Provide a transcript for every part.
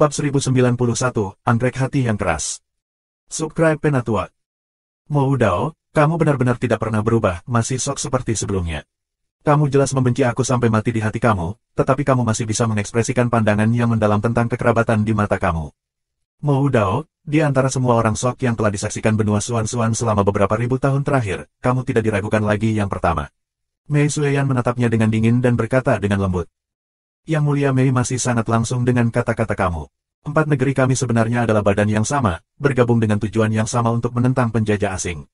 Bab 1091, Anggrek Hati yang Keras. Subscribe Penatua. Mo Dao, kamu benar-benar tidak pernah berubah, masih sok seperti sebelumnya. Kamu jelas membenci aku sampai mati di hati kamu, tetapi kamu masih bisa mengekspresikan pandangan yang mendalam tentang kekerabatan di mata kamu. Mo Dao, di antara semua orang sok yang telah disaksikan benua Suan-Suan selama beberapa ribu tahun terakhir, kamu tidak diragukan lagi yang pertama. Mei Sueyan menatapnya dengan dingin dan berkata dengan lembut. Yang Mulia Mei masih sangat langsung dengan kata-kata kamu. 4 negeri kami sebenarnya adalah badan yang sama, bergabung dengan tujuan yang sama untuk menentang penjajah asing.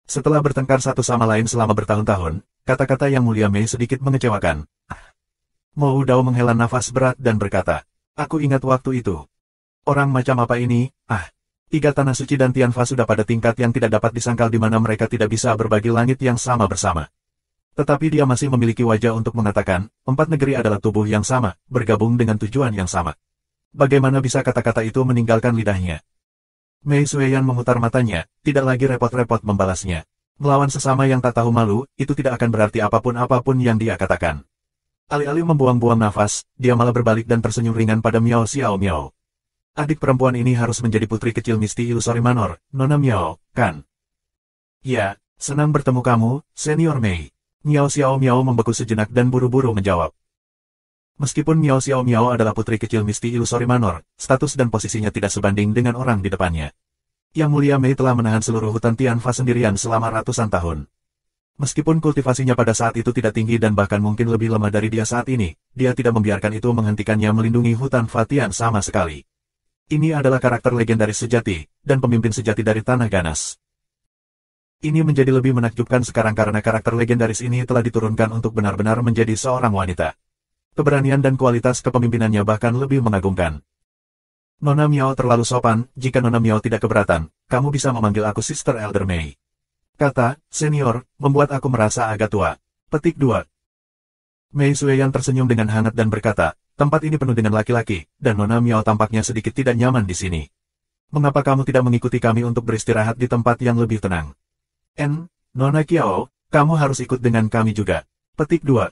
Setelah bertengkar satu sama lain selama bertahun-tahun, kata-kata Yang Mulia Mei sedikit mengecewakan. Mo Dao menghela nafas berat dan berkata, aku ingat waktu itu. Orang macam apa ini? Tiga Tanah Suci dan Tianfa sudah pada tingkat yang tidak dapat disangkal di mana mereka tidak bisa berbagi langit yang sama bersama. Tetapi dia masih memiliki wajah untuk mengatakan, 4 negeri adalah tubuh yang sama, bergabung dengan tujuan yang sama. Bagaimana bisa kata-kata itu meninggalkan lidahnya? Mei Sueyan memutar matanya, tidak lagi repot-repot membalasnya. Melawan sesama yang tak tahu malu, itu tidak akan berarti apapun yang dia katakan. Alih-alih membuang-buang nafas, dia malah berbalik dan tersenyum ringan pada Miao Xiao Miao. Adik perempuan ini harus menjadi putri kecil Misti Ilusori Manor, Nona Miao, kan? Ya, senang bertemu kamu, Senior Mei. Miao Xiao Miao membeku sejenak dan buru-buru menjawab. Meskipun Miao Xiao Miao adalah putri kecil Misti Ilusori Manor, status dan posisinya tidak sebanding dengan orang di depannya. Yang Mulia Mei telah menahan seluruh hutan Tianfa sendirian selama ratusan tahun. Meskipun kultivasinya pada saat itu tidak tinggi dan bahkan mungkin lebih lemah dari dia saat ini, dia tidak membiarkan itu menghentikannya melindungi hutan Fatian sama sekali. Ini adalah karakter legendaris sejati, dan pemimpin sejati dari Tanah Ganas. Ini menjadi lebih menakjubkan sekarang karena karakter legendaris ini telah diturunkan untuk benar-benar menjadi seorang wanita. Keberanian dan kualitas kepemimpinannya bahkan lebih mengagumkan. Nona Miao terlalu sopan, jika Nona Miao tidak keberatan, kamu bisa memanggil aku Sister Elder Mei. Kata, senior, membuat aku merasa agak tua. Petik 2. Mei Sueyan tersenyum dengan hangat dan berkata, tempat ini penuh dengan laki-laki, dan Nona Miao tampaknya sedikit tidak nyaman di sini. Mengapa kamu tidak mengikuti kami untuk beristirahat di tempat yang lebih tenang? Nona Kiao, kamu harus ikut dengan kami juga. Petik 2.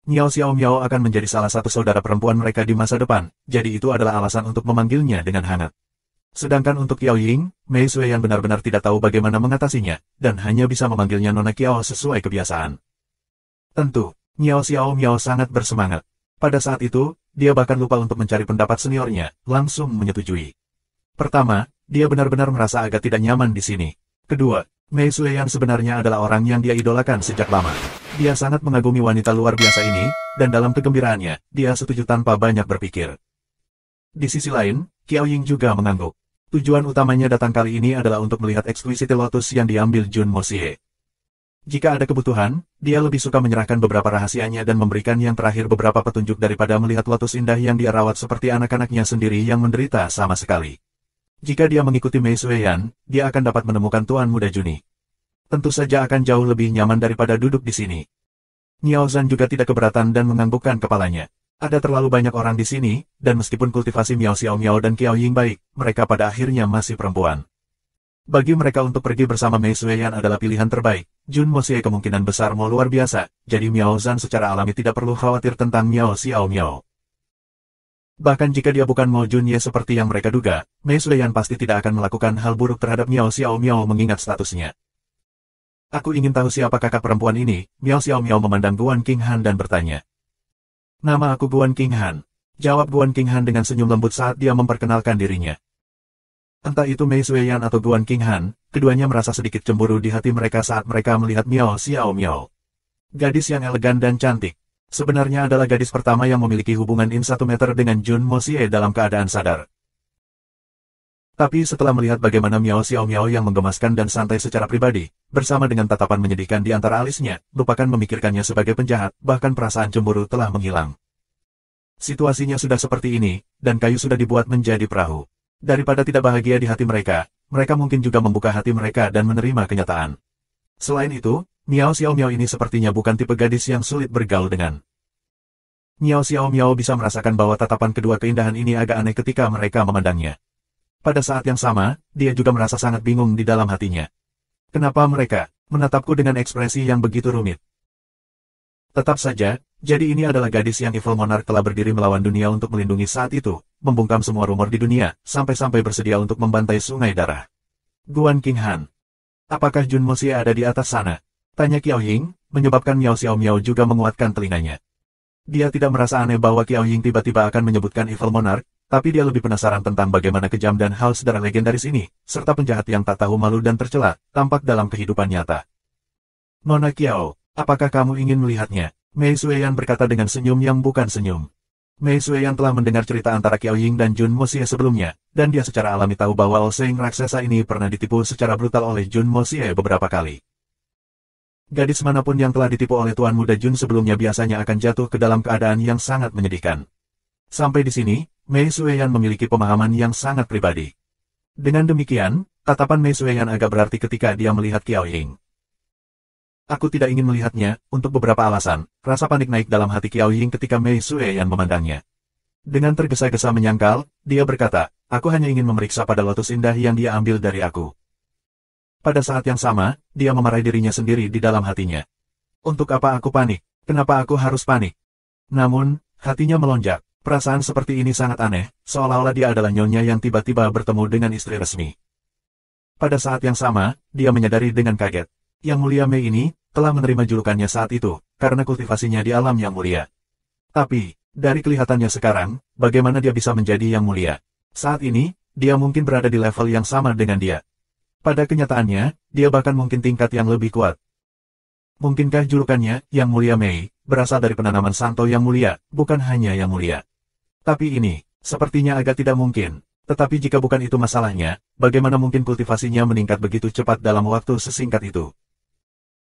Miao Xiao Miao akan menjadi salah satu saudara perempuan mereka di masa depan, jadi itu adalah alasan untuk memanggilnya dengan hangat. Sedangkan untuk Kiao Ying, Mei Sueyan benar-benar tidak tahu bagaimana mengatasinya, dan hanya bisa memanggilnya Nona Kiao sesuai kebiasaan. Tentu, Miao Xiao Miao sangat bersemangat. Pada saat itu, dia bahkan lupa untuk mencari pendapat seniornya, langsung menyetujui. Pertama, dia benar-benar merasa agak tidak nyaman di sini. Kedua, Mei Sueyan sebenarnya adalah orang yang dia idolakan sejak lama. Dia sangat mengagumi wanita luar biasa ini, dan dalam kegembiraannya, dia setuju tanpa banyak berpikir. Di sisi lain, Kiao Ying juga mengangguk. Tujuan utamanya datang kali ini adalah untuk melihat Exquisite Lotus yang diambil Jun Moxie. Jika ada kebutuhan, dia lebih suka menyerahkan beberapa rahasianya dan memberikan yang terakhir beberapa petunjuk daripada melihat lotus indah yang dia rawat seperti anak-anaknya sendiri yang menderita sama sekali. Jika dia mengikuti Mei Sueyan, dia akan dapat menemukan Tuan Muda Juni. Tentu saja akan jauh lebih nyaman daripada duduk di sini. Miao Zhan juga tidak keberatan dan menganggukkan kepalanya. Ada terlalu banyak orang di sini, dan meskipun kultivasi Miao Xiao Miao dan Kiao Ying baik, mereka pada akhirnya masih perempuan. Bagi mereka untuk pergi bersama Mei Sueyan adalah pilihan terbaik. Jun Moxie kemungkinan besar mau luar biasa, jadi Miao Zhan secara alami tidak perlu khawatir tentang Miao Xiao Miao. Bahkan jika dia bukan Mo Junye seperti yang mereka duga, Mei Sueyan pasti tidak akan melakukan hal buruk terhadap Miao Xiao Miao mengingat statusnya. Aku ingin tahu siapa kakak perempuan ini, Miao Xiao Miao memandang Guan Qinghan dan bertanya. Nama aku Guan Qinghan, jawab Guan Qinghan dengan senyum lembut saat dia memperkenalkan dirinya. Entah itu Mei Sueyan atau Guan Qinghan, keduanya merasa sedikit cemburu di hati mereka saat mereka melihat Miao Xiao Miao. Gadis yang elegan dan cantik. Sebenarnya adalah gadis pertama yang memiliki hubungan 1 meter dengan Jun Moxie dalam keadaan sadar. Tapi setelah melihat bagaimana Miao Xiao Miao yang menggemaskan dan santai secara pribadi, bersama dengan tatapan menyedihkan di antara alisnya, lupakan memikirkannya sebagai penjahat, bahkan perasaan cemburu telah menghilang. Situasinya sudah seperti ini, dan kayu sudah dibuat menjadi perahu. Daripada tidak bahagia di hati mereka, mereka mungkin juga membuka hati mereka dan menerima kenyataan. Selain itu, Miao Xiao Miao ini sepertinya bukan tipe gadis yang sulit bergaul dengan. Miao Xiao Miao bisa merasakan bahwa tatapan kedua keindahan ini agak aneh ketika mereka memandangnya. Pada saat yang sama, dia juga merasa sangat bingung di dalam hatinya. Kenapa mereka menatapku dengan ekspresi yang begitu rumit? Tetap saja, jadi ini adalah gadis yang Evil Monarch telah berdiri melawan dunia untuk melindungi saat itu, membungkam semua rumor di dunia, sampai-sampai bersedia untuk membantai sungai darah. Guan Qinghan. Apakah Jun Moxie ada di atas sana? Tanya Qiao Ying, menyebabkan Miao Xiaomiao juga menguatkan telinganya. Dia tidak merasa aneh bahwa Qiao Ying tiba-tiba akan menyebutkan Evil Monarch, tapi dia lebih penasaran tentang bagaimana kejam dan haus darah legendaris ini, serta penjahat yang tak tahu malu dan tercela, tampak dalam kehidupan nyata. Nona Qiao, apakah kamu ingin melihatnya? Mei Sueyan berkata dengan senyum yang bukan senyum. Mei Sueyan telah mendengar cerita antara Qiao Ying dan Jun Moxie sebelumnya, dan dia secara alami tahu bahwa Oseng raksasa ini pernah ditipu secara brutal oleh Jun Moxie beberapa kali. Gadis manapun yang telah ditipu oleh Tuan Muda Jun sebelumnya biasanya akan jatuh ke dalam keadaan yang sangat menyedihkan. Sampai di sini, Mei Sueyan memiliki pemahaman yang sangat pribadi. Dengan demikian, tatapan Mei Sueyan agak berarti ketika dia melihat Qiao Ying. Aku tidak ingin melihatnya, untuk beberapa alasan. Rasa panik naik dalam hati Qiao Ying ketika Mei Sueyan memandangnya. Dengan tergesa-gesa menyangkal, dia berkata, aku hanya ingin memeriksa pada lotus indah yang dia ambil dari aku. Pada saat yang sama, dia memarahi dirinya sendiri di dalam hatinya. Untuk apa aku panik? Kenapa aku harus panik? Namun, hatinya melonjak. Perasaan seperti ini sangat aneh, seolah-olah dia adalah nyonya yang tiba-tiba bertemu dengan istri resmi. Pada saat yang sama, dia menyadari dengan kaget. Yang Mulia Mei ini, telah menerima julukannya saat itu, karena kultivasinya di alam Yang Mulia. Tapi, dari kelihatannya sekarang, bagaimana dia bisa menjadi Yang Mulia? Saat ini, dia mungkin berada di level yang sama dengan dia. Pada kenyataannya, dia bahkan mungkin tingkat yang lebih kuat. Mungkinkah julukannya, Yang Mulia Mei, berasal dari penanaman Santo Yang Mulia, bukan hanya Yang Mulia? Tapi ini, sepertinya agak tidak mungkin. Tetapi jika bukan itu masalahnya, bagaimana mungkin kultivasinya meningkat begitu cepat dalam waktu sesingkat itu?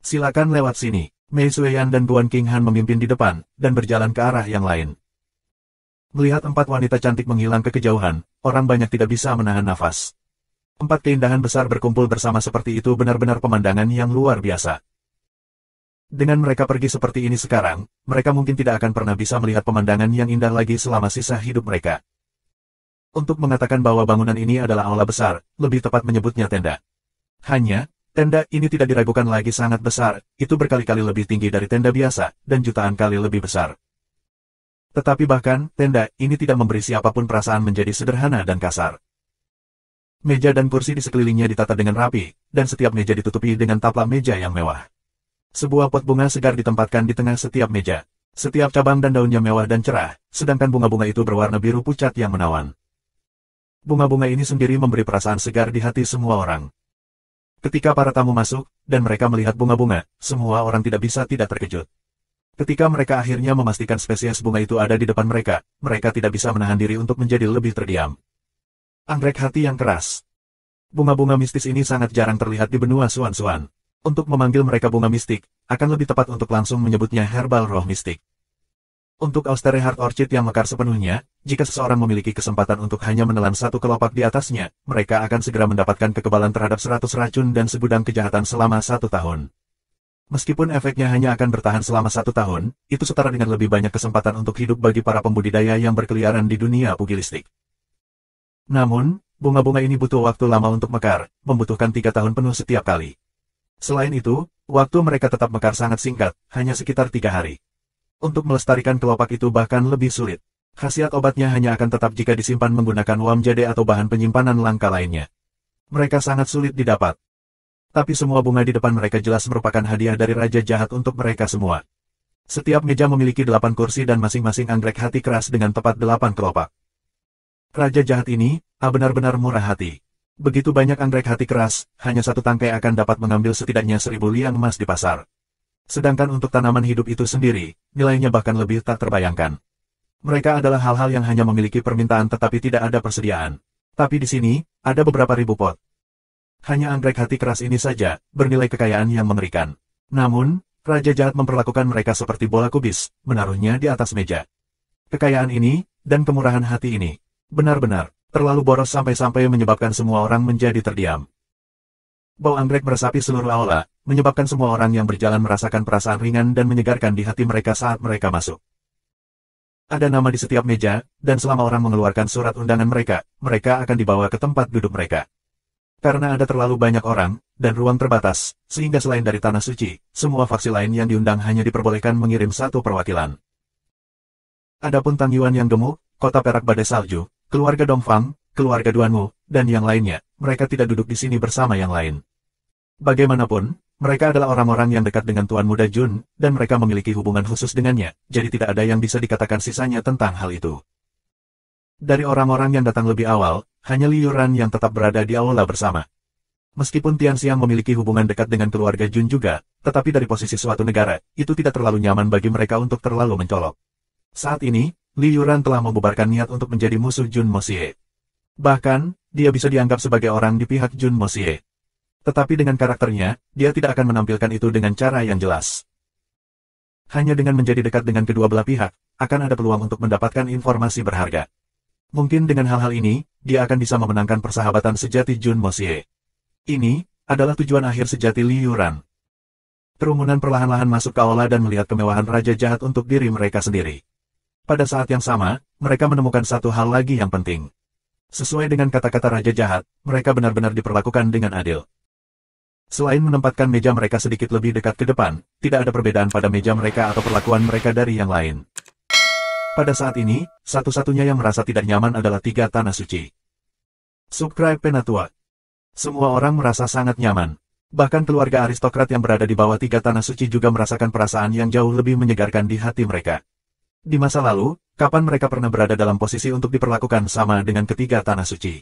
Silakan lewat sini. Mei Sueyan dan Guan Qinghan memimpin di depan, dan berjalan ke arah yang lain. Melihat 4 wanita cantik menghilang ke kejauhan, orang banyak tidak bisa menahan nafas. 4 keindahan besar berkumpul bersama seperti itu benar-benar pemandangan yang luar biasa. Dengan mereka pergi seperti ini sekarang, mereka mungkin tidak akan pernah bisa melihat pemandangan yang indah lagi selama sisa hidup mereka. Untuk mengatakan bahwa bangunan ini adalah aula besar, lebih tepat menyebutnya tenda. Hanya, tenda ini tidak diragukan lagi sangat besar, itu berkali-kali lebih tinggi dari tenda biasa, dan jutaan kali lebih besar. Tetapi bahkan, tenda ini tidak memberi siapapun perasaan menjadi sederhana dan kasar. Meja dan kursi di sekelilingnya ditata dengan rapi, dan setiap meja ditutupi dengan taplak meja yang mewah. Sebuah pot bunga segar ditempatkan di tengah setiap meja. Setiap cabang dan daunnya mewah dan cerah, sedangkan bunga-bunga itu berwarna biru pucat yang menawan. Bunga-bunga ini sendiri memberi perasaan segar di hati semua orang. Ketika para tamu masuk, dan mereka melihat bunga-bunga, semua orang tidak bisa tidak terkejut. Ketika mereka akhirnya memastikan spesies bunga itu ada di depan mereka, mereka tidak bisa menahan diri untuk menjadi lebih terdiam. Anggrek hati yang keras. Bunga-bunga mistis ini sangat jarang terlihat di benua Suan-Suan. Untuk memanggil mereka bunga mistik, akan lebih tepat untuk langsung menyebutnya herbal roh mistik. Untuk Austere Heart Orchid yang mekar sepenuhnya, jika seseorang memiliki kesempatan untuk hanya menelan satu kelopak di atasnya, mereka akan segera mendapatkan kekebalan terhadap 100 racun dan segudang kejahatan selama 1 tahun. Meskipun efeknya hanya akan bertahan selama 1 tahun, itu setara dengan lebih banyak kesempatan untuk hidup bagi para pembudidaya yang berkeliaran di dunia pugilistik. Namun, bunga-bunga ini butuh waktu lama untuk mekar, membutuhkan 3 tahun penuh setiap kali. Selain itu, waktu mereka tetap mekar sangat singkat, hanya sekitar 3 hari. Untuk melestarikan kelopak itu bahkan lebih sulit. Khasiat obatnya hanya akan tetap jika disimpan menggunakan uam jade atau bahan penyimpanan langka lainnya. Mereka sangat sulit didapat. Tapi semua bunga di depan mereka jelas merupakan hadiah dari Raja Jahat untuk mereka semua. Setiap meja memiliki 8 kursi dan masing-masing anggrek hati keras dengan tepat 8 kelopak. Raja Jahat ini, benar-benar murah hati. Begitu banyak anggrek hati keras, hanya 1 tangkai akan dapat mengambil setidaknya 1000 liang emas di pasar. Sedangkan untuk tanaman hidup itu sendiri, nilainya bahkan lebih tak terbayangkan. Mereka adalah hal-hal yang hanya memiliki permintaan tetapi tidak ada persediaan. Tapi di sini, ada beberapa ribu pot. Hanya anggrek hati keras ini saja, bernilai kekayaan yang mengerikan. Namun, Raja Jahat memperlakukan mereka seperti bola kubis, menaruhnya di atas meja. Kekayaan ini, dan kemurahan hati ini, benar-benar terlalu boros sampai-sampai menyebabkan semua orang menjadi terdiam. Bau anggrek meresapi seluruh aula, menyebabkan semua orang yang berjalan merasakan perasaan ringan dan menyegarkan di hati mereka saat mereka masuk. Ada nama di setiap meja, dan selama orang mengeluarkan surat undangan mereka, mereka akan dibawa ke tempat duduk mereka. Karena ada terlalu banyak orang, dan ruang terbatas, sehingga selain dari Tanah Suci, semua faksi lain yang diundang hanya diperbolehkan mengirim 1 perwakilan. Adapun Tang Yuan yang gemuk, kota perak badai salju, keluarga Dongfang, keluarga Duanmu, dan yang lainnya, mereka tidak duduk di sini bersama yang lain. Bagaimanapun, mereka adalah orang-orang yang dekat dengan Tuan Muda Jun, dan mereka memiliki hubungan khusus dengannya, jadi tidak ada yang bisa dikatakan sisanya tentang hal itu. Dari orang-orang yang datang lebih awal, hanya Li Yuran yang tetap berada di aula bersama. Meskipun Tian Xiang memiliki hubungan dekat dengan keluarga Jun juga, tetapi dari posisi suatu negara, itu tidak terlalu nyaman bagi mereka untuk terlalu mencolok. Saat ini, Li Yuran telah membubarkan niat untuk menjadi musuh Jun Moxie. Bahkan, dia bisa dianggap sebagai orang di pihak Jun Moxie. Tetapi dengan karakternya, dia tidak akan menampilkan itu dengan cara yang jelas. Hanya dengan menjadi dekat dengan kedua belah pihak, akan ada peluang untuk mendapatkan informasi berharga. Mungkin dengan hal-hal ini, dia akan bisa memenangkan persahabatan sejati Jun Moxie. Ini adalah tujuan akhir sejati Li Yuran. Kerumunan perlahan-lahan masuk ke aula dan melihat kemewahan Raja Jahat untuk diri mereka sendiri. Pada saat yang sama, mereka menemukan satu hal lagi yang penting. Sesuai dengan kata-kata Raja Jahat, mereka benar-benar diperlakukan dengan adil. Selain menempatkan meja mereka sedikit lebih dekat ke depan, tidak ada perbedaan pada meja mereka atau perlakuan mereka dari yang lain. Pada saat ini, satu-satunya yang merasa tidak nyaman adalah 3 tanah suci. Subscribe Penatua. Semua orang merasa sangat nyaman. Bahkan keluarga aristokrat yang berada di bawah 3 tanah suci juga merasakan perasaan yang jauh lebih menyegarkan di hati mereka. Di masa lalu, kapan mereka pernah berada dalam posisi untuk diperlakukan sama dengan ketiga tanah suci?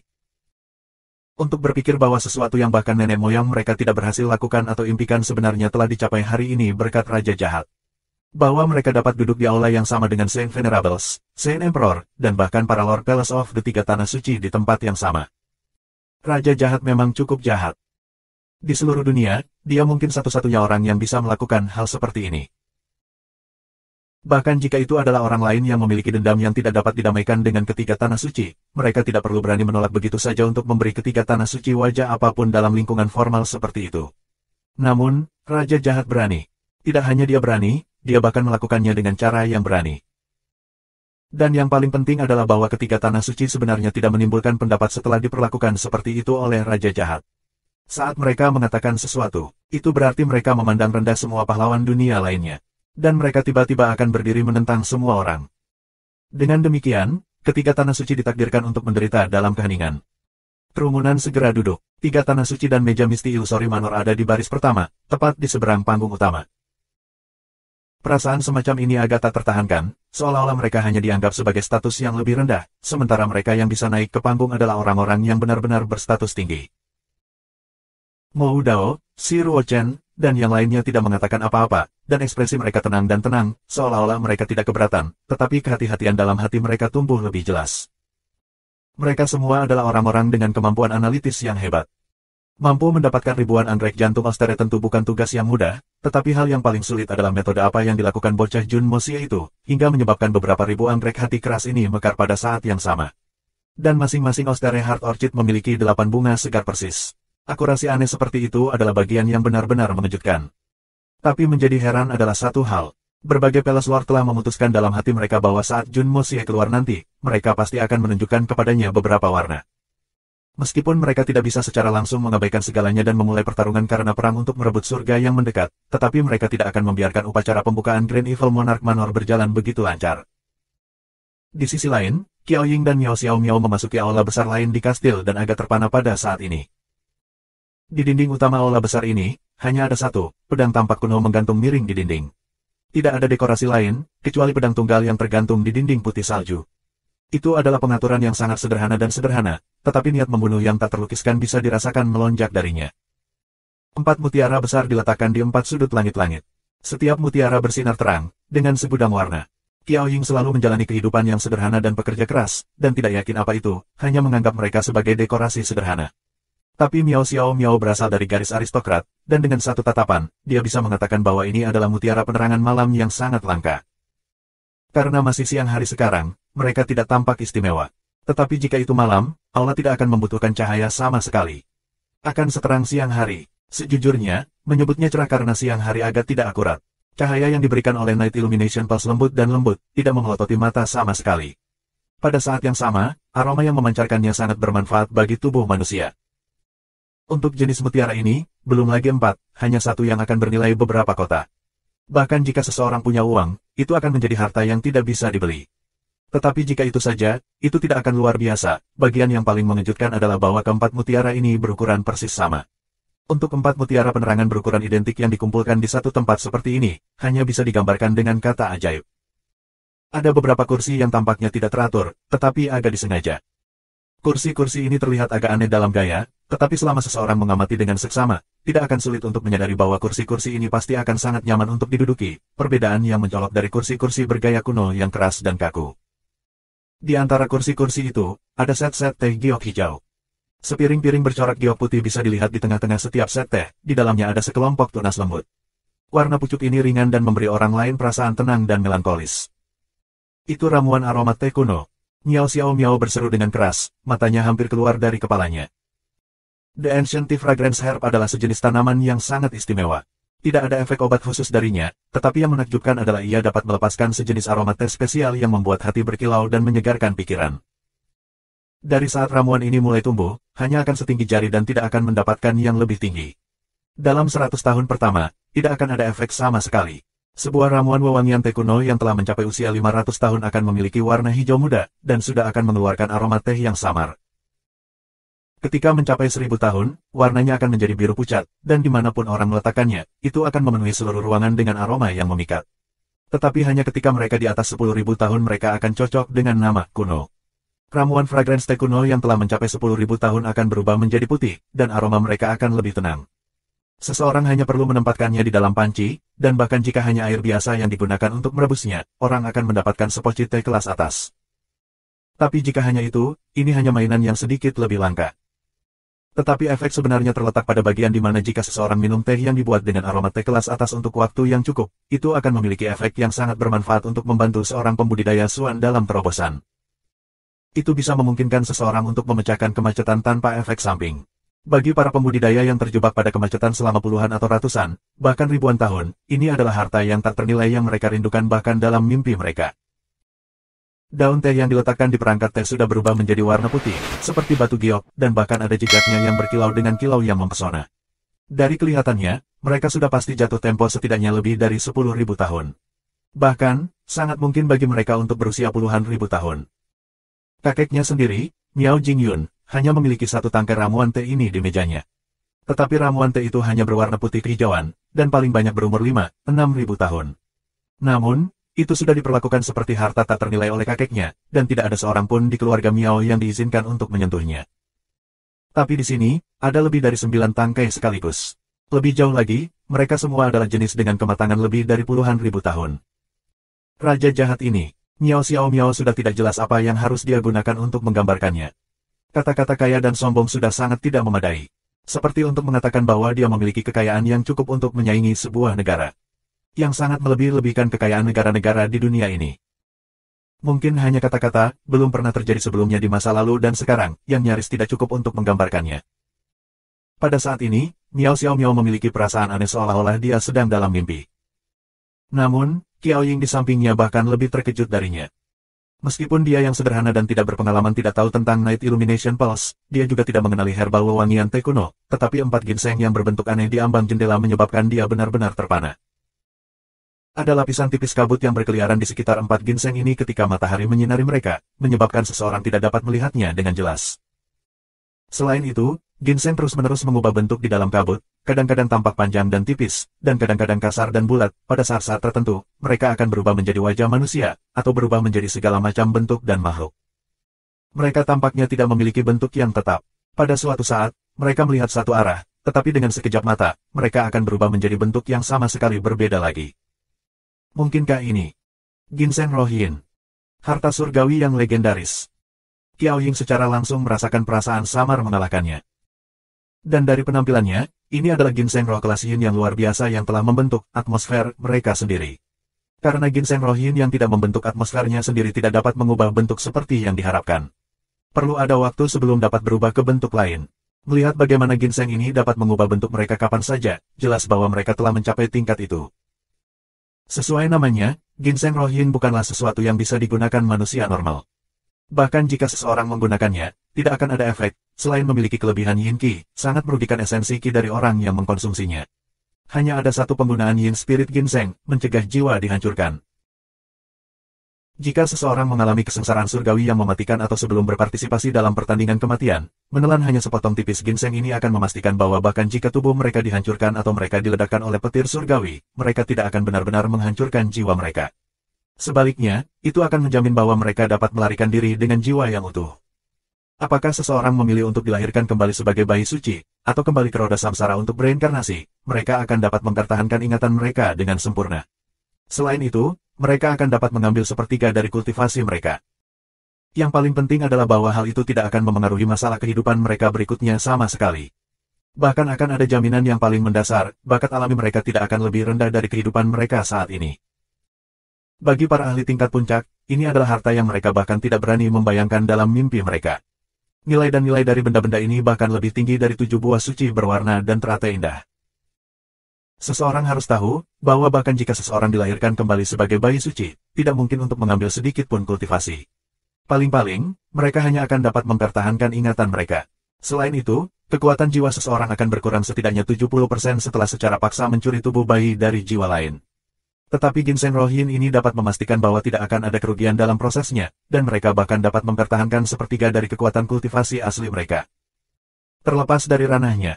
Untuk berpikir bahwa sesuatu yang bahkan nenek moyang mereka tidak berhasil lakukan atau impikan sebenarnya telah dicapai hari ini berkat Raja Jahat. Bahwa mereka dapat duduk di aula yang sama dengan Saint Venerables, Saint Emperor, dan bahkan para Lord Palace of the 3 tanah suci di tempat yang sama. Raja Jahat memang cukup jahat. Di seluruh dunia, dia mungkin satu-satunya orang yang bisa melakukan hal seperti ini. Bahkan jika itu adalah orang lain yang memiliki dendam yang tidak dapat didamaikan dengan ketiga tanah suci, mereka tidak perlu berani menolak begitu saja untuk memberi ketiga tanah suci wajah apapun dalam lingkungan formal seperti itu. Namun, Raja Jahat berani. Tidak hanya dia berani, dia bahkan melakukannya dengan cara yang berani. Dan yang paling penting adalah bahwa ketiga tanah suci sebenarnya tidak menimbulkan pendapat setelah diperlakukan seperti itu oleh Raja Jahat. Saat mereka mengatakan sesuatu, itu berarti mereka memandang rendah semua pahlawan dunia lainnya. Dan mereka tiba-tiba akan berdiri menentang semua orang. Dengan demikian, ketiga tanah suci ditakdirkan untuk menderita dalam keheningan. Kerumunan segera duduk. 3 tanah suci dan meja misti Illusory Manor ada di baris pertama, tepat di seberang panggung utama. Perasaan semacam ini agak tak tertahankan, seolah-olah mereka hanya dianggap sebagai status yang lebih rendah, sementara mereka yang bisa naik ke panggung adalah orang-orang yang benar-benar berstatus tinggi. Mou Dao, Si Ruochen, dan yang lainnya tidak mengatakan apa-apa, dan ekspresi mereka tenang dan tenang, seolah-olah mereka tidak keberatan, tetapi kehati-hatian dalam hati mereka tumbuh lebih jelas. Mereka semua adalah orang-orang dengan kemampuan analitis yang hebat. Mampu mendapatkan ribuan anggrek jantung austere tentu bukan tugas yang mudah, tetapi hal yang paling sulit adalah metode apa yang dilakukan bocah Jun Moxie itu, hingga menyebabkan beberapa ribu anggrek hati keras ini mekar pada saat yang sama. Dan masing-masing austere Heart Orchid memiliki 8 bunga segar persis. Akurasi aneh seperti itu adalah bagian yang benar-benar mengejutkan. Tapi menjadi heran adalah satu hal. Berbagai Palace Lord telah memutuskan dalam hati mereka bahwa saat Jun Moxie keluar nanti, mereka pasti akan menunjukkan kepadanya beberapa warna. Meskipun mereka tidak bisa secara langsung mengabaikan segalanya dan memulai pertarungan karena perang untuk merebut surga yang mendekat, tetapi mereka tidak akan membiarkan upacara pembukaan Grand Evil Monarch Manor berjalan begitu lancar. Di sisi lain, Qiao Ying dan Miao Xiao Miao memasuki aula besar lain di kastil dan agak terpana pada saat ini. Di dinding utama aula besar ini, hanya ada satu, pedang tampak kuno menggantung miring di dinding. Tidak ada dekorasi lain, kecuali pedang tunggal yang tergantung di dinding putih salju. Itu adalah pengaturan yang sangat sederhana dan sederhana, tetapi niat membunuh yang tak terlukiskan bisa dirasakan melonjak darinya. 4 mutiara besar diletakkan di 4 sudut langit-langit. Setiap mutiara bersinar terang, dengan segudang warna. Qiao Ying selalu menjalani kehidupan yang sederhana dan pekerja keras, dan tidak yakin apa itu, hanya menganggap mereka sebagai dekorasi sederhana. Tapi Miao Xiao Miao berasal dari garis aristokrat, dan dengan satu tatapan, dia bisa mengatakan bahwa ini adalah mutiara penerangan malam yang sangat langka. Karena masih siang hari sekarang, mereka tidak tampak istimewa. Tetapi jika itu malam, aula tidak akan membutuhkan cahaya sama sekali. Akan seterang siang hari. Sejujurnya, menyebutnya cerah karena siang hari agak tidak akurat. Cahaya yang diberikan oleh Night Illumination Pulse lembut dan lembut, tidak memelototi mata sama sekali. Pada saat yang sama, aroma yang memancarkannya sangat bermanfaat bagi tubuh manusia. Untuk jenis mutiara ini, belum lagi 4, hanya satu yang akan bernilai beberapa kota. Bahkan jika seseorang punya uang, itu akan menjadi harta yang tidak bisa dibeli. Tetapi jika itu saja, itu tidak akan luar biasa. Bagian yang paling mengejutkan adalah bahwa keempat mutiara ini berukuran persis sama. Untuk 4 mutiara penerangan berukuran identik yang dikumpulkan di satu tempat seperti ini, hanya bisa digambarkan dengan kata ajaib. Ada beberapa kursi yang tampaknya tidak teratur, tetapi agak disengaja. Kursi-kursi ini terlihat agak aneh dalam gaya, tetapi selama seseorang mengamati dengan seksama, tidak akan sulit untuk menyadari bahwa kursi-kursi ini pasti akan sangat nyaman untuk diduduki, perbedaan yang mencolok dari kursi-kursi bergaya kuno yang keras dan kaku. Di antara kursi-kursi itu, ada set-set teh giok hijau. Sepiring-piring bercorak giok putih bisa dilihat di tengah-tengah setiap set teh, di dalamnya ada sekelompok tunas lembut. Warna pucuk ini ringan dan memberi orang lain perasaan tenang dan melankolis. Itu ramuan aroma teh kuno. Miao Xiao Miao berseru dengan keras, matanya hampir keluar dari kepalanya. The Ancient Tea Fragrance Herb adalah sejenis tanaman yang sangat istimewa. Tidak ada efek obat khusus darinya, tetapi yang menakjubkan adalah ia dapat melepaskan sejenis aroma teh spesial yang membuat hati berkilau dan menyegarkan pikiran. Dari saat ramuan ini mulai tumbuh, hanya akan setinggi jari dan tidak akan mendapatkan yang lebih tinggi. Dalam 100 tahun pertama, tidak akan ada efek sama sekali. Sebuah ramuan wewangian teh kuno yang telah mencapai usia 500 tahun akan memiliki warna hijau muda, dan sudah akan mengeluarkan aroma teh yang samar. Ketika mencapai 1000 tahun, warnanya akan menjadi biru pucat, dan dimanapun orang meletakkannya, itu akan memenuhi seluruh ruangan dengan aroma yang memikat. Tetapi hanya ketika mereka di atas 10.000 tahun mereka akan cocok dengan nama kuno. Ramuan fragrance teh kuno yang telah mencapai 10.000 tahun akan berubah menjadi putih, dan aroma mereka akan lebih tenang. Seseorang hanya perlu menempatkannya di dalam panci, dan bahkan jika hanya air biasa yang digunakan untuk merebusnya, orang akan mendapatkan sepoci teh kelas atas. Tapi jika hanya itu, ini hanya mainan yang sedikit lebih langka. Tetapi efek sebenarnya terletak pada bagian di mana jika seseorang minum teh yang dibuat dengan aroma teh kelas atas untuk waktu yang cukup, itu akan memiliki efek yang sangat bermanfaat untuk membantu seorang pembudidaya suan dalam terobosan. Itu bisa memungkinkan seseorang untuk memecahkan kemacetan tanpa efek samping. Bagi para pembudidaya yang terjebak pada kemacetan selama puluhan atau ratusan, bahkan ribuan tahun, ini adalah harta yang tak ternilai yang mereka rindukan bahkan dalam mimpi mereka. Daun teh yang diletakkan di perangkat teh sudah berubah menjadi warna putih, seperti batu giok, dan bahkan ada jejaknya yang berkilau dengan kilau yang mempesona. Dari kelihatannya, mereka sudah pasti jatuh tempo setidaknya lebih dari 10.000 tahun. Bahkan, sangat mungkin bagi mereka untuk berusia puluhan ribu tahun. Kakeknya sendiri, Miao Jingyun, hanya memiliki satu tangkai ramuan teh ini di mejanya. Tetapi ramuan teh itu hanya berwarna putih kehijauan, dan paling banyak berumur 5-6 ribu tahun. Namun, itu sudah diperlakukan seperti harta tak ternilai oleh kakeknya, dan tidak ada seorang pun di keluarga Miao yang diizinkan untuk menyentuhnya. Tapi di sini, ada lebih dari 9 tangkai sekaligus. Lebih jauh lagi, mereka semua adalah jenis dengan kematangan lebih dari puluhan ribu tahun. Raja jahat ini, Miao Xiao Miao sudah tidak jelas apa yang harus dia gunakan untuk menggambarkannya. Kata-kata kaya dan sombong sudah sangat tidak memadai. Seperti untuk mengatakan bahwa dia memiliki kekayaan yang cukup untuk menyaingi sebuah negara. Yang sangat melebih-lebihkan kekayaan negara-negara di dunia ini. Mungkin hanya kata-kata, belum pernah terjadi sebelumnya di masa lalu dan sekarang, yang nyaris tidak cukup untuk menggambarkannya. Pada saat ini, Miao Xiao Miao memiliki perasaan aneh seolah-olah dia sedang dalam mimpi. Namun, Qiao Ying di sampingnya bahkan lebih terkejut darinya. Meskipun dia yang sederhana dan tidak berpengalaman tidak tahu tentang Night Illumination Pulse, dia juga tidak mengenali herbal wewangian teh kuno, tetapi 4 ginseng yang berbentuk aneh di ambang jendela menyebabkan dia benar-benar terpana. Ada lapisan tipis kabut yang berkeliaran di sekitar 4 ginseng ini ketika matahari menyinari mereka, menyebabkan seseorang tidak dapat melihatnya dengan jelas. Selain itu, ginseng terus-menerus mengubah bentuk di dalam kabut, kadang-kadang tampak panjang dan tipis, dan kadang-kadang kasar dan bulat. Pada saat-saat tertentu, mereka akan berubah menjadi wajah manusia, atau berubah menjadi segala macam bentuk dan makhluk. Mereka tampaknya tidak memiliki bentuk yang tetap. Pada suatu saat, mereka melihat satu arah, tetapi dengan sekejap mata, mereka akan berubah menjadi bentuk yang sama sekali berbeda lagi. Mungkinkah ini ginseng rohin? Harta surgawi yang legendaris. Qiao Ying secara langsung merasakan perasaan samar mengalahkannya. Dan dari penampilannya, ini adalah ginseng roh kelas yin yang luar biasa yang telah membentuk atmosfer mereka sendiri. Karena ginseng roh yin yang tidak membentuk atmosfernya sendiri tidak dapat mengubah bentuk seperti yang diharapkan. Perlu ada waktu sebelum dapat berubah ke bentuk lain. Melihat bagaimana ginseng ini dapat mengubah bentuk mereka kapan saja, jelas bahwa mereka telah mencapai tingkat itu. Sesuai namanya, ginseng roh yin bukanlah sesuatu yang bisa digunakan manusia normal. Bahkan jika seseorang menggunakannya, tidak akan ada efek, selain memiliki kelebihan yin qi, sangat merugikan esensi qi dari orang yang mengkonsumsinya. Hanya ada satu penggunaan yin spirit ginseng, mencegah jiwa dihancurkan. Jika seseorang mengalami kesengsaraan surgawi yang mematikan atau sebelum berpartisipasi dalam pertandingan kematian, menelan hanya sepotong tipis ginseng ini akan memastikan bahwa bahkan jika tubuh mereka dihancurkan atau mereka diledakkan oleh petir surgawi, mereka tidak akan benar-benar menghancurkan jiwa mereka. Sebaliknya, itu akan menjamin bahwa mereka dapat melarikan diri dengan jiwa yang utuh. Apakah seseorang memilih untuk dilahirkan kembali sebagai bayi suci, atau kembali ke roda samsara untuk bereinkarnasi, mereka akan dapat mempertahankan ingatan mereka dengan sempurna. Selain itu, mereka akan dapat mengambil sepertiga dari kultivasi mereka. Yang paling penting adalah bahwa hal itu tidak akan memengaruhi masalah kehidupan mereka berikutnya sama sekali. Bahkan akan ada jaminan yang paling mendasar, bakat alami mereka tidak akan lebih rendah dari kehidupan mereka saat ini. Bagi para ahli tingkat puncak, ini adalah harta yang mereka bahkan tidak berani membayangkan dalam mimpi mereka. Nilai dan nilai dari benda-benda ini bahkan lebih tinggi dari 7 buah suci berwarna dan teratai indah. Seseorang harus tahu, bahwa bahkan jika seseorang dilahirkan kembali sebagai bayi suci, tidak mungkin untuk mengambil sedikit pun kultivasi. Paling-paling, mereka hanya akan dapat mempertahankan ingatan mereka. Selain itu, kekuatan jiwa seseorang akan berkurang setidaknya 70% setelah secara paksa mencuri tubuh bayi dari jiwa lain. Tetapi ginseng rohin ini dapat memastikan bahwa tidak akan ada kerugian dalam prosesnya, dan mereka bahkan dapat mempertahankan sepertiga dari kekuatan kultivasi asli mereka. Terlepas dari ranahnya,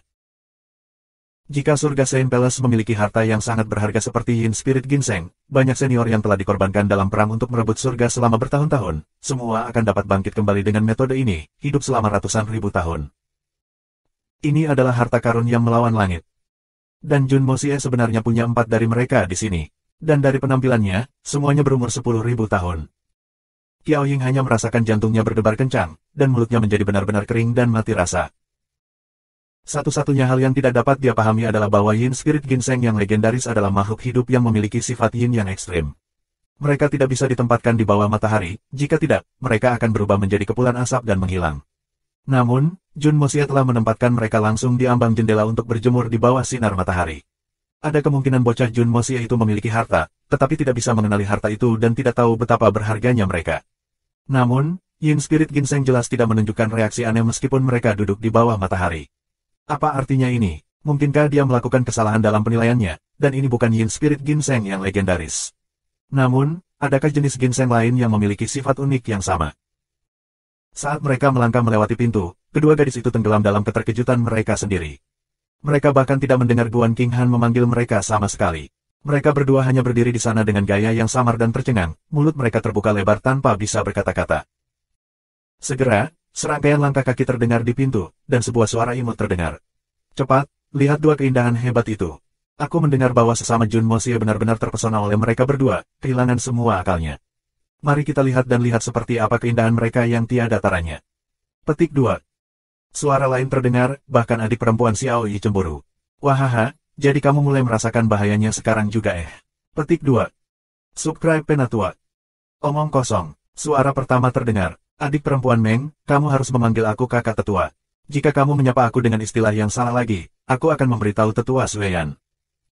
jika surga Saint Palace memiliki harta yang sangat berharga seperti Yin Spirit Ginseng, banyak senior yang telah dikorbankan dalam perang untuk merebut surga selama bertahun-tahun, semua akan dapat bangkit kembali dengan metode ini, hidup selama ratusan ribu tahun. Ini adalah harta karun yang melawan langit. Dan Jun Mosie sebenarnya punya 4 dari mereka di sini. Dan dari penampilannya, semuanya berumur 10.000 tahun. Qiao Ying hanya merasakan jantungnya berdebar kencang, dan mulutnya menjadi benar-benar kering dan mati rasa. Satu-satunya hal yang tidak dapat dia pahami adalah bahwa Yin Spirit Ginseng yang legendaris adalah makhluk hidup yang memiliki sifat Yin yang ekstrim. Mereka tidak bisa ditempatkan di bawah matahari, jika tidak, mereka akan berubah menjadi kepulan asap dan menghilang. Namun, Jun Mosie telah menempatkan mereka langsung di ambang jendela untuk berjemur di bawah sinar matahari. Ada kemungkinan bocah Jun Mosie itu memiliki harta, tetapi tidak bisa mengenali harta itu dan tidak tahu betapa berharganya mereka. Namun, Yin Spirit Ginseng jelas tidak menunjukkan reaksi aneh meskipun mereka duduk di bawah matahari. Apa artinya ini? Mungkinkah dia melakukan kesalahan dalam penilaiannya, dan ini bukan Yin Spirit Ginseng yang legendaris? Namun, adakah jenis ginseng lain yang memiliki sifat unik yang sama? Saat mereka melangkah melewati pintu, kedua gadis itu tenggelam dalam keterkejutan mereka sendiri. Mereka bahkan tidak mendengar Guan King Han memanggil mereka sama sekali. Mereka berdua hanya berdiri di sana dengan gaya yang samar dan tercengang, mulut mereka terbuka lebar tanpa bisa berkata-kata. Segera, serangkaian langkah kaki terdengar di pintu, dan sebuah suara imut terdengar. Cepat, lihat 2 keindahan hebat itu. Aku mendengar bahwa sesama Jun Mosie benar-benar terpesona oleh mereka berdua, kehilangan semua akalnya. Mari kita lihat dan lihat seperti apa keindahan mereka yang tiada taranya. Petik 2. Suara lain terdengar, bahkan adik perempuan Xiao Yi cemburu. Wahaha, jadi kamu mulai merasakan bahayanya sekarang juga Petik 2. Subscribe Penatua. Omong kosong, suara pertama terdengar. Adik perempuan Meng, kamu harus memanggil aku kakak tetua. Jika kamu menyapa aku dengan istilah yang salah lagi, aku akan memberitahu tetua Sueyan.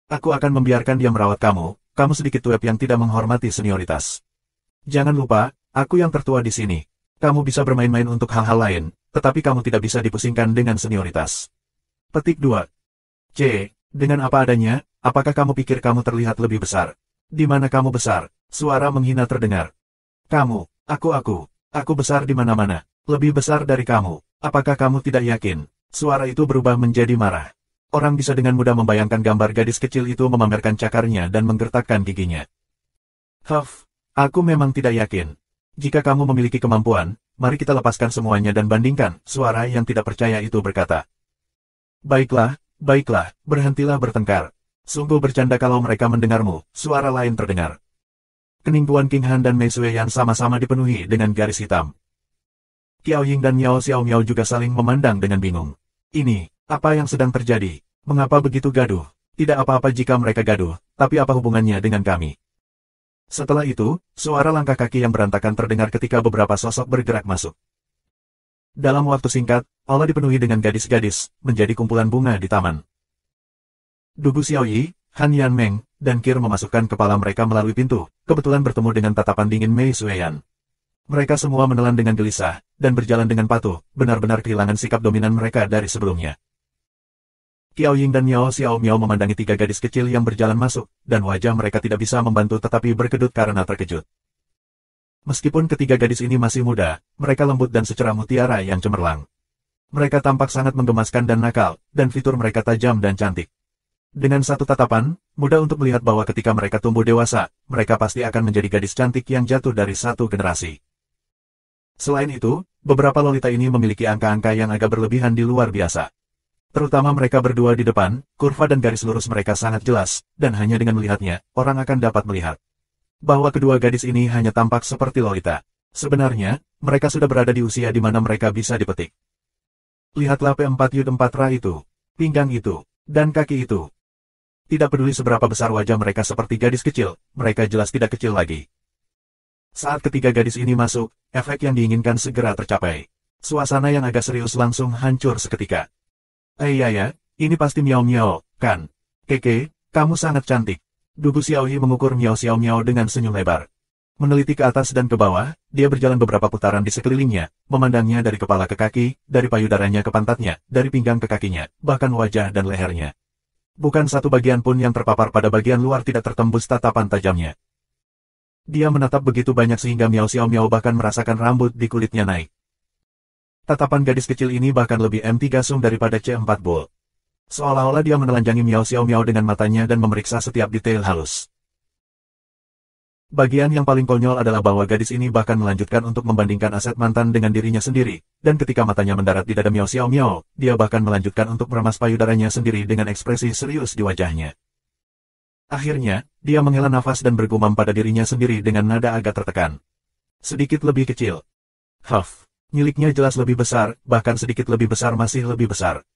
Aku akan membiarkan dia merawat kamu, kamu sedikit tuep yang tidak menghormati senioritas. Jangan lupa, aku yang tertua di sini. Kamu bisa bermain-main untuk hal-hal lain, tetapi kamu tidak bisa dipusingkan dengan senioritas. Petik 2. C. Dengan apa adanya, apakah kamu pikir kamu terlihat lebih besar? Di mana kamu besar? Suara menghina terdengar. Kamu, aku besar di mana-mana, lebih besar dari kamu. Apakah kamu tidak yakin? Suara itu berubah menjadi marah. Orang bisa dengan mudah membayangkan gambar gadis kecil itu memamerkan cakarnya dan menggertakkan giginya. Huff, aku memang tidak yakin. Jika kamu memiliki kemampuan, mari kita lepaskan semuanya dan bandingkan, suara yang tidak percaya itu berkata. Baiklah, berhentilah bertengkar. Sungguh bercanda kalau mereka mendengarmu, suara lain terdengar. Kening Guan King Han dan Mei Sueyan sama-sama dipenuhi dengan garis hitam. Qiao Ying dan Yao Xiao Miao juga saling memandang dengan bingung. Ini, apa yang sedang terjadi? Mengapa begitu gaduh? Tidak apa-apa jika mereka gaduh, tapi apa hubungannya dengan kami? Setelah itu, suara langkah kaki yang berantakan terdengar ketika beberapa sosok bergerak masuk. Dalam waktu singkat, aula dipenuhi dengan gadis-gadis, menjadi kumpulan bunga di taman. Dugu Xiaoyi, Han Yan Meng, dan Kir memasukkan kepala mereka melalui pintu, kebetulan bertemu dengan tatapan dingin Mei Sueyan. Mereka semua menelan dengan gelisah, dan berjalan dengan patuh, benar-benar kehilangan sikap dominan mereka dari sebelumnya. Qiao Ying dan Yao Xiao Miao memandangi 3 gadis kecil yang berjalan masuk, dan wajah mereka tidak bisa membantu tetapi berkedut karena terkejut. Meskipun ketiga gadis ini masih muda, mereka lembut dan secerah mutiara yang cemerlang. Mereka tampak sangat menggemaskan dan nakal, dan fitur mereka tajam dan cantik. Dengan satu tatapan, mudah untuk melihat bahwa ketika mereka tumbuh dewasa, mereka pasti akan menjadi gadis cantik yang jatuh dari satu generasi. Selain itu, beberapa lolita ini memiliki angka-angka yang agak berlebihan di luar biasa. Terutama mereka berdua di depan, kurva dan garis lurus mereka sangat jelas, dan hanya dengan melihatnya, orang akan dapat melihat bahwa kedua gadis ini hanya tampak seperti lolita. Sebenarnya, mereka sudah berada di usia di mana mereka bisa dipetik. Lihatlah P4Y4Ra itu, pinggang itu, dan kaki itu. Tidak peduli seberapa besar wajah mereka seperti gadis kecil, mereka jelas tidak kecil lagi. Saat ketiga gadis ini masuk, efek yang diinginkan segera tercapai. Suasana yang agak serius langsung hancur seketika. Ya, ini pasti Miao Miao, kan? Keke, kamu sangat cantik. Dugu Xiaoyi mengukur Miao Xiao Miao dengan senyum lebar. Meneliti ke atas dan ke bawah, dia berjalan beberapa putaran di sekelilingnya, memandangnya dari kepala ke kaki, dari payudaranya ke pantatnya, dari pinggang ke kakinya, bahkan wajah dan lehernya. Bukan satu bagian pun yang terpapar pada bagian luar tidak tertembus tatapan tajamnya. Dia menatap begitu banyak sehingga Miao Xiao Miao bahkan merasakan rambut di kulitnya naik. Tatapan gadis kecil ini bahkan lebih M3 Sung daripada C4 Bull. Seolah-olah dia menelanjangi Miao Xiao Miao dengan matanya dan memeriksa setiap detail halus. Bagian yang paling konyol adalah bahwa gadis ini bahkan melanjutkan untuk membandingkan aset mantan dengan dirinya sendiri, dan ketika matanya mendarat di dada Miao Xiao Miao, dia bahkan melanjutkan untuk meremas payudaranya sendiri dengan ekspresi serius di wajahnya. Akhirnya, dia menghela nafas dan bergumam pada dirinya sendiri dengan nada agak tertekan. Sedikit lebih kecil. Miliknya jelas lebih besar, bahkan sedikit lebih besar masih lebih besar.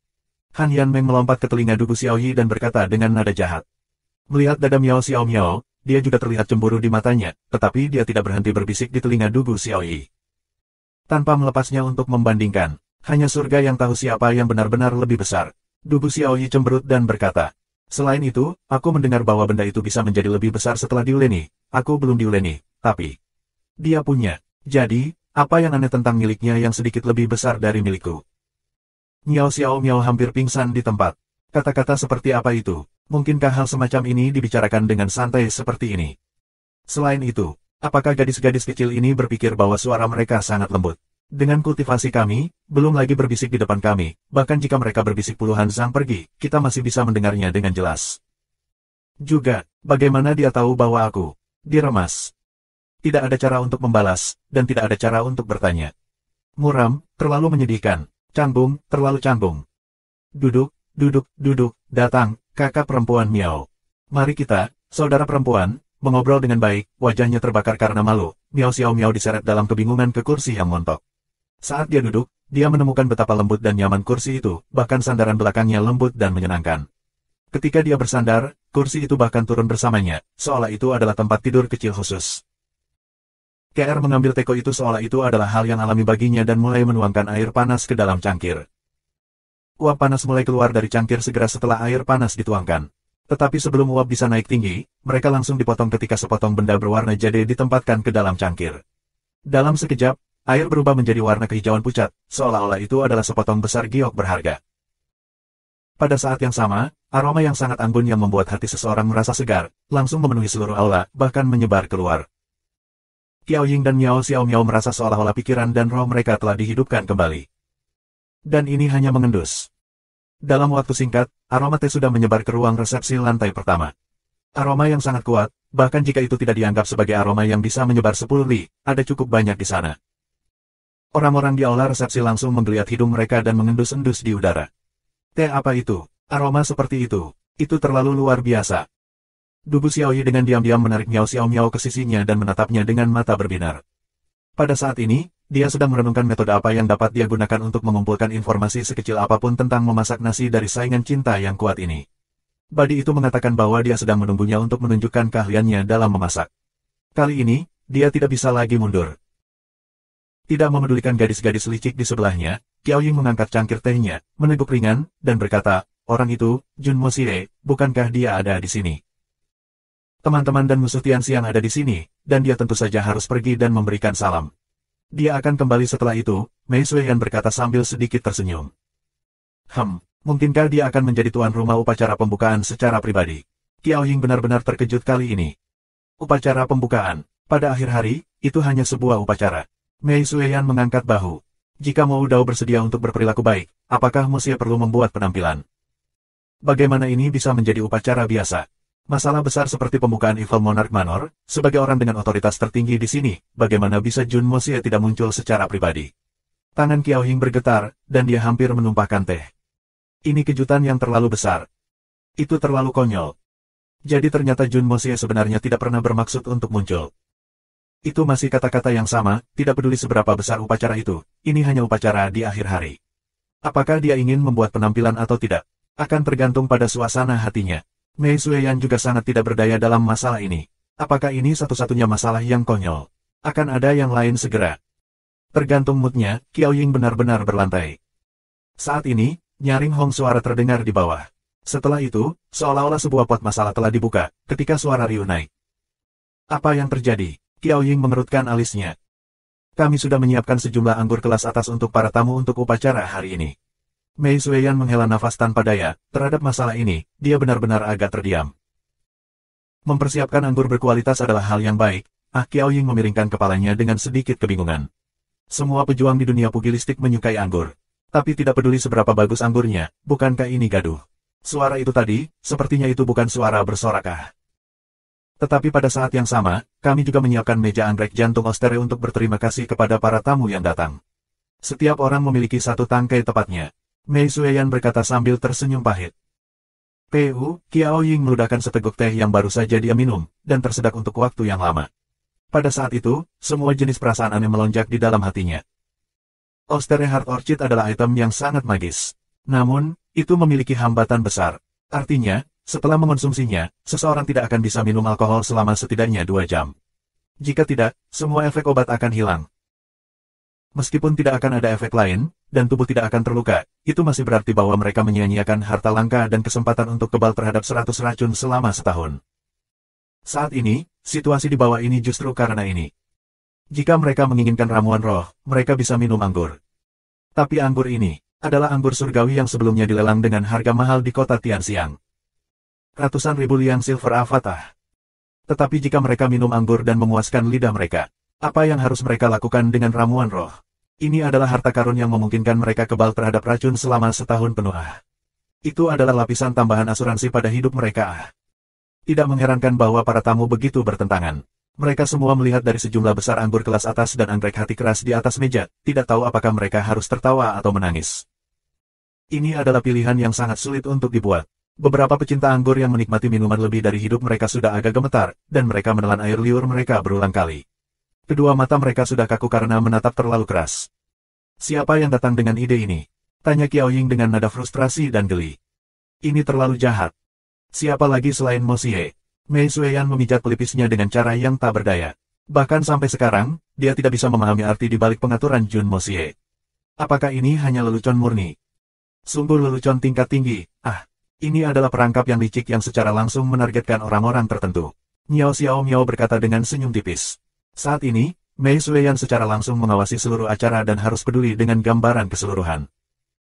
Han Yanmeng melompat ke telinga Dugu Xiaoyi dan berkata dengan nada jahat. Melihat dada Miao Xiao Miao, dia juga terlihat cemburu di matanya, tetapi dia tidak berhenti berbisik di telinga Dugu Xiaoyi. Tanpa melepasnya untuk membandingkan, hanya surga yang tahu siapa yang benar-benar lebih besar. Dugu Xiaoyi cemberut dan berkata, selain itu, aku mendengar bahwa benda itu bisa menjadi lebih besar setelah diuleni. Aku belum diuleni, tapi dia punya. Jadi, apa yang aneh tentang miliknya yang sedikit lebih besar dari milikku? Miao Xiao Miao hampir pingsan di tempat. Kata-kata seperti apa itu? Mungkinkah hal semacam ini dibicarakan dengan santai seperti ini? Selain itu, apakah gadis-gadis kecil ini berpikir bahwa suara mereka sangat lembut? Dengan kultivasi kami, belum lagi berbisik di depan kami, bahkan jika mereka berbisik puluhan zang pergi, kita masih bisa mendengarnya dengan jelas. Juga, bagaimana dia tahu bahwa aku diremas? Tidak ada cara untuk membalas, dan tidak ada cara untuk bertanya. Muram, terlalu menyedihkan. Canggung, terlalu canggung. Duduk, datang, kakak perempuan Miao. Mari kita, saudara perempuan, mengobrol dengan baik, wajahnya terbakar karena malu. Miao Xiao Miao diseret dalam kebingungan ke kursi yang montok. Saat dia duduk, dia menemukan betapa lembut dan nyaman kursi itu, bahkan sandaran belakangnya lembut dan menyenangkan. Ketika dia bersandar, kursi itu bahkan turun bersamanya, seolah itu adalah tempat tidur kecil khusus. KR mengambil teko itu seolah itu adalah hal yang alami baginya dan mulai menuangkan air panas ke dalam cangkir. Uap panas mulai keluar dari cangkir segera setelah air panas dituangkan. Tetapi sebelum uap bisa naik tinggi, mereka langsung dipotong ketika sepotong benda berwarna jade ditempatkan ke dalam cangkir. Dalam sekejap, air berubah menjadi warna kehijauan pucat, seolah-olah itu adalah sepotong besar giok berharga. Pada saat yang sama, aroma yang sangat anggun yang membuat hati seseorang merasa segar, langsung memenuhi seluruh aula, bahkan menyebar keluar. Qiao Ying dan Miao Xiao Miao merasa seolah-olah pikiran dan roh mereka telah dihidupkan kembali. Dan ini hanya mengendus. Dalam waktu singkat, aroma teh sudah menyebar ke ruang resepsi lantai pertama. Aroma yang sangat kuat, bahkan jika itu tidak dianggap sebagai aroma yang bisa menyebar 10 li, ada cukup banyak di sana. Orang-orang di aula resepsi langsung menggeliat hidung mereka dan mengendus-endus di udara. Teh apa itu? Aroma seperti itu terlalu luar biasa. Dugu Xiaoyi dengan diam-diam menarik Miao Xiao Miao ke sisinya dan menatapnya dengan mata berbinar. Pada saat ini, dia sedang merenungkan metode apa yang dapat dia gunakan untuk mengumpulkan informasi sekecil apapun tentang memasak nasi dari saingan cinta yang kuat ini. Badi itu mengatakan bahwa dia sedang menunggunya untuk menunjukkan keahliannya dalam memasak. Kali ini, dia tidak bisa lagi mundur. Tidak memedulikan gadis-gadis licik di sebelahnya, Qiao Ying mengangkat cangkir tehnya, meneguk ringan, dan berkata, orang itu, Jun Mo Xie, bukankah dia ada di sini? Teman-teman dan musuh Tianxi yang ada di sini, dan dia tentu saja harus pergi dan memberikan salam. Dia akan kembali setelah itu, Mei Suiyan berkata sambil sedikit tersenyum. Mungkinkah dia akan menjadi tuan rumah upacara pembukaan secara pribadi? Qiao Ying benar-benar terkejut kali ini. Upacara pembukaan. Pada akhir hari, itu hanya sebuah upacara. Mei Sueyan mengangkat bahu. Jika Mo Dao bersedia untuk berperilaku baik, apakah Mo Xie perlu membuat penampilan? Bagaimana ini bisa menjadi upacara biasa? Masalah besar seperti pembukaan Evil Monarch Manor, sebagai orang dengan otoritas tertinggi di sini, bagaimana bisa Jun Mo Xie tidak muncul secara pribadi? Tangan Qiao Ying bergetar, dan dia hampir menumpahkan teh. Ini kejutan yang terlalu besar. Itu terlalu konyol. Jadi ternyata Jun Mo Xie sebenarnya tidak pernah bermaksud untuk muncul. Itu masih kata-kata yang sama, tidak peduli seberapa besar upacara itu, ini hanya upacara di akhir hari. Apakah dia ingin membuat penampilan atau tidak? Akan tergantung pada suasana hatinya. Mei Sueyan juga sangat tidak berdaya dalam masalah ini. Apakah ini satu-satunya masalah yang konyol? Akan ada yang lain segera. Tergantung moodnya, Qiao Ying benar-benar berlantai. Saat ini, nyaring hong suara terdengar di bawah. Setelah itu, seolah-olah sebuah pot masalah telah dibuka, ketika suara Ryu naik. Apa yang terjadi? Qiao Ying mengerutkan alisnya. Kami sudah menyiapkan sejumlah anggur kelas atas untuk para tamu untuk upacara hari ini. Mei Sueyan menghela nafas tanpa daya, terhadap masalah ini, dia benar-benar agak terdiam. Mempersiapkan anggur berkualitas adalah hal yang baik, Qiao Ying memiringkan kepalanya dengan sedikit kebingungan. Semua pejuang di dunia pugilistik menyukai anggur. Tapi tidak peduli seberapa bagus anggurnya, bukankah ini gaduh? Suara itu tadi, sepertinya itu bukan suara bersorakah. Tetapi pada saat yang sama, kami juga menyiapkan meja anggrek jantung Ostere untuk berterima kasih kepada para tamu yang datang. Setiap orang memiliki satu tangkai tepatnya. Mei Sueyan berkata sambil tersenyum pahit. Qiao Ying meludahkan seteguk teh yang baru saja dia minum, dan tersedak untuk waktu yang lama. Pada saat itu, semua jenis perasaan aneh melonjak di dalam hatinya. Ostere Heart Orchid adalah item yang sangat magis. Namun, itu memiliki hambatan besar. Artinya, setelah mengonsumsinya, seseorang tidak akan bisa minum alkohol selama setidaknya 2 jam. Jika tidak, semua efek obat akan hilang. Meskipun tidak akan ada efek lain, dan tubuh tidak akan terluka, itu masih berarti bahwa mereka menyia-nyiakan harta langka dan kesempatan untuk kebal terhadap 100 racun selama setahun. Saat ini, situasi di bawah ini justru karena ini. Jika mereka menginginkan ramuan roh, mereka bisa minum anggur. Tapi anggur ini adalah anggur surgawi yang sebelumnya dilelang dengan harga mahal di kota Tianxiang. Ratusan ribu liang silver Avatah. Tetapi jika mereka minum anggur dan memuaskan lidah mereka, apa yang harus mereka lakukan dengan ramuan roh? Ini adalah harta karun yang memungkinkan mereka kebal terhadap racun selama setahun penuh. Itu adalah lapisan tambahan asuransi pada hidup mereka. Tidak mengherankan bahwa para tamu begitu bertentangan. Mereka semua melihat dari sejumlah besar anggur kelas atas dan anggrek hati keras di atas meja, tidak tahu apakah mereka harus tertawa atau menangis. Ini adalah pilihan yang sangat sulit untuk dibuat. Beberapa pecinta anggur yang menikmati minuman lebih dari hidup mereka sudah agak gemetar, dan mereka menelan air liur mereka berulang kali. Kedua mata mereka sudah kaku karena menatap terlalu keras. Siapa yang datang dengan ide ini? Tanya Qiao Ying dengan nada frustrasi dan geli. Ini terlalu jahat. Siapa lagi selain Mo Xie? Mei Sueyan memijat pelipisnya dengan cara yang tak berdaya. Bahkan sampai sekarang, dia tidak bisa memahami arti di balik pengaturan Jun Mo Xie. Apakah ini hanya lelucon murni? Sungguh lelucon tingkat tinggi, Ini adalah perangkap yang licik yang secara langsung menargetkan orang-orang tertentu. Miao Xiao Miao berkata dengan senyum tipis. Saat ini, Mei Sueyan secara langsung mengawasi seluruh acara dan harus peduli dengan gambaran keseluruhan.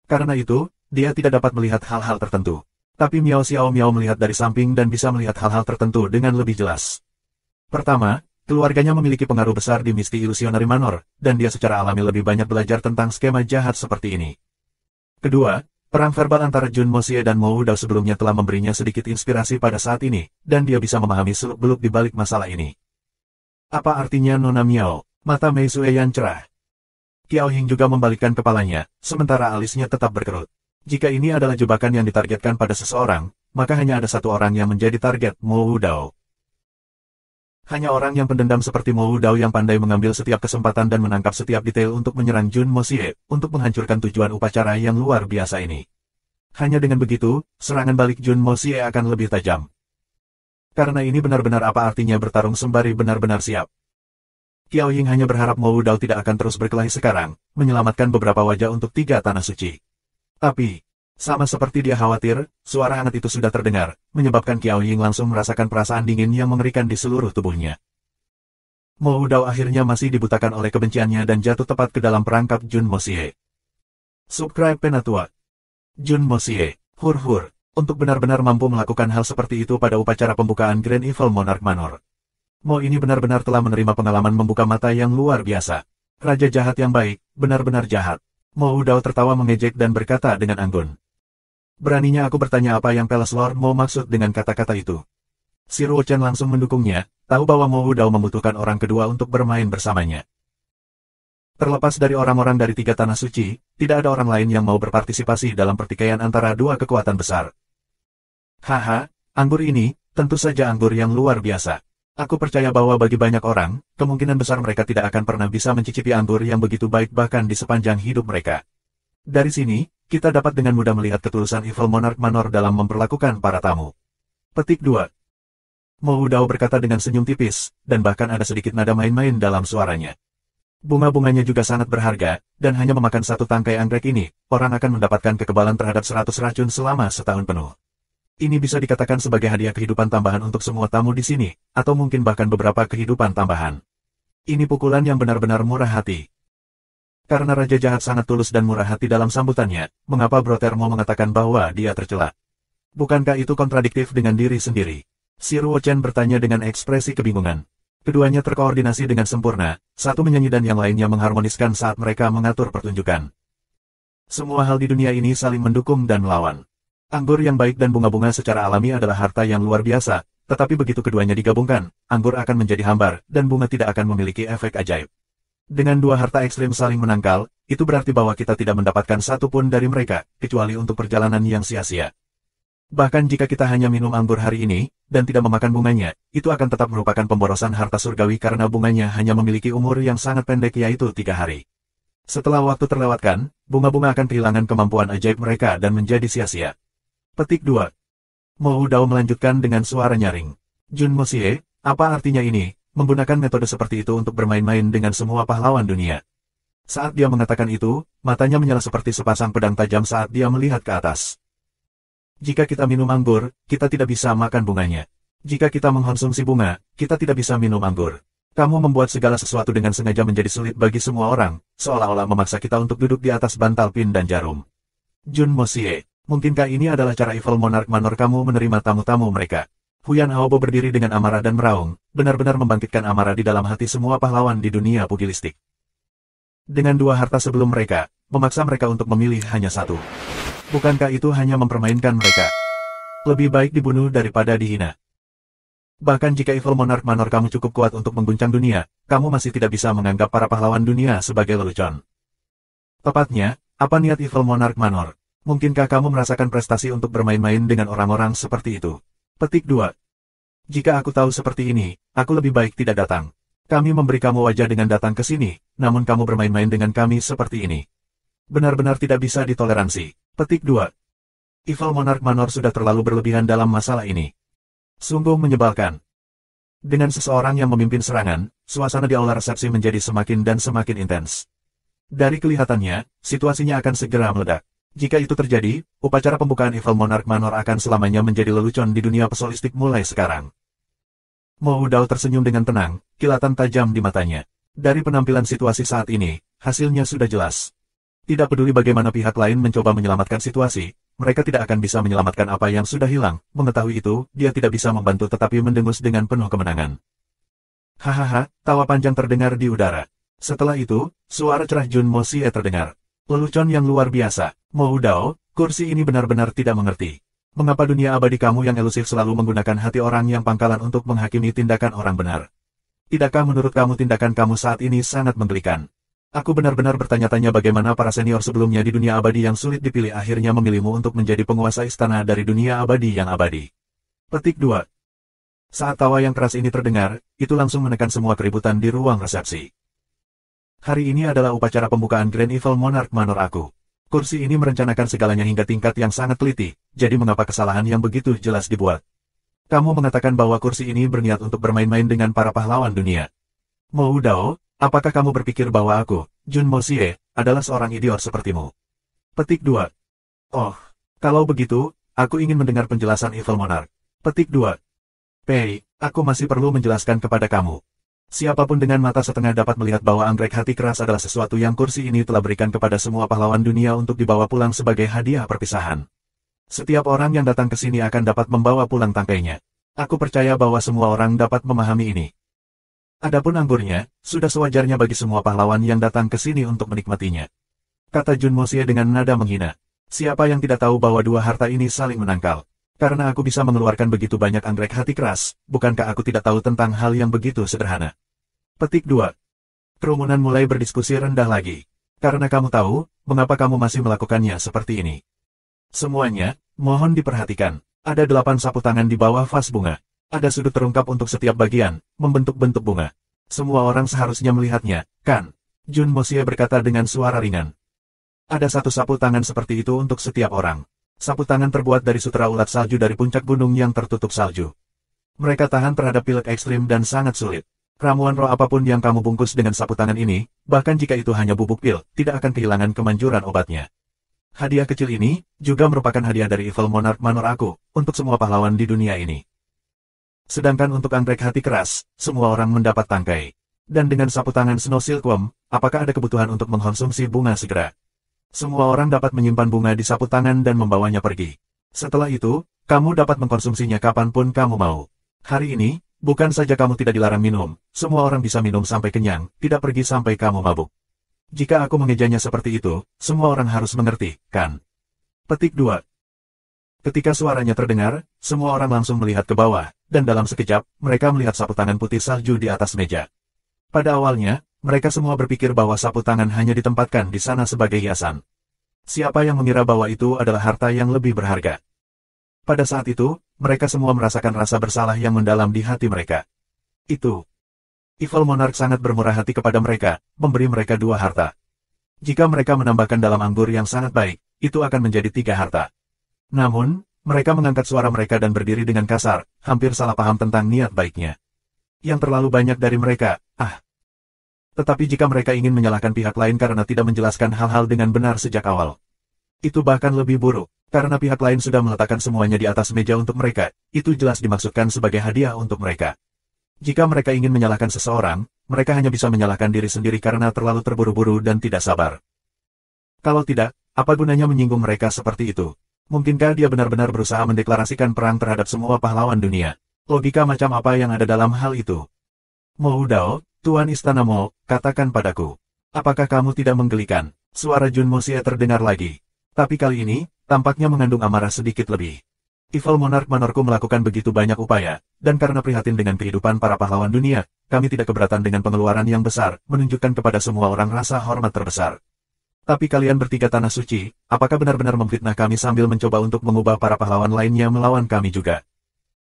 Karena itu, dia tidak dapat melihat hal-hal tertentu. Tapi Miao Xiao Miao melihat dari samping dan bisa melihat hal-hal tertentu dengan lebih jelas. Pertama, keluarganya memiliki pengaruh besar di Misti Ilusionary Manor, dan dia secara alami lebih banyak belajar tentang skema jahat seperti ini. Kedua, perang verbal antara Jun Mo Xie dan Mo Dao sebelumnya telah memberinya sedikit inspirasi pada saat ini, dan dia bisa memahami seluk-beluk di balik masalah ini. Apa artinya Nona Miao? Mata Mei Sueyan cerah. Qiao Ying juga membalikkan kepalanya, sementara alisnya tetap berkerut. Jika ini adalah jebakan yang ditargetkan pada seseorang, maka hanya ada satu orang yang menjadi target, Mo Dao. Hanya orang yang pendendam seperti Mo Dao yang pandai mengambil setiap kesempatan dan menangkap setiap detail untuk menyerang Jun Mo Xie, untuk menghancurkan tujuan upacara yang luar biasa ini. Hanya dengan begitu, serangan balik Jun Mo Xie akan lebih tajam. Karena ini benar-benar apa artinya bertarung sembari benar-benar siap. Qiao Ying hanya berharap Mo Dao tidak akan terus berkelahi sekarang, menyelamatkan beberapa wajah untuk 3 tanah suci. Tapi, sama seperti dia khawatir, suara hangat itu sudah terdengar, menyebabkan Qiao Ying langsung merasakan perasaan dingin yang mengerikan di seluruh tubuhnya. Mo Dao akhirnya masih dibutakan oleh kebenciannya dan jatuh tepat ke dalam perangkap Jun Mo Xie. Subscribe Penatua. Jun Mo Xie, untuk benar-benar mampu melakukan hal seperti itu pada upacara pembukaan Grand Evil Monarch Manor. Mo ini benar-benar telah menerima pengalaman membuka mata yang luar biasa. Raja jahat yang baik, benar-benar jahat. Mo Udao tertawa mengejek dan berkata dengan anggun. Beraninya aku bertanya apa yang Palace Lord Mo maksud dengan kata-kata itu. Si Ruo Chen langsung mendukungnya, tahu bahwa Mo Udao membutuhkan orang kedua untuk bermain bersamanya. Terlepas dari orang-orang dari tiga tanah suci, tidak ada orang lain yang mau berpartisipasi dalam pertikaian antara dua kekuatan besar. Haha, anggur ini, tentu saja anggur yang luar biasa. Aku percaya bahwa bagi banyak orang, kemungkinan besar mereka tidak akan pernah bisa mencicipi anggur yang begitu baik bahkan di sepanjang hidup mereka. Dari sini, kita dapat dengan mudah melihat ketulusan Evil Monarch Manor dalam memperlakukan para tamu. Petik 2. Mo Udao berkata dengan senyum tipis, dan bahkan ada sedikit nada main-main dalam suaranya. Bunga-bunganya juga sangat berharga, dan hanya memakan satu tangkai anggrek ini, orang akan mendapatkan kekebalan terhadap 100 racun selama setahun penuh. Ini bisa dikatakan sebagai hadiah kehidupan tambahan untuk semua tamu di sini, atau mungkin bahkan beberapa kehidupan tambahan. Ini pukulan yang benar-benar murah hati. Karena Raja Jahat sangat tulus dan murah hati dalam sambutannya, mengapa Brother mau mengatakan bahwa dia tercela? Bukankah itu kontradiktif dengan diri sendiri? Si Ruo Chen bertanya dengan ekspresi kebingungan. Keduanya terkoordinasi dengan sempurna, satu menyanyi dan yang lainnya mengharmoniskan saat mereka mengatur pertunjukan. Semua hal di dunia ini saling mendukung dan melawan. Anggur yang baik dan bunga-bunga secara alami adalah harta yang luar biasa, tetapi begitu keduanya digabungkan, anggur akan menjadi hambar, dan bunga tidak akan memiliki efek ajaib. Dengan dua harta ekstrim saling menangkal, itu berarti bahwa kita tidak mendapatkan satu pun dari mereka, kecuali untuk perjalanan yang sia-sia. Bahkan jika kita hanya minum anggur hari ini, dan tidak memakan bunganya, itu akan tetap merupakan pemborosan harta surgawi karena bunganya hanya memiliki umur yang sangat pendek yaitu 3 hari. Setelah waktu terlewatkan, bunga-bunga akan kehilangan kemampuan ajaib mereka dan menjadi sia-sia. Petik 2. Mo Udao melanjutkan dengan suara nyaring. Jun Mosie, apa artinya ini, menggunakan metode seperti itu untuk bermain-main dengan semua pahlawan dunia? Saat dia mengatakan itu, matanya menyala seperti sepasang pedang tajam saat dia melihat ke atas. Jika kita minum anggur, kita tidak bisa makan bunganya. Jika kita mengkonsumsi bunga, kita tidak bisa minum anggur. Kamu membuat segala sesuatu dengan sengaja menjadi sulit bagi semua orang, seolah-olah memaksa kita untuk duduk di atas bantal pin dan jarum. Jun Mosie. Mungkinkah ini adalah cara Evil Monarch Manor kamu menerima tamu-tamu mereka? Huyan Haobo berdiri dengan amarah dan meraung, benar-benar membangkitkan amarah di dalam hati semua pahlawan di dunia pugilistik. Dengan dua harta sebelum mereka, memaksa mereka untuk memilih hanya satu. Bukankah itu hanya mempermainkan mereka? Lebih baik dibunuh daripada dihina. Bahkan jika Evil Monarch Manor kamu cukup kuat untuk mengguncang dunia, kamu masih tidak bisa menganggap para pahlawan dunia sebagai lelucon. Tepatnya, apa niat Evil Monarch Manor? Mungkinkah kamu merasakan prestasi untuk bermain-main dengan orang-orang seperti itu? Petik 2. Jika aku tahu seperti ini, aku lebih baik tidak datang. Kami memberi kamu wajah dengan datang ke sini, namun kamu bermain-main dengan kami seperti ini. Benar-benar tidak bisa ditoleransi. Petik 2. Evil Monarch Manor sudah terlalu berlebihan dalam masalah ini. Sungguh menyebalkan. Dengan seseorang yang memimpin serangan, suasana di aula resepsi menjadi semakin dan semakin intens. Dari kelihatannya, situasinya akan segera meledak. Jika itu terjadi, upacara pembukaan Evil Monarch Manor akan selamanya menjadi lelucon di dunia pesolistik mulai sekarang. Mo Udao tersenyum dengan tenang, kilatan tajam di matanya. Dari penampilan situasi saat ini, hasilnya sudah jelas. Tidak peduli bagaimana pihak lain mencoba menyelamatkan situasi, mereka tidak akan bisa menyelamatkan apa yang sudah hilang. Mengetahui itu, dia tidak bisa membantu tetapi mendengus dengan penuh kemenangan. Hahaha, tawa panjang terdengar di udara. Setelah itu, suara cerah Jun Mosie terdengar. Lelucon yang luar biasa. Mo Udao, kursi ini benar-benar tidak mengerti. Mengapa dunia abadi kamu yang elusif selalu menggunakan hati orang yang pangkalan untuk menghakimi tindakan orang benar? Tidakkah menurut kamu tindakan kamu saat ini sangat menggelikan? Aku benar-benar bertanya-tanya bagaimana para senior sebelumnya di dunia abadi yang sulit dipilih akhirnya memilihmu untuk menjadi penguasa istana dari dunia abadi yang abadi. Petik 2. Saat tawa yang keras ini terdengar, itu langsung menekan semua keributan di ruang resepsi. Hari ini adalah upacara pembukaan Grand Evil Monarch Manor aku. Kursi ini merencanakan segalanya hingga tingkat yang sangat teliti, jadi mengapa kesalahan yang begitu jelas dibuat? Kamu mengatakan bahwa kursi ini berniat untuk bermain-main dengan para pahlawan dunia. Mo Udao, apakah kamu berpikir bahwa aku, Jun Mosie, adalah seorang idiot sepertimu? Petik 2. Oh, kalau begitu, aku ingin mendengar penjelasan Evil Monarch. Petik 2. Pei, aku masih perlu menjelaskan kepada kamu. Siapapun dengan mata setengah dapat melihat bahwa anggrek hati keras adalah sesuatu yang kursi ini telah berikan kepada semua pahlawan dunia untuk dibawa pulang sebagai hadiah perpisahan. Setiap orang yang datang ke sini akan dapat membawa pulang tangkainya. Aku percaya bahwa semua orang dapat memahami ini. Adapun anggurnya, sudah sewajarnya bagi semua pahlawan yang datang ke sini untuk menikmatinya. Kata Jun Mosie dengan nada menghina. Siapa yang tidak tahu bahwa dua harta ini saling menangkal? Karena aku bisa mengeluarkan begitu banyak anggrek hati keras, bukankah aku tidak tahu tentang hal yang begitu sederhana? Petik 2. Kerumunan mulai berdiskusi rendah lagi. Karena kamu tahu, mengapa kamu masih melakukannya seperti ini? Semuanya, mohon diperhatikan. Ada 8 sapu tangan di bawah vas bunga. Ada sudut terungkap untuk setiap bagian, membentuk bentuk bunga. Semua orang seharusnya melihatnya, kan? Jun Mosie berkata dengan suara ringan. Ada satu sapu tangan seperti itu untuk setiap orang. Sapu tangan terbuat dari sutra ulat salju dari puncak gunung yang tertutup salju. Mereka tahan terhadap pilek ekstrim dan sangat sulit. Ramuan roh apapun yang kamu bungkus dengan sapu tangan ini, bahkan jika itu hanya bubuk pil, tidak akan kehilangan kemanjuran obatnya. Hadiah kecil ini, juga merupakan hadiah dari Evil Monarch Manor aku, untuk semua pahlawan di dunia ini. Sedangkan untuk anggrek hati keras, semua orang mendapat tangkai. Dan dengan sapu tangan Snow Silkworm, apakah ada kebutuhan untuk mengkonsumsi bunga segera? Semua orang dapat menyimpan bunga di sapu tangan dan membawanya pergi. Setelah itu, kamu dapat mengkonsumsinya kapanpun kamu mau. Hari ini, bukan saja kamu tidak dilarang minum, semua orang bisa minum sampai kenyang, tidak pergi sampai kamu mabuk. Jika aku mengejanya seperti itu, semua orang harus mengerti, kan? Petik 2. Ketika suaranya terdengar, semua orang langsung melihat ke bawah, dan dalam sekejap, mereka melihat sapu tangan putih salju di atas meja. Pada awalnya, mereka semua berpikir bahwa sapu tangan hanya ditempatkan di sana sebagai hiasan. Siapa yang mengira bahwa itu adalah harta yang lebih berharga? Pada saat itu, mereka semua merasakan rasa bersalah yang mendalam di hati mereka. Itu. Evil Monarch sangat bermurah hati kepada mereka, memberi mereka 2 harta. Jika mereka menambahkan dalam anggur yang sangat baik, itu akan menjadi 3 harta. Namun, mereka mengangkat suara mereka dan berdiri dengan kasar, hampir salah paham tentang niat baiknya. Yang terlalu banyak dari mereka, Tetapi jika mereka ingin menyalahkan pihak lain karena tidak menjelaskan hal-hal dengan benar sejak awal, itu bahkan lebih buruk, karena pihak lain sudah meletakkan semuanya di atas meja untuk mereka, itu jelas dimaksudkan sebagai hadiah untuk mereka. Jika mereka ingin menyalahkan seseorang, mereka hanya bisa menyalahkan diri sendiri karena terlalu terburu-buru dan tidak sabar. Kalau tidak, apa gunanya menyinggung mereka seperti itu? Mungkinkah dia benar-benar berusaha mendeklarasikan perang terhadap semua pahlawan dunia? Logika macam apa yang ada dalam hal itu? Mo Dao, Tuan Istana Mo, katakan padaku. Apakah kamu tidak menggelikan? Suara Jun Mosie terdengar lagi. Tapi kali ini, tampaknya mengandung amarah sedikit lebih. Evil Monarch Manorku melakukan begitu banyak upaya, dan karena prihatin dengan kehidupan para pahlawan dunia, kami tidak keberatan dengan pengeluaran yang besar, menunjukkan kepada semua orang rasa hormat terbesar. Tapi kalian bertiga tanah suci, apakah benar-benar memfitnah kami sambil mencoba untuk mengubah para pahlawan lainnya melawan kami juga?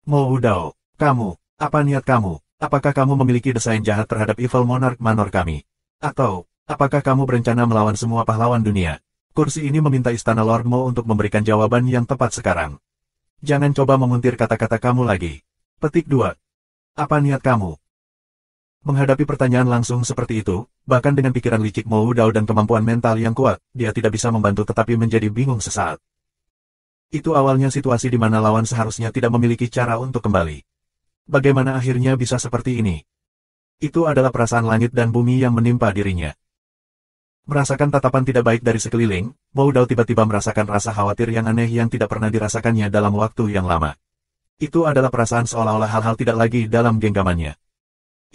Mo Dao, kamu, apa niat kamu? Apakah kamu memiliki desain jahat terhadap Evil Monarch Manor kami? Atau, apakah kamu berencana melawan semua pahlawan dunia? Kursi ini meminta Istana Lord Mo untuk memberikan jawaban yang tepat sekarang. Jangan coba menguntir kata-kata kamu lagi. Petik 2. Apa niat kamu? Menghadapi pertanyaan langsung seperti itu, bahkan dengan pikiran licik Mo Dao dan kemampuan mental yang kuat, dia tidak bisa membantu tetapi menjadi bingung sesaat. Itu awalnya situasi di mana lawan seharusnya tidak memiliki cara untuk kembali. Bagaimana akhirnya bisa seperti ini? Itu adalah perasaan langit dan bumi yang menimpa dirinya. Merasakan tatapan tidak baik dari sekeliling, Mo Dao tiba-tiba merasakan rasa khawatir yang aneh yang tidak pernah dirasakannya dalam waktu yang lama. Itu adalah perasaan seolah-olah hal-hal tidak lagi dalam genggamannya.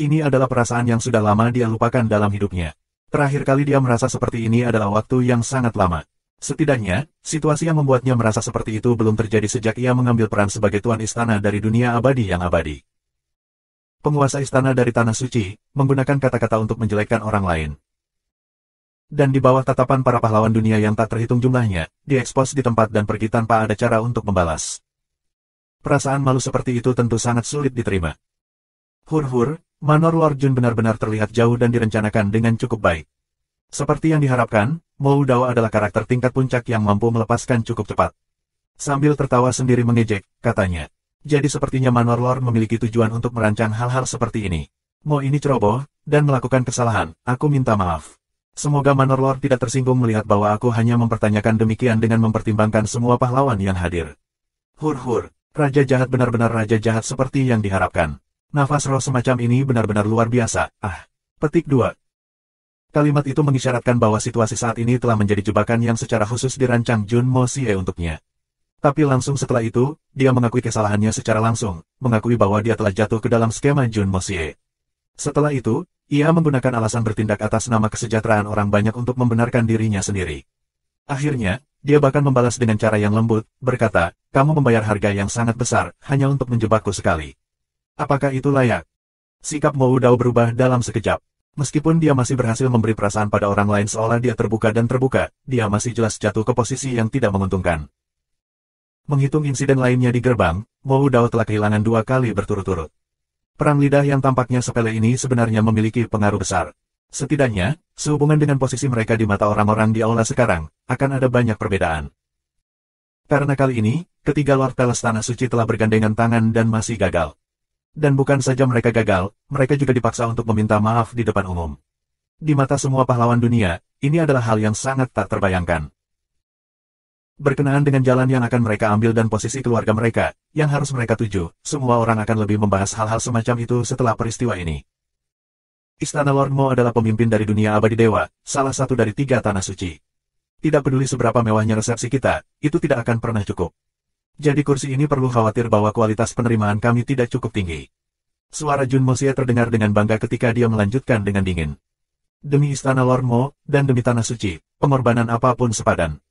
Ini adalah perasaan yang sudah lama dia lupakan dalam hidupnya. Terakhir kali dia merasa seperti ini adalah waktu yang sangat lama. Setidaknya, situasi yang membuatnya merasa seperti itu belum terjadi sejak ia mengambil peran sebagai tuan istana dari dunia abadi yang abadi. Penguasa istana dari Tanah Suci, menggunakan kata-kata untuk menjelekkan orang lain. Dan di bawah tatapan para pahlawan dunia yang tak terhitung jumlahnya, diekspos di tempat dan pergi tanpa ada cara untuk membalas. Perasaan malu seperti itu tentu sangat sulit diterima. Hur-hur, Manor Lord Jun benar-benar terlihat jauh dan direncanakan dengan cukup baik. Seperti yang diharapkan, Mo Dao adalah karakter tingkat puncak yang mampu melepaskan cukup cepat. Sambil tertawa sendiri mengejek, katanya. Jadi sepertinya Manor Lord memiliki tujuan untuk merancang hal-hal seperti ini. Mo ini ceroboh, dan melakukan kesalahan, aku minta maaf. Semoga Manor Lord tidak tersinggung melihat bahwa aku hanya mempertanyakan demikian dengan mempertimbangkan semua pahlawan yang hadir. Hur-hur, raja jahat benar-benar raja jahat seperti yang diharapkan. Nafas roh semacam ini benar-benar luar biasa. Petik 2. Kalimat itu mengisyaratkan bahwa situasi saat ini telah menjadi jebakan yang secara khusus dirancang Jun Mosie untuknya. Tapi langsung setelah itu, dia mengakui kesalahannya secara langsung, mengakui bahwa dia telah jatuh ke dalam skema Jun Mosie. Setelah itu, ia menggunakan alasan bertindak atas nama kesejahteraan orang banyak untuk membenarkan dirinya sendiri. Akhirnya, dia bahkan membalas dengan cara yang lembut, berkata, kamu membayar harga yang sangat besar, hanya untuk menjebakku sekali. Apakah itu layak? Sikap Mo Dao berubah dalam sekejap. Meskipun dia masih berhasil memberi perasaan pada orang lain seolah dia terbuka dan terbuka, dia masih jelas jatuh ke posisi yang tidak menguntungkan. Menghitung insiden lainnya di gerbang, Mo Dao telah kehilangan 2 kali berturut-turut. Perang lidah yang tampaknya sepele ini sebenarnya memiliki pengaruh besar. Setidaknya, sehubungan dengan posisi mereka di mata orang-orang di aula sekarang, akan ada banyak perbedaan. Karena kali ini, ketiga Lord Palace Tanah Suci telah bergandengan tangan dan masih gagal. Dan bukan saja mereka gagal, mereka juga dipaksa untuk meminta maaf di depan umum. Di mata semua pahlawan dunia, ini adalah hal yang sangat tak terbayangkan. Berkenaan dengan jalan yang akan mereka ambil dan posisi keluarga mereka, yang harus mereka tuju, semua orang akan lebih membahas hal-hal semacam itu setelah peristiwa ini. Istana Lord Mo adalah pemimpin dari dunia abadi dewa, salah satu dari 3 tanah suci. Tidak peduli seberapa mewahnya resepsi kita, itu tidak akan pernah cukup. Jadi kursi ini perlu khawatir bahwa kualitas penerimaan kami tidak cukup tinggi. Suara Jun Moxie terdengar dengan bangga ketika dia melanjutkan dengan dingin. Demi istana Lord Mo, dan demi tanah suci, pengorbanan apapun sepadan.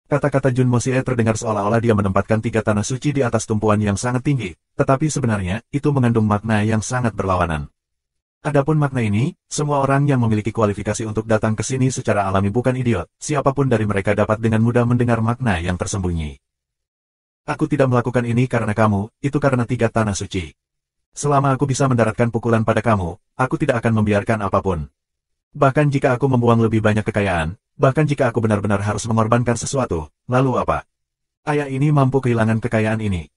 Kata-kata Jun Moxie terdengar seolah-olah dia menempatkan 3 tanah suci di atas tumpuan yang sangat tinggi, tetapi sebenarnya, itu mengandung makna yang sangat berlawanan. Adapun makna ini, semua orang yang memiliki kualifikasi untuk datang ke sini secara alami bukan idiot, siapapun dari mereka dapat dengan mudah mendengar makna yang tersembunyi. Aku tidak melakukan ini karena kamu, itu karena 3 tanah suci. Selama aku bisa mendaratkan pukulan pada kamu, aku tidak akan membiarkan apapun. Bahkan jika aku membuang lebih banyak kekayaan, bahkan jika aku benar-benar harus mengorbankan sesuatu, lalu apa? Ayah ini mampu kehilangan kekayaan ini.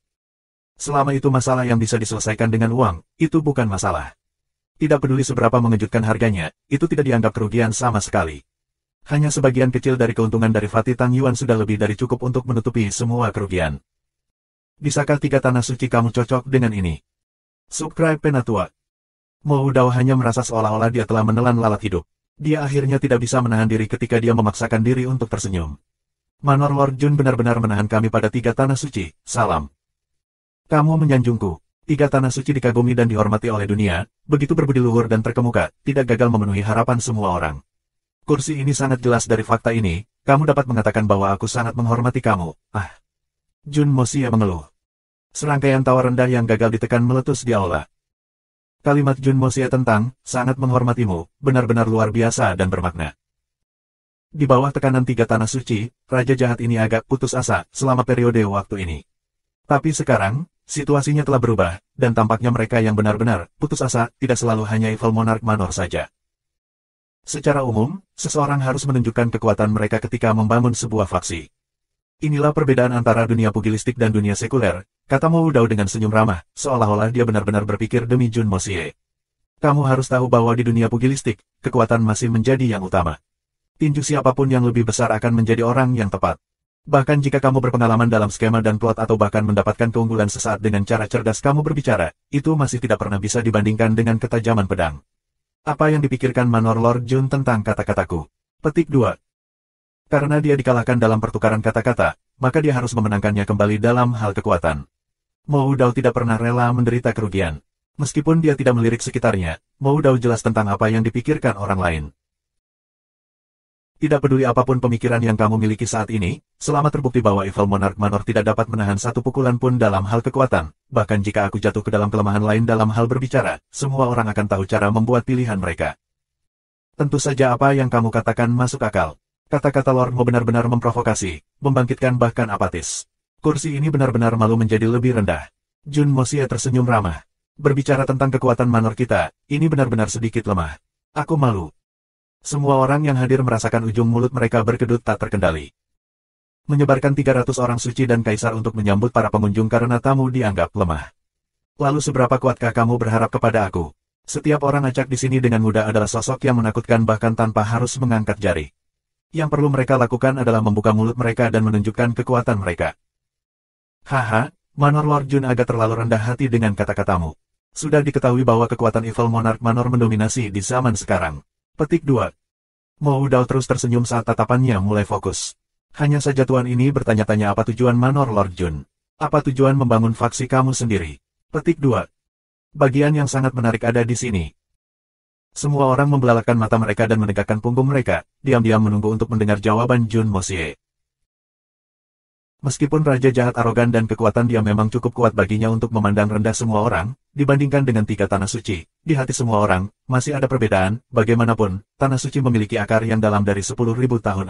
Selama itu masalah yang bisa diselesaikan dengan uang, itu bukan masalah. Tidak peduli seberapa mengejutkan harganya, itu tidak dianggap kerugian sama sekali. Hanya sebagian kecil dari keuntungan dari Fatih Tang Yuan sudah lebih dari cukup untuk menutupi semua kerugian. Bisakah 3 tanah suci kamu cocok dengan ini? Subscribe Penatua. Mo Dao hanya merasa seolah-olah dia telah menelan lalat hidup. Dia akhirnya tidak bisa menahan diri ketika dia memaksakan diri untuk tersenyum. Manor Lord Jun benar-benar menahan kami pada 3 tanah suci, salam. Kamu menyanjungku. 3 tanah suci dikagumi dan dihormati oleh dunia, begitu berbudi luhur dan terkemuka, tidak gagal memenuhi harapan semua orang. Kursi ini sangat jelas dari fakta ini, kamu dapat mengatakan bahwa aku sangat menghormati kamu, Jun Moxie mengeluh. Serangkaian tawa rendah yang gagal ditekan meletus di aula. Kalimat Jun Moxie tentang, sangat menghormatimu, benar-benar luar biasa dan bermakna. Di bawah tekanan 3 tanah suci, Raja Jahat ini agak putus asa selama periode waktu ini. Tapi sekarang, situasinya telah berubah, dan tampaknya mereka yang benar-benar putus asa tidak selalu hanya Evil Monarch Manor saja. Secara umum, seseorang harus menunjukkan kekuatan mereka ketika membangun sebuah faksi. Inilah perbedaan antara dunia pugilistik dan dunia sekuler, kata Mo Dao dengan senyum ramah, seolah-olah dia benar-benar berpikir demi Jun Moxie. Kamu harus tahu bahwa di dunia pugilistik, kekuatan masih menjadi yang utama. Tinju siapapun yang lebih besar akan menjadi orang yang tepat. Bahkan jika kamu berpengalaman dalam skema dan plot atau bahkan mendapatkan keunggulan sesaat dengan cara cerdas kamu berbicara, itu masih tidak pernah bisa dibandingkan dengan ketajaman pedang. Apa yang dipikirkan Manor Lord Jun tentang kata-kataku? Petik 2. Karena dia dikalahkan dalam pertukaran kata-kata, maka dia harus memenangkannya kembali dalam hal kekuatan. Mo Dao tidak pernah rela menderita kerugian. Meskipun dia tidak melirik sekitarnya, Mo Dao jelas tentang apa yang dipikirkan orang lain. Tidak peduli apapun pemikiran yang kamu miliki saat ini, selama terbukti bahwa Evil Monarch Manor tidak dapat menahan satu pukulan pun dalam hal kekuatan, bahkan jika aku jatuh ke dalam kelemahan lain dalam hal berbicara, semua orang akan tahu cara membuat pilihan mereka. Tentu saja apa yang kamu katakan masuk akal. Kata-kata Lord Mo benar-benar memprovokasi, membangkitkan bahkan apatis. Kursi ini benar-benar malu menjadi lebih rendah. Jun Moxie tersenyum ramah. Berbicara tentang kekuatan manor kita, ini benar-benar sedikit lemah. Aku malu. Semua orang yang hadir merasakan ujung mulut mereka berkedut tak terkendali. Menyebarkan 300 orang suci dan kaisar untuk menyambut para pengunjung karena tamu dianggap lemah. Lalu seberapa kuatkah kamu berharap kepada aku? Setiap orang acak di sini dengan mudah adalah sosok yang menakutkan bahkan tanpa harus mengangkat jari. Yang perlu mereka lakukan adalah membuka mulut mereka dan menunjukkan kekuatan mereka. Haha, Manor Lord Jun agak terlalu rendah hati dengan kata-katamu. Sudah diketahui bahwa kekuatan Evil Monarch Manor mendominasi di zaman sekarang. Petik 2. Mo Dao terus tersenyum saat tatapannya mulai fokus. Hanya saja tuan ini bertanya-tanya apa tujuan Manor Lord Jun. Apa tujuan membangun faksi kamu sendiri? Petik 2. Bagian yang sangat menarik ada di sini. Semua orang membelalakan mata mereka dan menegakkan punggung mereka, diam-diam menunggu untuk mendengar jawaban Jun Mosie. Meskipun Raja Jahat arogan dan kekuatan dia memang cukup kuat baginya untuk memandang rendah semua orang, dibandingkan dengan tiga tanah suci, di hati semua orang, masih ada perbedaan, bagaimanapun, tanah suci memiliki akar yang dalam dari 10.000 tahun.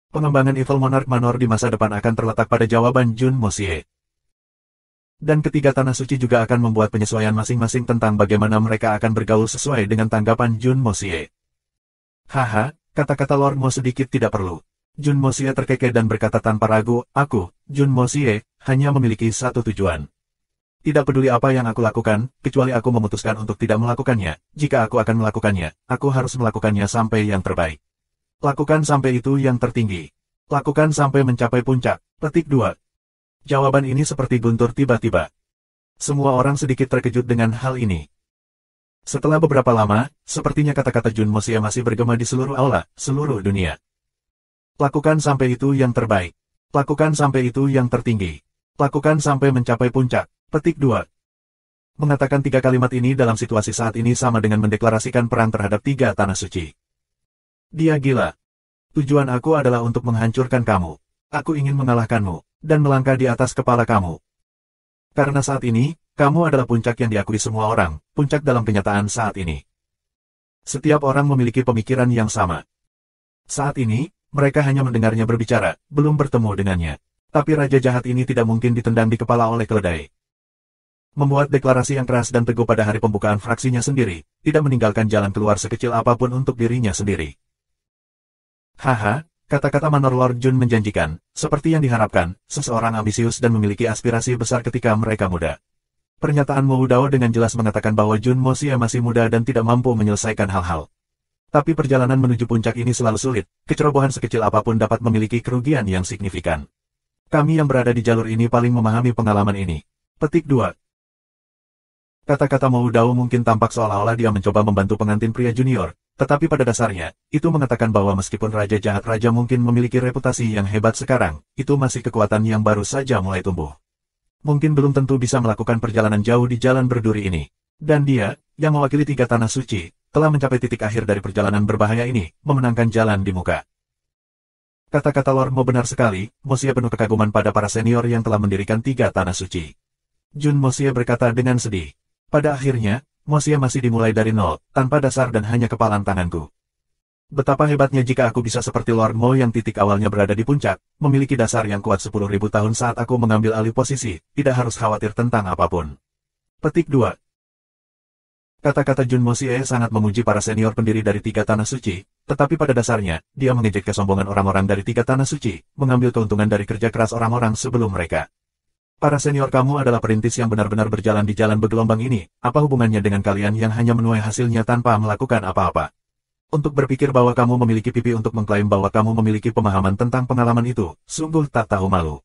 Pengembangan Evil Monarch Manor di masa depan akan terletak pada jawaban Jun Mosie. Dan ketiga tanah suci juga akan membuat penyesuaian masing-masing tentang bagaimana mereka akan bergaul sesuai dengan tanggapan Jun Mosie. Haha, kata-kata Lord Mo sedikit tidak perlu. Jun Mosie terkekeh dan berkata tanpa ragu, aku, Jun Mosie, hanya memiliki satu tujuan. Tidak peduli apa yang aku lakukan, kecuali aku memutuskan untuk tidak melakukannya. Jika aku akan melakukannya, aku harus melakukannya sampai yang terbaik. Lakukan sampai itu yang tertinggi. Lakukan sampai mencapai puncak. Petik 2. Jawaban ini seperti guntur tiba-tiba. Semua orang sedikit terkejut dengan hal ini. Setelah beberapa lama, sepertinya kata-kata Jun Mosie masih bergema di seluruh aula, seluruh dunia. Lakukan sampai itu yang terbaik. Lakukan sampai itu yang tertinggi. Lakukan sampai mencapai puncak. Petik 2. Mengatakan tiga kalimat ini dalam situasi saat ini sama dengan mendeklarasikan perang terhadap tiga tanah suci. Dia gila. Tujuan aku adalah untuk menghancurkan kamu. Aku ingin mengalahkanmu, dan melangkah di atas kepala kamu. Karena saat ini, kamu adalah puncak yang diakui semua orang, puncak dalam kenyataan saat ini. Setiap orang memiliki pemikiran yang sama. Saat ini, mereka hanya mendengarnya berbicara, belum bertemu dengannya. Tapi Raja Jahat ini tidak mungkin ditendang di kepala oleh keledai. Membuat deklarasi yang keras dan teguh pada hari pembukaan fraksinya sendiri, tidak meninggalkan jalan keluar sekecil apapun untuk dirinya sendiri. Haha, kata-kata Manor Lord Jun menjanjikan, seperti yang diharapkan, seseorang ambisius dan memiliki aspirasi besar ketika mereka muda. Pernyataan Mo Dao dengan jelas mengatakan bahwa Jun Mosie masih muda dan tidak mampu menyelesaikan hal-hal. Tapi perjalanan menuju puncak ini selalu sulit, kecerobohan sekecil apapun dapat memiliki kerugian yang signifikan. Kami yang berada di jalur ini paling memahami pengalaman ini. Petik 2. Kata-kata Mo Dao mungkin tampak seolah-olah dia mencoba membantu pengantin pria junior, tetapi pada dasarnya, itu mengatakan bahwa meskipun Raja Jahat Raja mungkin memiliki reputasi yang hebat sekarang, itu masih kekuatan yang baru saja mulai tumbuh. Mungkin belum tentu bisa melakukan perjalanan jauh di jalan berduri ini. Dan dia, yang mewakili tiga tanah suci, telah mencapai titik akhir dari perjalanan berbahaya ini, memenangkan jalan di muka. Kata-kata Lord Mo benar sekali, Mosie penuh kekaguman pada para senior yang telah mendirikan tiga tanah suci. Jun Mosie berkata dengan sedih. Pada akhirnya, Mosie masih dimulai dari nol, tanpa dasar dan hanya kepalan tanganku. Betapa hebatnya jika aku bisa seperti Lord Mo yang titik awalnya berada di puncak, memiliki dasar yang kuat 10.000 tahun saat aku mengambil alih posisi, tidak harus khawatir tentang apapun. Petik 2. Kata-kata Jun Mosie sangat memuji para senior pendiri dari tiga tanah suci, tetapi pada dasarnya, dia mengejek kesombongan orang-orang dari tiga tanah suci, mengambil keuntungan dari kerja keras orang-orang sebelum mereka. Para senior kamu adalah perintis yang benar-benar berjalan di jalan bergelombang ini, apa hubungannya dengan kalian yang hanya menuai hasilnya tanpa melakukan apa-apa? Untuk berpikir bahwa kamu memiliki pipi untuk mengklaim bahwa kamu memiliki pemahaman tentang pengalaman itu, sungguh tak tahu malu.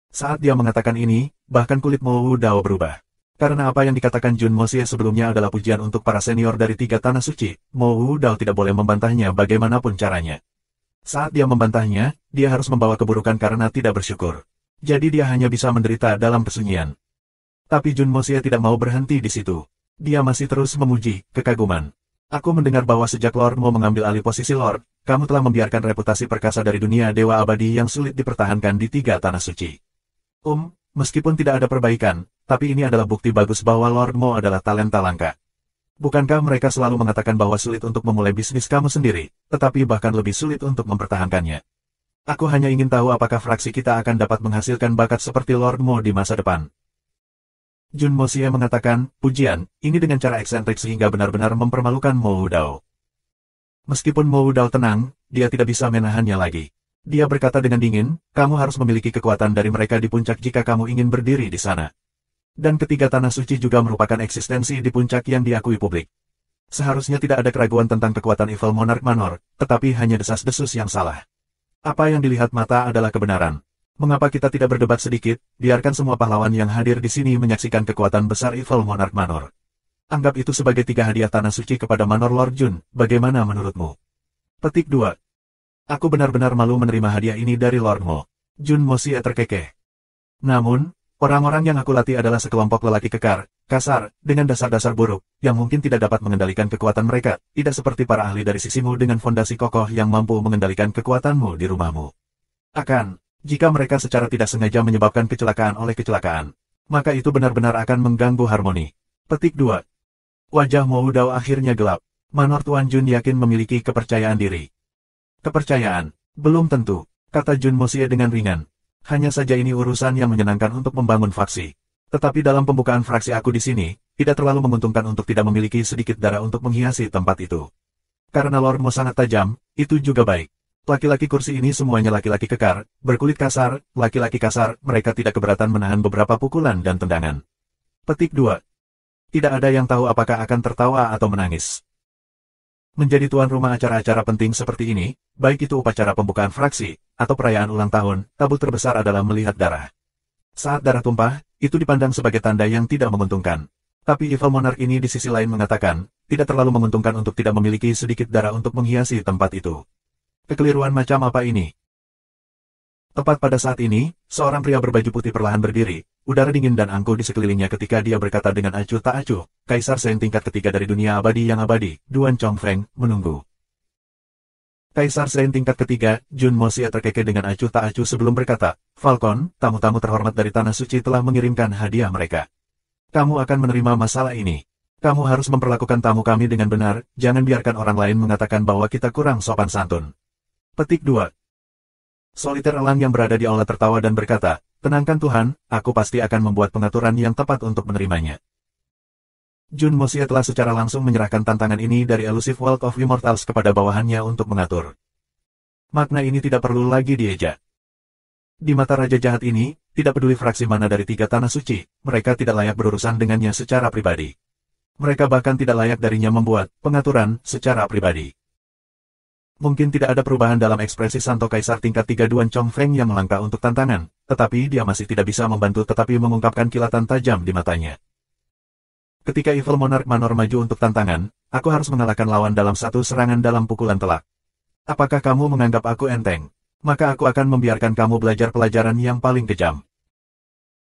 Saat dia mengatakan ini, bahkan kulit Mo Dao berubah. Karena apa yang dikatakan Jun Mosie sebelumnya adalah pujian untuk para senior dari tiga tanah suci, Mo Dao tidak boleh membantahnya bagaimanapun caranya. Saat dia membantahnya, dia harus membawa keburukan karena tidak bersyukur. Jadi dia hanya bisa menderita dalam kesunyian. Tapi Jun Mosie tidak mau berhenti di situ. Dia masih terus memuji, kekaguman. Aku mendengar bahwa sejak Lord Mo mengambil alih posisi Lord, kamu telah membiarkan reputasi perkasa dari dunia dewa abadi yang sulit dipertahankan di tiga tanah suci. Meskipun tidak ada perbaikan, tapi ini adalah bukti bagus bahwa Lord Mo adalah talenta langka. Bukankah mereka selalu mengatakan bahwa sulit untuk memulai bisnis kamu sendiri, tetapi bahkan lebih sulit untuk mempertahankannya? Aku hanya ingin tahu apakah fraksi kita akan dapat menghasilkan bakat seperti Lord Mo di masa depan. Jun Mosie mengatakan, pujian, ini dengan cara eksentrik sehingga benar-benar mempermalukan Mo Dao. Meskipun Mo Dao tenang, dia tidak bisa menahannya lagi. Dia berkata dengan dingin, kamu harus memiliki kekuatan dari mereka di puncak jika kamu ingin berdiri di sana. Dan ketiga tanah suci juga merupakan eksistensi di puncak yang diakui publik. Seharusnya tidak ada keraguan tentang kekuatan Evil Monarch Manor, tetapi hanya desas-desus yang salah. Apa yang dilihat mata adalah kebenaran. Mengapa kita tidak berdebat sedikit, biarkan semua pahlawan yang hadir di sini menyaksikan kekuatan besar Evil Monarch Manor. Anggap itu sebagai tiga hadiah tanah suci kepada Manor Lord Jun, bagaimana menurutmu? Petik 2. Aku benar-benar malu menerima hadiah ini dari Lord Mo. Jun Mosie terkekeh. Namun, orang-orang yang aku latih adalah sekelompok lelaki kekar, kasar, dengan dasar-dasar buruk, yang mungkin tidak dapat mengendalikan kekuatan mereka, tidak seperti para ahli dari sisimu dengan fondasi kokoh yang mampu mengendalikan kekuatanmu di rumahmu. Jika mereka secara tidak sengaja menyebabkan kecelakaan oleh kecelakaan, maka itu benar-benar akan mengganggu harmoni. Petik 2. Wajah Mo Dao akhirnya gelap. Manor Tuan Jun yakin memiliki kepercayaan diri. Kepercayaan? Belum tentu, kata Jun Mosie dengan ringan. Hanya saja ini urusan yang menyenangkan untuk membangun faksi. Tetapi dalam pembukaan fraksi aku di sini, tidak terlalu menguntungkan untuk tidak memiliki sedikit darah untuk menghiasi tempat itu. Karena Lord Mo sangat tajam, itu juga baik. Laki-laki kursi ini semuanya laki-laki kekar, berkulit kasar, laki-laki kasar, mereka tidak keberatan menahan beberapa pukulan dan tendangan. Petik 2. Tidak ada yang tahu apakah akan tertawa atau menangis. Menjadi tuan rumah acara-acara penting seperti ini, baik itu upacara pembukaan fraksi, atau perayaan ulang tahun, tabu terbesar adalah melihat darah. Saat darah tumpah, itu dipandang sebagai tanda yang tidak menguntungkan. Tapi Evil Monarch ini di sisi lain mengatakan, tidak terlalu menguntungkan untuk tidak memiliki sedikit darah untuk menghiasi tempat itu. Kekeliruan macam apa ini? Tepat pada saat ini, seorang pria berbaju putih perlahan berdiri, udara dingin dan angkuh di sekelilingnya ketika dia berkata dengan acuh tak acuh, Kaisar Shen tingkat ketiga dari dunia abadi yang abadi, Duan Chongfeng, menunggu. Kaisar Shen tingkat ketiga, Jun Mosie terkekeh dengan acuh tak acuh sebelum berkata, Falcon, tamu-tamu terhormat dari Tanah Suci telah mengirimkan hadiah mereka. Kamu akan menerima masalah ini. Kamu harus memperlakukan tamu kami dengan benar, jangan biarkan orang lain mengatakan bahwa kita kurang sopan santun. Petik 2. Soliter elang yang berada di aula tertawa dan berkata, tenangkan Tuhan, aku pasti akan membuat pengaturan yang tepat untuk menerimanya. Jun Mosie telah secara langsung menyerahkan tantangan ini dari Elusive World of Immortals kepada bawahannya untuk mengatur. Makna ini tidak perlu lagi diejak. Di mata Raja Jahat ini, tidak peduli fraksi mana dari tiga tanah suci, mereka tidak layak berurusan dengannya secara pribadi. Mereka bahkan tidak layak darinya membuat pengaturan secara pribadi. Mungkin tidak ada perubahan dalam ekspresi Santo Kaisar tingkat 3 Duan Chongfeng yang melangkah untuk tantangan, tetapi dia masih tidak bisa membantu tetapi mengungkapkan kilatan tajam di matanya. Ketika Evil Monarch Manor maju untuk tantangan, aku harus mengalahkan lawan dalam satu serangan dalam pukulan telak. Apakah kamu menganggap aku enteng? Maka aku akan membiarkan kamu belajar pelajaran yang paling kejam.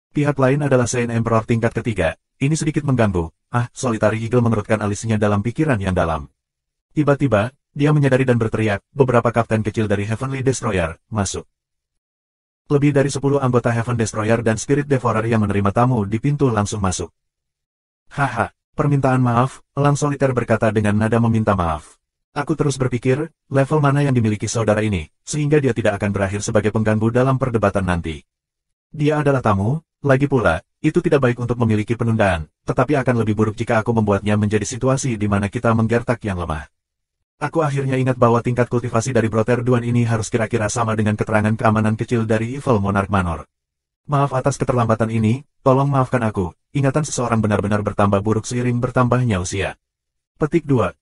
Pihak lain adalah Saint Emperor tingkat ketiga, ini sedikit mengganggu, Solitary Eagle mengerutkan alisnya dalam pikiran yang dalam. Tiba-tiba, dia menyadari dan berteriak, beberapa kapten kecil dari Heavenly Destroyer, masuk. Lebih dari 10 anggota Heaven Destroyer dan Spirit Devourer yang menerima tamu di pintu langsung masuk. Haha, permintaan maaf, Elang Soliter berkata dengan nada meminta maaf. Aku terus berpikir, level mana yang dimiliki saudara ini, sehingga dia tidak akan berakhir sebagai pengganggu dalam perdebatan nanti. Dia adalah tamu, lagi pula, itu tidak baik untuk memiliki penundaan, tetapi akan lebih buruk jika aku membuatnya menjadi situasi di mana kita menggertak yang lemah. Aku akhirnya ingat bahwa tingkat kultivasi dari Brother Duan ini harus kira-kira sama dengan keterangan keamanan kecil dari Evil Monarch Manor. Maaf atas keterlambatan ini, tolong maafkan aku, ingatan seseorang benar-benar bertambah buruk seiring bertambahnya usia. Petik 2.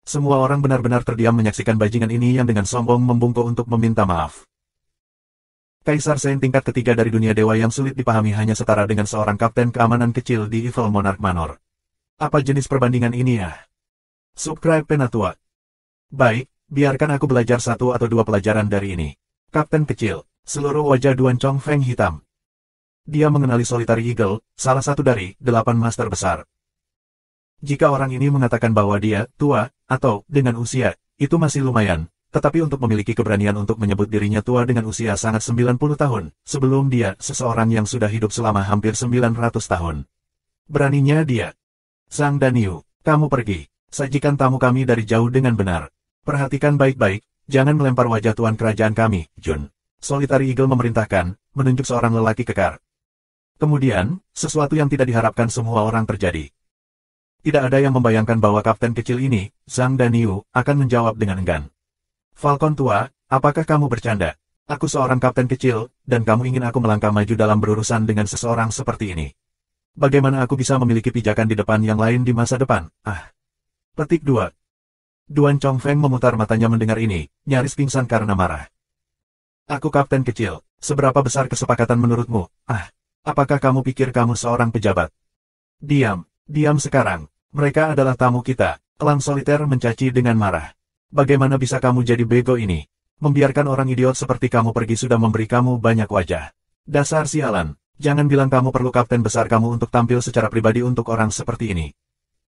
Semua orang benar-benar terdiam menyaksikan bajingan ini yang dengan sombong membungkuk untuk meminta maaf. Kaisar Shen tingkat ketiga dari dunia dewa yang sulit dipahami hanya setara dengan seorang kapten keamanan kecil di Evil Monarch Manor. Apa jenis perbandingan ini ya? Subscribe Penatua. Baik, biarkan aku belajar satu atau dua pelajaran dari ini. Kapten kecil, seluruh wajah Duan Chongfeng hitam. Dia mengenali Solitary Eagle, salah satu dari 8 master besar. Jika orang ini mengatakan bahwa dia tua, atau dengan usia, itu masih lumayan, tetapi untuk memiliki keberanian untuk menyebut dirinya tua dengan usia sangat 90 tahun, sebelum dia seseorang yang sudah hidup selama hampir 900 tahun. Beraninya dia. Sang Danyu, kamu pergi, sajikan tamu kami dari jauh dengan benar. Perhatikan baik-baik, jangan melempar wajah tuan kerajaan kami, Jun. Solitary Eagle memerintahkan, menunjuk seorang lelaki kekar. Kemudian, sesuatu yang tidak diharapkan semua orang terjadi. Tidak ada yang membayangkan bahwa kapten kecil ini, Zhang Danyu, akan menjawab dengan enggan. Falcon tua, apakah kamu bercanda? Aku seorang kapten kecil, dan kamu ingin aku melangkah maju dalam berurusan dengan seseorang seperti ini. Bagaimana aku bisa memiliki pijakan di depan yang lain di masa depan? Petik 2. Duan Chongfeng memutar matanya mendengar ini, nyaris pingsan karena marah. Aku kapten kecil, seberapa besar kesepakatan menurutmu? Apakah kamu pikir kamu seorang pejabat? Diam sekarang, mereka adalah tamu kita, Elang Soliter mencaci dengan marah. Bagaimana bisa kamu jadi bego ini? Membiarkan orang idiot seperti kamu pergi sudah memberi kamu banyak wajah. Dasar sialan, Jangan bilang kamu perlu kapten besar kamu untuk tampil secara pribadi untuk orang seperti ini.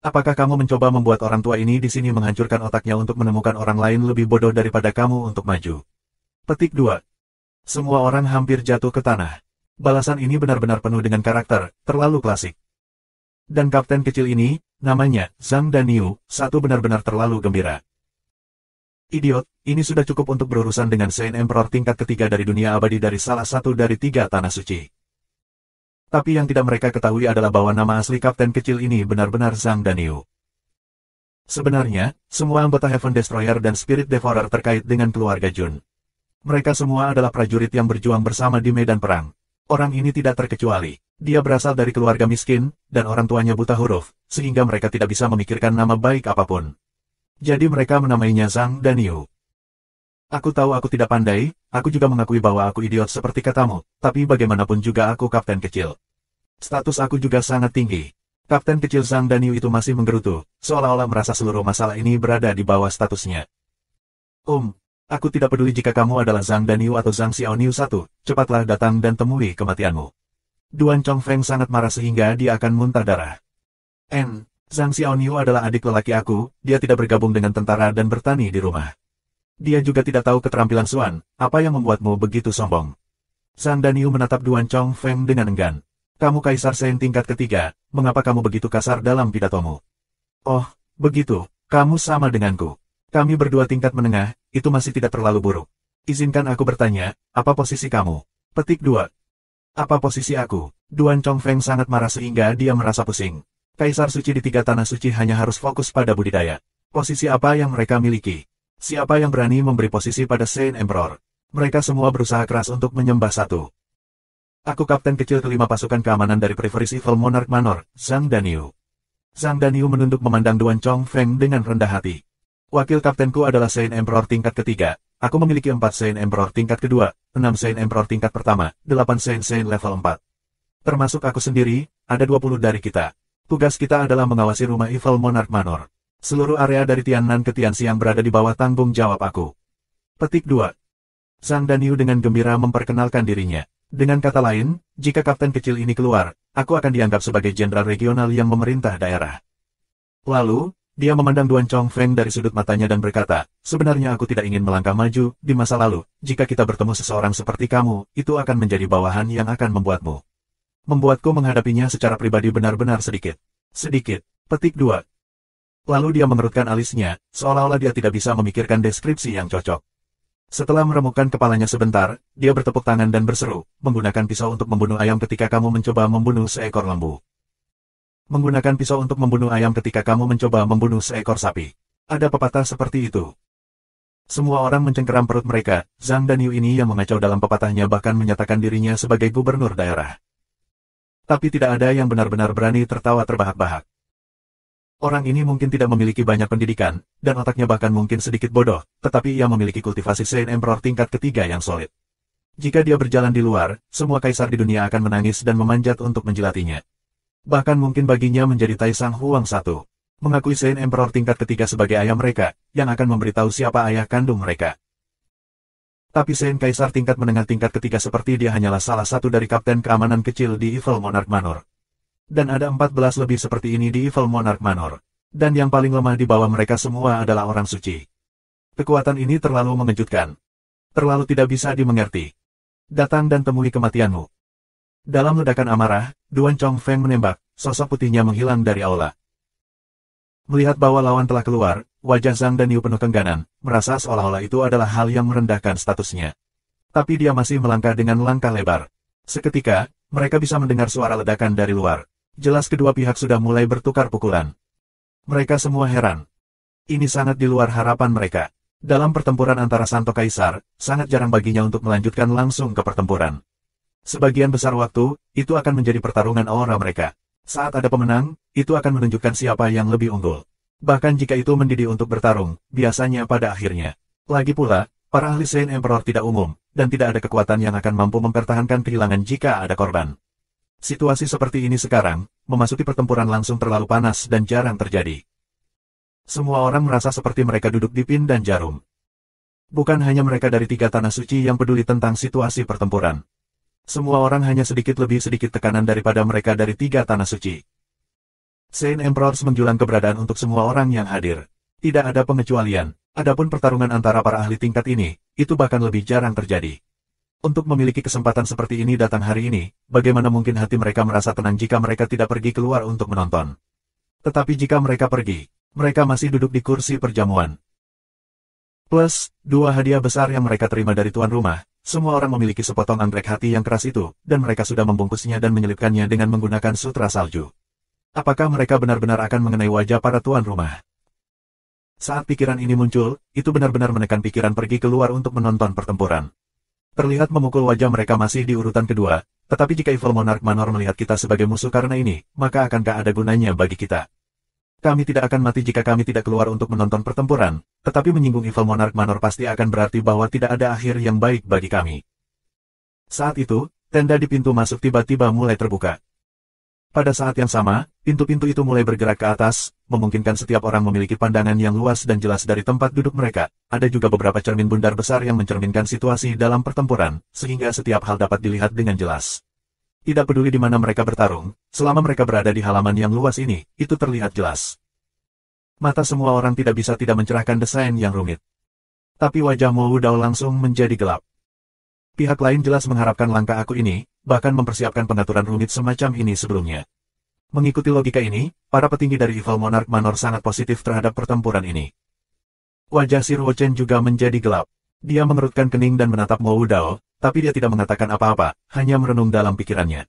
Apakah kamu mencoba membuat orang tua ini di sini menghancurkan otaknya untuk menemukan orang lain lebih bodoh daripada kamu untuk maju? Petik 2. Semua orang hampir jatuh ke tanah. Balasan ini benar-benar penuh dengan karakter, terlalu klasik. Dan kapten kecil ini, namanya Zhang Danyu, satu benar-benar terlalu gembira. Idiot, ini sudah cukup untuk berurusan dengan Saint Emperor tingkat ketiga dari dunia abadi dari salah satu dari 3 tanah suci. Tapi yang tidak mereka ketahui adalah bahwa nama asli kapten kecil ini benar-benar Zhang Danyu. Sebenarnya, semua anggota Heaven Destroyer dan Spirit Devourer terkait dengan keluarga Jun. Mereka semua adalah prajurit yang berjuang bersama di medan perang. Orang ini tidak terkecuali. Dia berasal dari keluarga miskin, dan orang tuanya buta huruf, sehingga mereka tidak bisa memikirkan nama baik apapun. Jadi mereka menamainya Zhang Danyu. Aku tahu aku tidak pandai, aku juga mengakui bahwa aku idiot seperti katamu, tapi bagaimanapun juga aku kapten kecil. Status aku juga sangat tinggi. Kapten kecil Zhang Danyu itu masih menggerutu, seolah-olah merasa seluruh masalah ini berada di bawah statusnya. Aku tidak peduli jika kamu adalah Zhang Danyu atau Zhang Xiaoniu I, cepatlah datang dan temui kematianmu. Duan Chongfeng sangat marah sehingga dia akan muntah darah. Zhang Xiaoniu adalah adik lelaki aku, dia tidak bergabung dengan tentara dan bertani di rumah. Dia juga tidak tahu keterampilan Xuan, apa yang membuatmu begitu sombong? Zhang Danyu menatap Duan Chongfeng dengan enggan. Kamu Kaisar Shen tingkat ketiga, mengapa kamu begitu kasar dalam pidatomu? Oh, begitu, kamu sama denganku. Kami berdua tingkat menengah, itu masih tidak terlalu buruk. Izinkan aku bertanya, apa posisi kamu? Petik 2. Apa posisi aku? Duan Chongfeng sangat marah sehingga dia merasa pusing. Kaisar suci di 3 tanah suci hanya harus fokus pada budidaya. Posisi apa yang mereka miliki? Siapa yang berani memberi posisi pada Saint Emperor? Mereka semua berusaha keras untuk menyembah satu. Aku kapten kecil kelima pasukan keamanan dari Preferis Evil Monarch Manor, Zhang Danyu. Zhang Danyu menunduk memandang Duan Chongfeng dengan rendah hati. Wakil kaptenku adalah Saint Emperor tingkat ketiga. Aku memiliki 4 Saint Emperor tingkat kedua, 6 Saint Emperor tingkat pertama, 8 Saint level 4. Termasuk aku sendiri, ada 20 dari kita. Tugas kita adalah mengawasi rumah Evil Monarch Manor. Seluruh area dari Tiannan ke Tianxiang berada di bawah tanggung jawab aku. Petik 2. Zhang Danyu dengan gembira memperkenalkan dirinya. Dengan kata lain, jika kapten kecil ini keluar, aku akan dianggap sebagai jenderal regional yang memerintah daerah. Lalu, dia memandang Duan Chongfeng dari sudut matanya dan berkata, sebenarnya aku tidak ingin melangkah maju, di masa lalu, jika kita bertemu seseorang seperti kamu, itu akan menjadi bawahan yang akan membuatku menghadapinya secara pribadi benar-benar sedikit. Petik 2. Lalu dia mengerutkan alisnya, seolah-olah dia tidak bisa memikirkan deskripsi yang cocok. Setelah meremukkan kepalanya sebentar, dia bertepuk tangan dan berseru, menggunakan pisau untuk membunuh ayam ketika kamu mencoba membunuh seekor lembu. Menggunakan pisau untuk membunuh ayam ketika kamu mencoba membunuh seekor sapi. Ada pepatah seperti itu. Semua orang mencengkeram perut mereka, Zhang Danyu ini yang mengacau dalam pepatahnya bahkan menyatakan dirinya sebagai gubernur daerah. Tapi tidak ada yang benar-benar berani tertawa terbahak-bahak. Orang ini mungkin tidak memiliki banyak pendidikan, dan otaknya bahkan mungkin sedikit bodoh, tetapi ia memiliki kultivasi Saint Emperor tingkat ketiga yang solid. Jika dia berjalan di luar, semua kaisar di dunia akan menangis dan memanjat untuk menjilatinya. Bahkan mungkin baginya menjadi Taisang Huang I, mengakui Saint Emperor tingkat ketiga sebagai ayah mereka, yang akan memberitahu siapa ayah kandung mereka. Tapi Saint Kaisar tingkat menengah tingkat ketiga seperti dia hanyalah salah satu dari kapten keamanan kecil di Evil Monarch Manor. Dan ada 14 lebih seperti ini di Evil Monarch Manor. Dan yang paling lemah di bawah mereka semua adalah orang suci. Kekuatan ini terlalu mengejutkan. Terlalu tidak bisa dimengerti. Datang dan temui kematianmu. Dalam ledakan amarah, Duan Chongfeng menembak, sosok putihnya menghilang dari aula. Melihat bahwa lawan telah keluar, wajah Zhang Danyu penuh kengganan, merasa seolah-olah itu adalah hal yang merendahkan statusnya. Tapi dia masih melangkah dengan langkah lebar. Seketika, mereka bisa mendengar suara ledakan dari luar. Jelas kedua pihak sudah mulai bertukar pukulan. Mereka semua heran. Ini sangat di luar harapan mereka. Dalam pertempuran antara Santo Kaisar, sangat jarang baginya untuk melanjutkan langsung ke pertempuran. Sebagian besar waktu, itu akan menjadi pertarungan aura mereka. Saat ada pemenang, itu akan menunjukkan siapa yang lebih unggul. Bahkan jika itu mendidih untuk bertarung, biasanya pada akhirnya. Lagi pula, para ahli Saint Emperor tidak umum, dan tidak ada kekuatan yang akan mampu mempertahankan kehilangan jika ada korban. Situasi seperti ini sekarang, memasuki pertempuran langsung terlalu panas dan jarang terjadi. Semua orang merasa seperti mereka duduk di pin dan jarum. Bukan hanya mereka dari 3 tanah suci yang peduli tentang situasi pertempuran. Semua orang hanya sedikit lebih sedikit tekanan daripada mereka dari tiga tanah suci. Saint Emperors menjulang keberadaan untuk semua orang yang hadir. Tidak ada pengecualian. Adapun pertarungan antara para ahli tingkat ini, itu bahkan lebih jarang terjadi. Untuk memiliki kesempatan seperti ini datang hari ini, bagaimana mungkin hati mereka merasa tenang jika mereka tidak pergi keluar untuk menonton? Tetapi jika mereka pergi, mereka masih duduk di kursi perjamuan. Plus, 2 hadiah besar yang mereka terima dari tuan rumah. Semua orang memiliki sepotong anggrek hati yang keras itu, dan mereka sudah membungkusnya dan menyelipkannya dengan menggunakan sutra salju. Apakah mereka benar-benar akan mengenai wajah para tuan rumah? Saat pikiran ini muncul, itu benar-benar menekan pikiran pergi keluar untuk menonton pertempuran. Terlihat memukul wajah mereka masih di urutan kedua, tetapi jika Evil Monarch Manor melihat kita sebagai musuh karena ini, maka akankah ada gunanya bagi kita? Kami tidak akan mati jika kami tidak keluar untuk menonton pertempuran, tetapi menyinggung Evil Monarch Manor pasti akan berarti bahwa tidak ada akhir yang baik bagi kami. Saat itu, tenda di pintu masuk tiba-tiba mulai terbuka. Pada saat yang sama, pintu-pintu itu mulai bergerak ke atas, memungkinkan setiap orang memiliki pandangan yang luas dan jelas dari tempat duduk mereka. Ada juga beberapa cermin bundar besar yang mencerminkan situasi dalam pertempuran, sehingga setiap hal dapat dilihat dengan jelas. Tidak peduli di mana mereka bertarung, selama mereka berada di halaman yang luas ini, itu terlihat jelas. Mata semua orang tidak bisa tidak mencerahkan desain yang rumit. Tapi wajah Mo Wudao langsung menjadi gelap. Pihak lain jelas mengharapkan langkah aku ini, bahkan mempersiapkan pengaturan rumit semacam ini sebelumnya. Mengikuti logika ini, para petinggi dari Evil Monarch Manor sangat positif terhadap pertempuran ini. Wajah Sir Wochen juga menjadi gelap. Dia mengerutkan kening dan menatap Mo Wudao, tapi dia tidak mengatakan apa-apa, hanya merenung dalam pikirannya.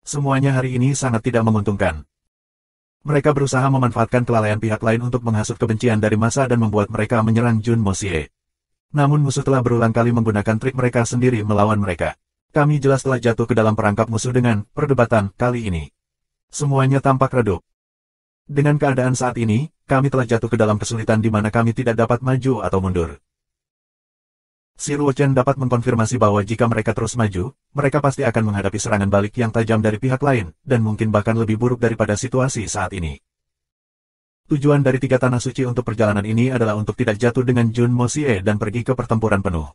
Semuanya hari ini sangat tidak menguntungkan. Mereka berusaha memanfaatkan kelalaian pihak lain untuk menghasut kebencian dari massa dan membuat mereka menyerang Jun Moxie. Namun musuh telah berulang kali menggunakan trik mereka sendiri melawan mereka. Kami jelas telah jatuh ke dalam perangkap musuh dengan perdebatan kali ini. Semuanya tampak redup. Dengan keadaan saat ini, kami telah jatuh ke dalam kesulitan di mana kami tidak dapat maju atau mundur. Sir Wochen dapat mengkonfirmasi bahwa jika mereka terus maju, mereka pasti akan menghadapi serangan balik yang tajam dari pihak lain, dan mungkin bahkan lebih buruk daripada situasi saat ini. Tujuan dari 3 tanah suci untuk perjalanan ini adalah untuk tidak jatuh dengan Jun Moxie dan pergi ke pertempuran penuh.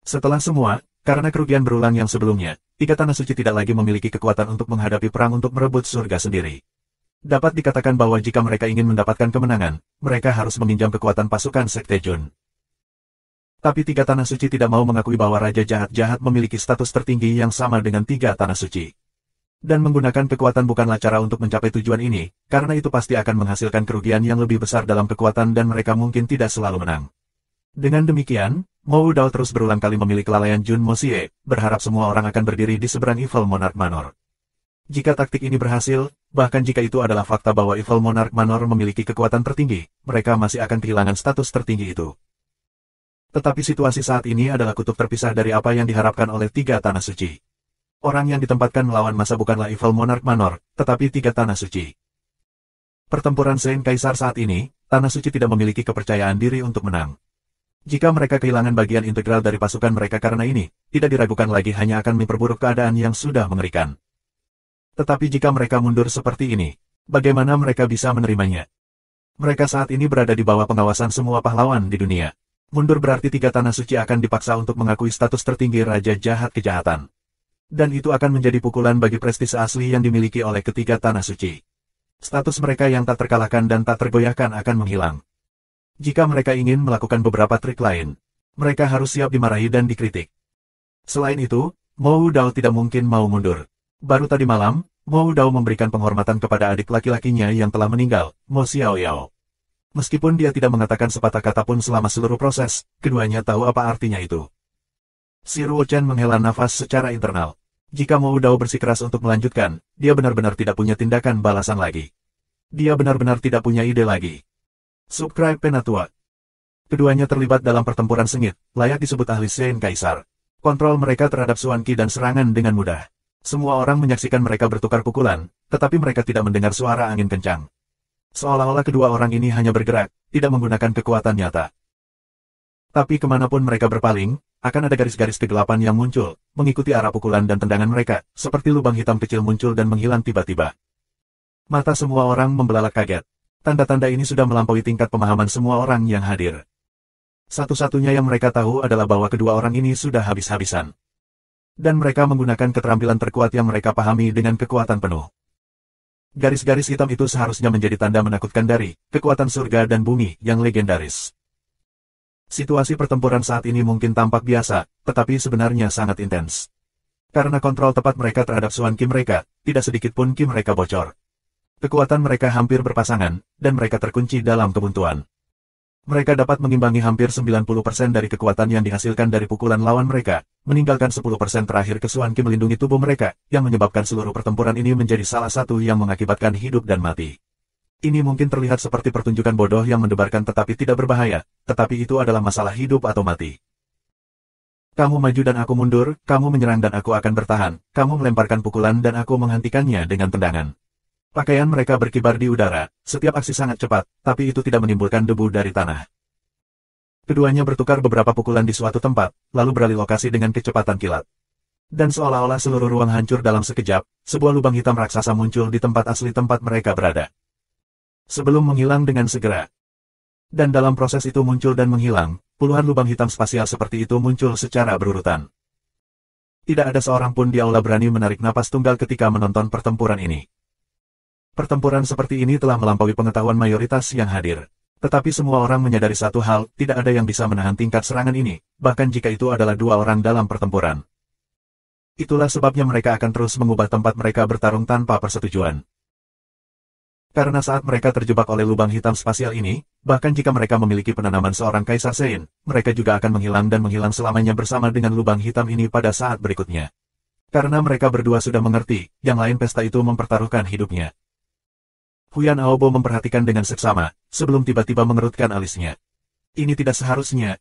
Setelah semua, karena kerugian berulang yang sebelumnya, 3 tanah suci tidak lagi memiliki kekuatan untuk menghadapi perang untuk merebut surga sendiri. Dapat dikatakan bahwa jika mereka ingin mendapatkan kemenangan, mereka harus meminjam kekuatan pasukan Sekte Jun. Tapi 3 tanah suci tidak mau mengakui bahwa Raja Jahat-Jahat memiliki status tertinggi yang sama dengan 3 tanah suci. Dan menggunakan kekuatan bukanlah cara untuk mencapai tujuan ini, karena itu pasti akan menghasilkan kerugian yang lebih besar dalam kekuatan dan mereka mungkin tidak selalu menang. Dengan demikian, Mo Wudao terus berulang kali memilih kelalaian Jun Moxie, berharap semua orang akan berdiri di seberang Evil Monarch Manor. Jika taktik ini berhasil, bahkan jika itu adalah fakta bahwa Evil Monarch Manor memiliki kekuatan tertinggi, mereka masih akan kehilangan status tertinggi itu. Tetapi situasi saat ini adalah kutub terpisah dari apa yang diharapkan oleh 3 tanah suci. Orang yang ditempatkan melawan massa bukanlah Evil Monarch Manor, tetapi 3 tanah suci. Pertempuran Saint Kaisar saat ini, tanah suci tidak memiliki kepercayaan diri untuk menang. Jika mereka kehilangan bagian integral dari pasukan mereka karena ini, tidak diragukan lagi hanya akan memperburuk keadaan yang sudah mengerikan. Tetapi jika mereka mundur seperti ini, bagaimana mereka bisa menerimanya? Mereka saat ini berada di bawah pengawasan semua pahlawan di dunia. Mundur berarti 3 tanah suci akan dipaksa untuk mengakui status tertinggi Raja Jahat Kejahatan. Dan itu akan menjadi pukulan bagi prestise asli yang dimiliki oleh ketiga tanah suci. Status mereka yang tak terkalahkan dan tak tergoyahkan akan menghilang. Jika mereka ingin melakukan beberapa trik lain, mereka harus siap dimarahi dan dikritik. Selain itu, Mo Wudao tidak mungkin mau mundur. Baru tadi malam, Mo Wudao memberikan penghormatan kepada adik laki-lakinya yang telah meninggal, Mo Xiaoyao. Meskipun dia tidak mengatakan sepatah kata pun selama seluruh proses, keduanya tahu apa artinya itu. Sir Wochen menghela nafas secara internal. Jika Mo Wudao bersikeras untuk melanjutkan, dia benar-benar tidak punya tindakan balasan lagi. Dia benar-benar tidak punya ide lagi. Subscribe Penatua. Keduanya terlibat dalam pertempuran sengit, layak disebut ahli Saint Kaisar. Kontrol mereka terhadap Xuan Qi dan serangan dengan mudah. Semua orang menyaksikan mereka bertukar pukulan, tetapi mereka tidak mendengar suara angin kencang. Seolah-olah kedua orang ini hanya bergerak, tidak menggunakan kekuatan nyata. Tapi kemanapun mereka berpaling, akan ada garis-garis kegelapan yang muncul, mengikuti arah pukulan dan tendangan mereka, seperti lubang hitam kecil muncul dan menghilang tiba-tiba. Mata semua orang membelalak kaget. Tanda-tanda ini sudah melampaui tingkat pemahaman semua orang yang hadir. Satu-satunya yang mereka tahu adalah bahwa kedua orang ini sudah habis-habisan. Dan mereka menggunakan keterampilan terkuat yang mereka pahami dengan kekuatan penuh. Garis-garis hitam itu seharusnya menjadi tanda menakutkan dari kekuatan surga dan bumi yang legendaris. Situasi pertempuran saat ini mungkin tampak biasa, tetapi sebenarnya sangat intens. Karena kontrol tepat mereka terhadap Suan Ki mereka, tidak sedikit pun Ki mereka bocor. Kekuatan mereka hampir berpasangan, dan mereka terkunci dalam kebuntuan. Mereka dapat mengimbangi hampir 90% dari kekuatan yang dihasilkan dari pukulan lawan mereka, meninggalkan 10% terakhir ke Suan Ki melindungi tubuh mereka, yang menyebabkan seluruh pertempuran ini menjadi salah satu yang mengakibatkan hidup dan mati. Ini mungkin terlihat seperti pertunjukan bodoh yang mendebarkan tetapi tidak berbahaya, tetapi itu adalah masalah hidup atau mati. Kamu maju dan aku mundur, kamu menyerang dan aku akan bertahan, kamu melemparkan pukulan dan aku menghentikannya dengan tendangan. Pakaian mereka berkibar di udara, setiap aksi sangat cepat, tapi itu tidak menimbulkan debu dari tanah. Keduanya bertukar beberapa pukulan di suatu tempat, lalu beralih lokasi dengan kecepatan kilat. Dan seolah-olah seluruh ruang hancur dalam sekejap, sebuah lubang hitam raksasa muncul di tempat asli tempat mereka berada. Sebelum menghilang dengan segera. Dan dalam proses itu muncul dan menghilang, puluhan lubang hitam spasial seperti itu muncul secara berurutan. Tidak ada seorang pun di aula berani menarik napas tunggal ketika menonton pertempuran ini. Pertempuran seperti ini telah melampaui pengetahuan mayoritas yang hadir. Tetapi semua orang menyadari satu hal, tidak ada yang bisa menahan tingkat serangan ini, bahkan jika itu adalah dua orang dalam pertempuran. Itulah sebabnya mereka akan terus mengubah tempat mereka bertarung tanpa persetujuan. Karena saat mereka terjebak oleh lubang hitam spasial ini, bahkan jika mereka memiliki penanaman seorang Kaisar Sein, mereka juga akan menghilang dan menghilang selamanya bersama dengan lubang hitam ini pada saat berikutnya. Karena mereka berdua sudah mengerti, yang lain pesta itu mempertaruhkan hidupnya. Huyan Aobo memperhatikan dengan seksama, sebelum tiba-tiba mengerutkan alisnya. Ini tidak seharusnya,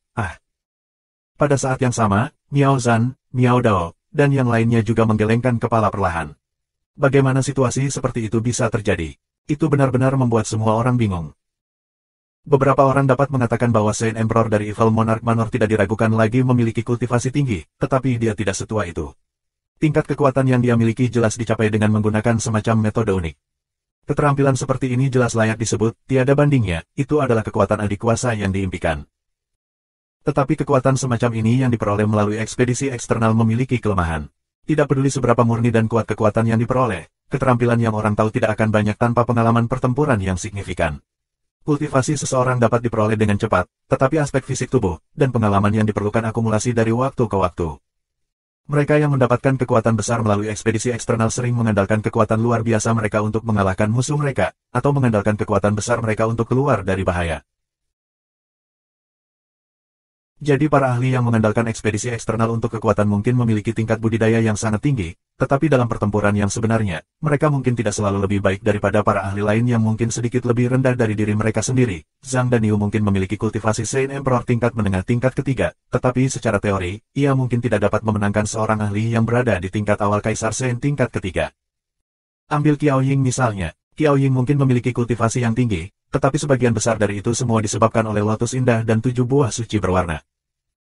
Pada saat yang sama, Miao Zhan, Miao Dao, dan yang lainnya juga menggelengkan kepala perlahan. Bagaimana situasi seperti itu bisa terjadi? Itu benar-benar membuat semua orang bingung. Beberapa orang dapat mengatakan bahwa Saint Emperor dari Evil Monarch Manor tidak diragukan lagi memiliki kultivasi tinggi, tetapi dia tidak setua itu. Tingkat kekuatan yang dia miliki jelas dicapai dengan menggunakan semacam metode unik. Keterampilan seperti ini jelas layak disebut, tiada bandingnya, itu adalah kekuatan adik kuasa yang diimpikan. Tetapi kekuatan semacam ini yang diperoleh melalui ekspedisi eksternal memiliki kelemahan. Tidak peduli seberapa murni dan kuat kekuatan yang diperoleh, keterampilan yang orang tahu tidak akan banyak tanpa pengalaman pertempuran yang signifikan. Kultivasi seseorang dapat diperoleh dengan cepat, tetapi aspek fisik tubuh, dan pengalaman yang diperlukan akumulasi dari waktu ke waktu. Mereka yang mendapatkan kekuatan besar melalui ekspedisi eksternal sering mengandalkan kekuatan luar biasa mereka untuk mengalahkan musuh mereka, atau mengandalkan kekuatan besar mereka untuk keluar dari bahaya. Jadi para ahli yang mengandalkan ekspedisi eksternal untuk kekuatan mungkin memiliki tingkat budidaya yang sangat tinggi, tetapi dalam pertempuran yang sebenarnya, mereka mungkin tidak selalu lebih baik daripada para ahli lain yang mungkin sedikit lebih rendah dari diri mereka sendiri. Zhang dan Niu mungkin memiliki kultivasi Saint Emperor tingkat menengah tingkat ketiga, tetapi secara teori, ia mungkin tidak dapat memenangkan seorang ahli yang berada di tingkat awal Kaisar Saint tingkat ketiga. Ambil Qiao Ying misalnya, Qiao Ying mungkin memiliki kultivasi yang tinggi, tetapi sebagian besar dari itu semua disebabkan oleh lotus indah dan 7 buah suci berwarna.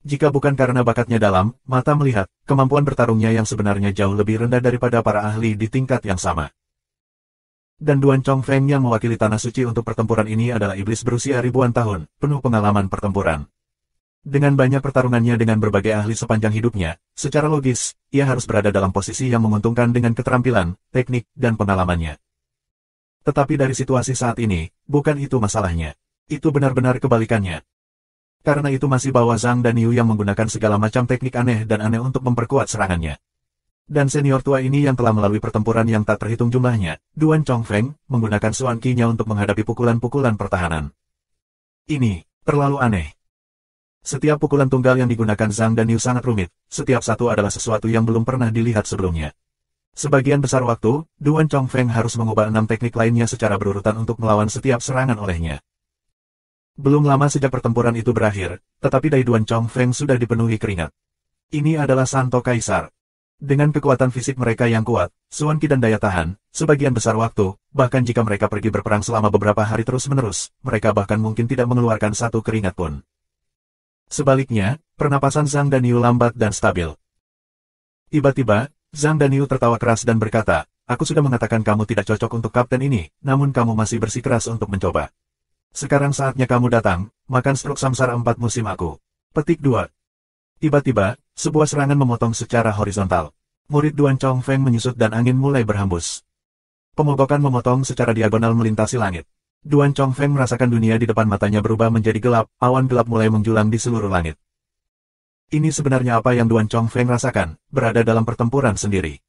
Jika bukan karena bakatnya dalam, mata melihat, kemampuan bertarungnya yang sebenarnya jauh lebih rendah daripada para ahli di tingkat yang sama. Dan Duan Chongfeng yang mewakili Tanah Suci untuk pertempuran ini adalah iblis berusia ribuan tahun, penuh pengalaman pertempuran. Dengan banyak pertarungannya dengan berbagai ahli sepanjang hidupnya, secara logis, ia harus berada dalam posisi yang menguntungkan dengan keterampilan, teknik, dan pengalamannya. Tetapi dari situasi saat ini, bukan itu masalahnya. Itu benar-benar kebalikannya. Karena itu masih bahwa Zhang dan Niu yang menggunakan segala macam teknik aneh dan aneh untuk memperkuat serangannya. Dan senior tua ini yang telah melalui pertempuran yang tak terhitung jumlahnya, Duan Chongfeng, menggunakan Suan Qi-nya untuk menghadapi pukulan-pukulan pertahanan. Ini terlalu aneh. Setiap pukulan tunggal yang digunakan Zhang dan Niu sangat rumit, setiap satu adalah sesuatu yang belum pernah dilihat sebelumnya. Sebagian besar waktu, Duan Chongfeng harus mengubah 6 teknik lainnya secara berurutan untuk melawan setiap serangan olehnya. Belum lama sejak pertempuran itu berakhir, tetapi Dai Duan Chongfeng sudah dipenuhi keringat. Ini adalah Santo Kaisar. Dengan kekuatan fisik mereka yang kuat, Suan Qi dan daya tahan, sebagian besar waktu, bahkan jika mereka pergi berperang selama beberapa hari terus-menerus, mereka bahkan mungkin tidak mengeluarkan satu keringat pun. Sebaliknya, pernapasan Zhang dan Niu lambat dan stabil. Tiba-tiba, Zhang dan Niu tertawa keras dan berkata, "Aku sudah mengatakan kamu tidak cocok untuk kapten ini, namun kamu masih bersikeras untuk mencoba. Sekarang saatnya kamu datang, makan struk samsara 4 musim aku." Petik 2. Tiba-tiba, Sebuah serangan memotong secara horizontal. Murid Duan Chongfeng menyusut dan angin mulai berhembus. Pemogokan memotong secara diagonal melintasi langit. Duan Chongfeng merasakan dunia di depan matanya berubah menjadi gelap, awan gelap mulai menjulang di seluruh langit. Ini sebenarnya apa yang Duan Chongfeng rasakan, berada dalam pertempuran sendiri.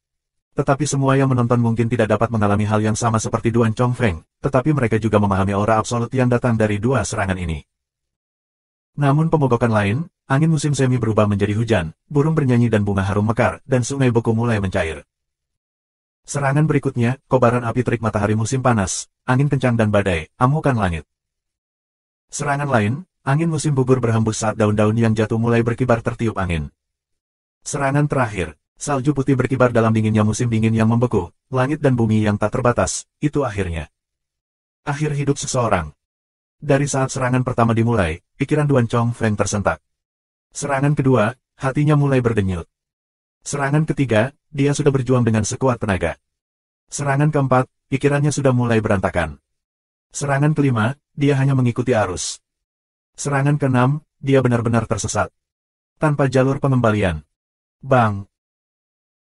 Tetapi semua yang menonton mungkin tidak dapat mengalami hal yang sama seperti Duan Chongfeng, tetapi mereka juga memahami aura absolut yang datang dari dua serangan ini. Namun pemogokan lain, angin musim semi berubah menjadi hujan, burung bernyanyi dan bunga harum mekar, dan sungai beku mulai mencair. Serangan berikutnya, kobaran api terik matahari musim panas, angin kencang dan badai, amukan langit. Serangan lain, angin musim gugur berhembus saat daun-daun yang jatuh mulai berkibar tertiup angin. Serangan terakhir, salju putih berkibar dalam dinginnya musim dingin yang membeku, langit dan bumi yang tak terbatas, itu akhirnya. Akhir hidup seseorang. Dari saat serangan pertama dimulai, pikiran Duan Chongfeng tersentak. Serangan kedua, hatinya mulai berdenyut. Serangan ketiga, dia sudah berjuang dengan sekuat tenaga. Serangan keempat, pikirannya sudah mulai berantakan. Serangan kelima, dia hanya mengikuti arus. Serangan keenam, dia benar-benar tersesat. Tanpa jalur pengembalian. Bang!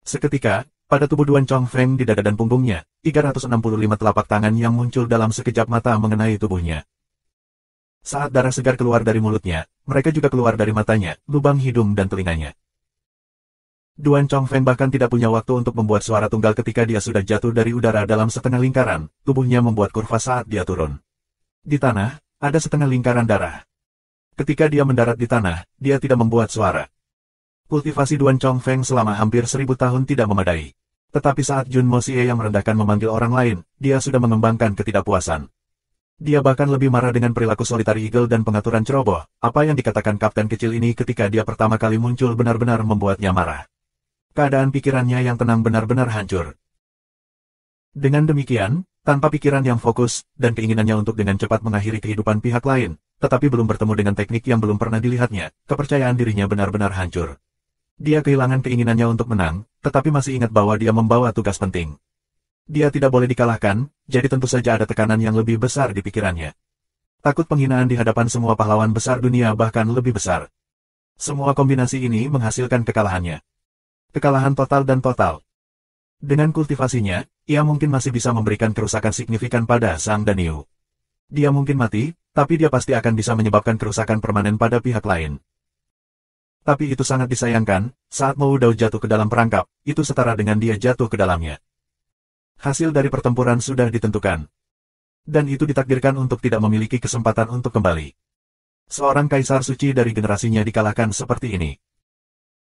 Seketika, pada tubuh Duan Chongfeng di dada dan punggungnya, 365 telapak tangan yang muncul dalam sekejap mata mengenai tubuhnya. Saat darah segar keluar dari mulutnya, mereka juga keluar dari matanya, lubang hidung dan telinganya. Duan Chongfeng bahkan tidak punya waktu untuk membuat suara tunggal ketika dia sudah jatuh dari udara dalam setengah lingkaran, tubuhnya membuat kurva saat dia turun. Di tanah, ada setengah lingkaran darah. Ketika dia mendarat di tanah, dia tidak membuat suara. Kultivasi Duan Chongfeng selama hampir 1000 tahun tidak memadai. Tetapi saat Jun Mosie yang merendahkan memanggil orang lain, dia sudah mengembangkan ketidakpuasan. Dia bahkan lebih marah dengan perilaku Solitary Eagle dan pengaturan ceroboh. Apa yang dikatakan kapten kecil ini ketika dia pertama kali muncul benar-benar membuatnya marah. Keadaan pikirannya yang tenang benar-benar hancur. Dengan demikian, tanpa pikiran yang fokus, dan keinginannya untuk dengan cepat mengakhiri kehidupan pihak lain, tetapi belum bertemu dengan teknik yang belum pernah dilihatnya, kepercayaan dirinya benar-benar hancur. Dia kehilangan keinginannya untuk menang, tetapi masih ingat bahwa dia membawa tugas penting. Dia tidak boleh dikalahkan, jadi tentu saja ada tekanan yang lebih besar di pikirannya. Takut penghinaan di hadapan semua pahlawan besar dunia bahkan lebih besar. Semua kombinasi ini menghasilkan kekalahannya. Kekalahan total dan total. Dengan kultivasinya, ia mungkin masih bisa memberikan kerusakan signifikan pada Zhang Daniu. Dia mungkin mati, tapi dia pasti akan bisa menyebabkan kerusakan permanen pada pihak lain. Tapi itu sangat disayangkan, saat Mo Dao jatuh ke dalam perangkap, itu setara dengan dia jatuh ke dalamnya. Hasil dari pertempuran sudah ditentukan. Dan itu ditakdirkan untuk tidak memiliki kesempatan untuk kembali. Seorang kaisar suci dari generasinya dikalahkan seperti ini.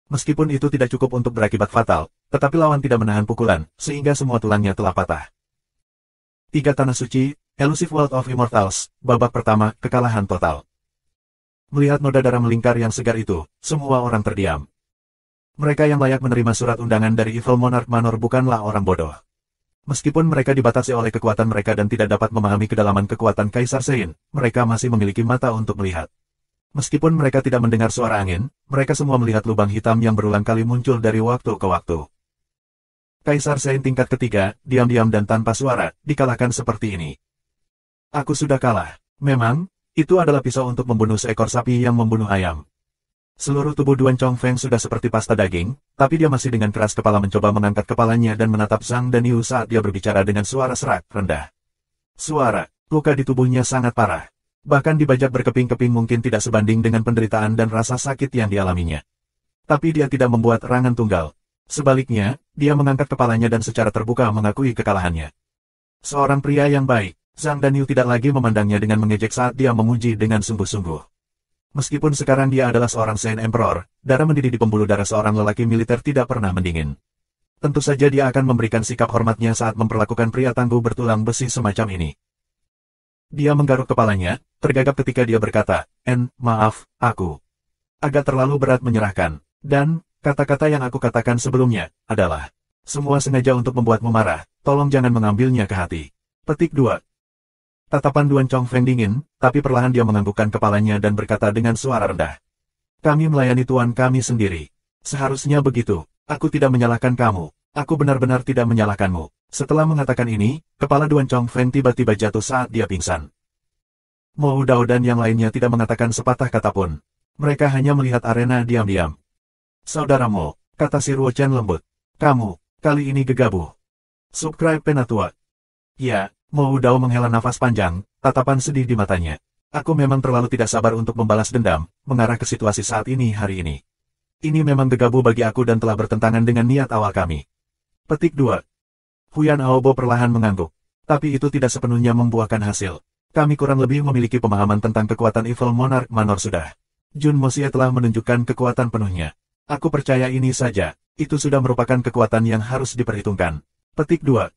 Meskipun itu tidak cukup untuk berakibat fatal, tetapi lawan tidak menahan pukulan, sehingga semua tulangnya telah patah. 3 Tanah Suci, Elusive World of Immortals, babak pertama, kekalahan total. Melihat noda darah melingkar yang segar itu, semua orang terdiam. Mereka yang layak menerima surat undangan dari Evil Monarch Manor bukanlah orang bodoh. Meskipun mereka dibatasi oleh kekuatan mereka dan tidak dapat memahami kedalaman kekuatan Kaisar Sein, mereka masih memiliki mata untuk melihat. Meskipun mereka tidak mendengar suara angin, mereka semua melihat lubang hitam yang berulang kali muncul dari waktu ke waktu. Kaisar Sein tingkat ketiga, diam-diam dan tanpa suara, dikalahkan seperti ini. Aku sudah kalah. Memang, itu adalah pisau untuk membunuh seekor sapi yang membunuh ayam. Seluruh tubuh Duan Chongfeng sudah seperti pasta daging, tapi dia masih dengan keras kepala mencoba mengangkat kepalanya dan menatap Zhang Daniu saat dia berbicara dengan suara serak, rendah. Suara, luka di tubuhnya sangat parah. Bahkan dibajak berkeping-keping mungkin tidak sebanding dengan penderitaan dan rasa sakit yang dialaminya. Tapi dia tidak membuat erangan tunggal. Sebaliknya, dia mengangkat kepalanya dan secara terbuka mengakui kekalahannya. Seorang pria yang baik, Zhang Daniu tidak lagi memandangnya dengan mengejek saat dia memuji dengan sungguh-sungguh. Meskipun sekarang dia adalah seorang Sein Emperor, darah mendidih di pembuluh darah seorang lelaki militer tidak pernah mendingin. Tentu saja dia akan memberikan sikap hormatnya saat memperlakukan pria tangguh bertulang besi semacam ini. Dia menggaruk kepalanya, tergagap ketika dia berkata, maaf, aku agak terlalu berat menyerahkan. Dan, kata-kata yang aku katakan sebelumnya, adalah, semua sengaja untuk membuatmu marah, tolong jangan mengambilnya ke hati. Petik 2. Tatapan Duan Chongfeng dingin, tapi perlahan dia menganggukkan kepalanya dan berkata dengan suara rendah. Kami melayani tuan kami sendiri. Seharusnya begitu. Aku tidak menyalahkan kamu. Aku benar-benar tidak menyalahkanmu. Setelah mengatakan ini, kepala Duan Chongfeng tiba-tiba jatuh saat dia pingsan. Mo Dao dan yang lainnya tidak mengatakan sepatah kata pun. Mereka hanya melihat arena diam-diam. Saudaramu, kata si Ruo Chen lembut. Kamu, kali ini gegabah. Subscribe Penatua. Ya, Mo Dao menghela nafas panjang, tatapan sedih di matanya. Aku memang terlalu tidak sabar untuk membalas dendam, mengarah ke situasi saat ini hari ini. Ini memang gegabah bagi aku dan telah bertentangan dengan niat awal kami. Petik 2. Huyan Aobo perlahan mengangguk. Tapi itu tidak sepenuhnya membuahkan hasil. Kami kurang lebih memiliki pemahaman tentang kekuatan Evil Monarch Manor sudah. Jun Moxie telah menunjukkan kekuatan penuhnya. Aku percaya ini saja, itu sudah merupakan kekuatan yang harus diperhitungkan. Petik 2.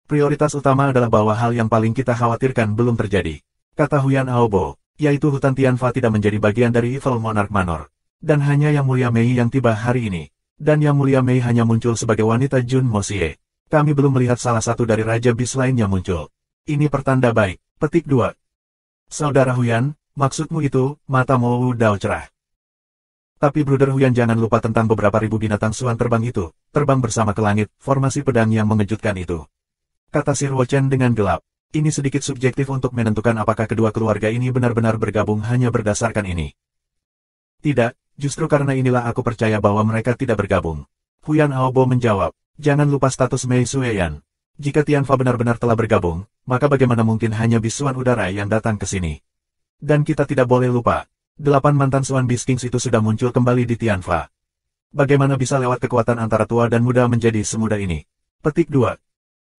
Prioritas utama adalah bahwa hal yang paling kita khawatirkan belum terjadi. Kata Huyan Aobo, yaitu hutan Tianfa tidak menjadi bagian dari Evil Monarch Manor. Dan hanya Yang Mulia Mei yang tiba hari ini. Dan Yang Mulia Mei hanya muncul sebagai wanita Jun Moxie. Kami belum melihat salah satu dari Raja Bis lainnya muncul. Ini pertanda baik. Petik 2. Saudara Huyan, maksudmu itu, mata Mo Dao cerah. Tapi Bruder Huyan jangan lupa tentang beberapa ribu binatang suan terbang itu, terbang bersama ke langit, formasi pedang yang mengejutkan itu. Kata Sir Wo Chen dengan gelap. Ini sedikit subjektif untuk menentukan apakah kedua keluarga ini benar-benar bergabung hanya berdasarkan ini. Tidak, justru karena inilah aku percaya bahwa mereka tidak bergabung. Huyan Aobo menjawab. Jangan lupa status Mei Sueyan. Jika Tianfa benar-benar telah bergabung, maka bagaimana mungkin hanya bisuan udara yang datang ke sini? Dan kita tidak boleh lupa, 8 mantan Suan Beast Kings itu sudah muncul kembali di Tianfa. Bagaimana bisa lewat kekuatan antara tua dan muda menjadi semudah ini? Petik 2.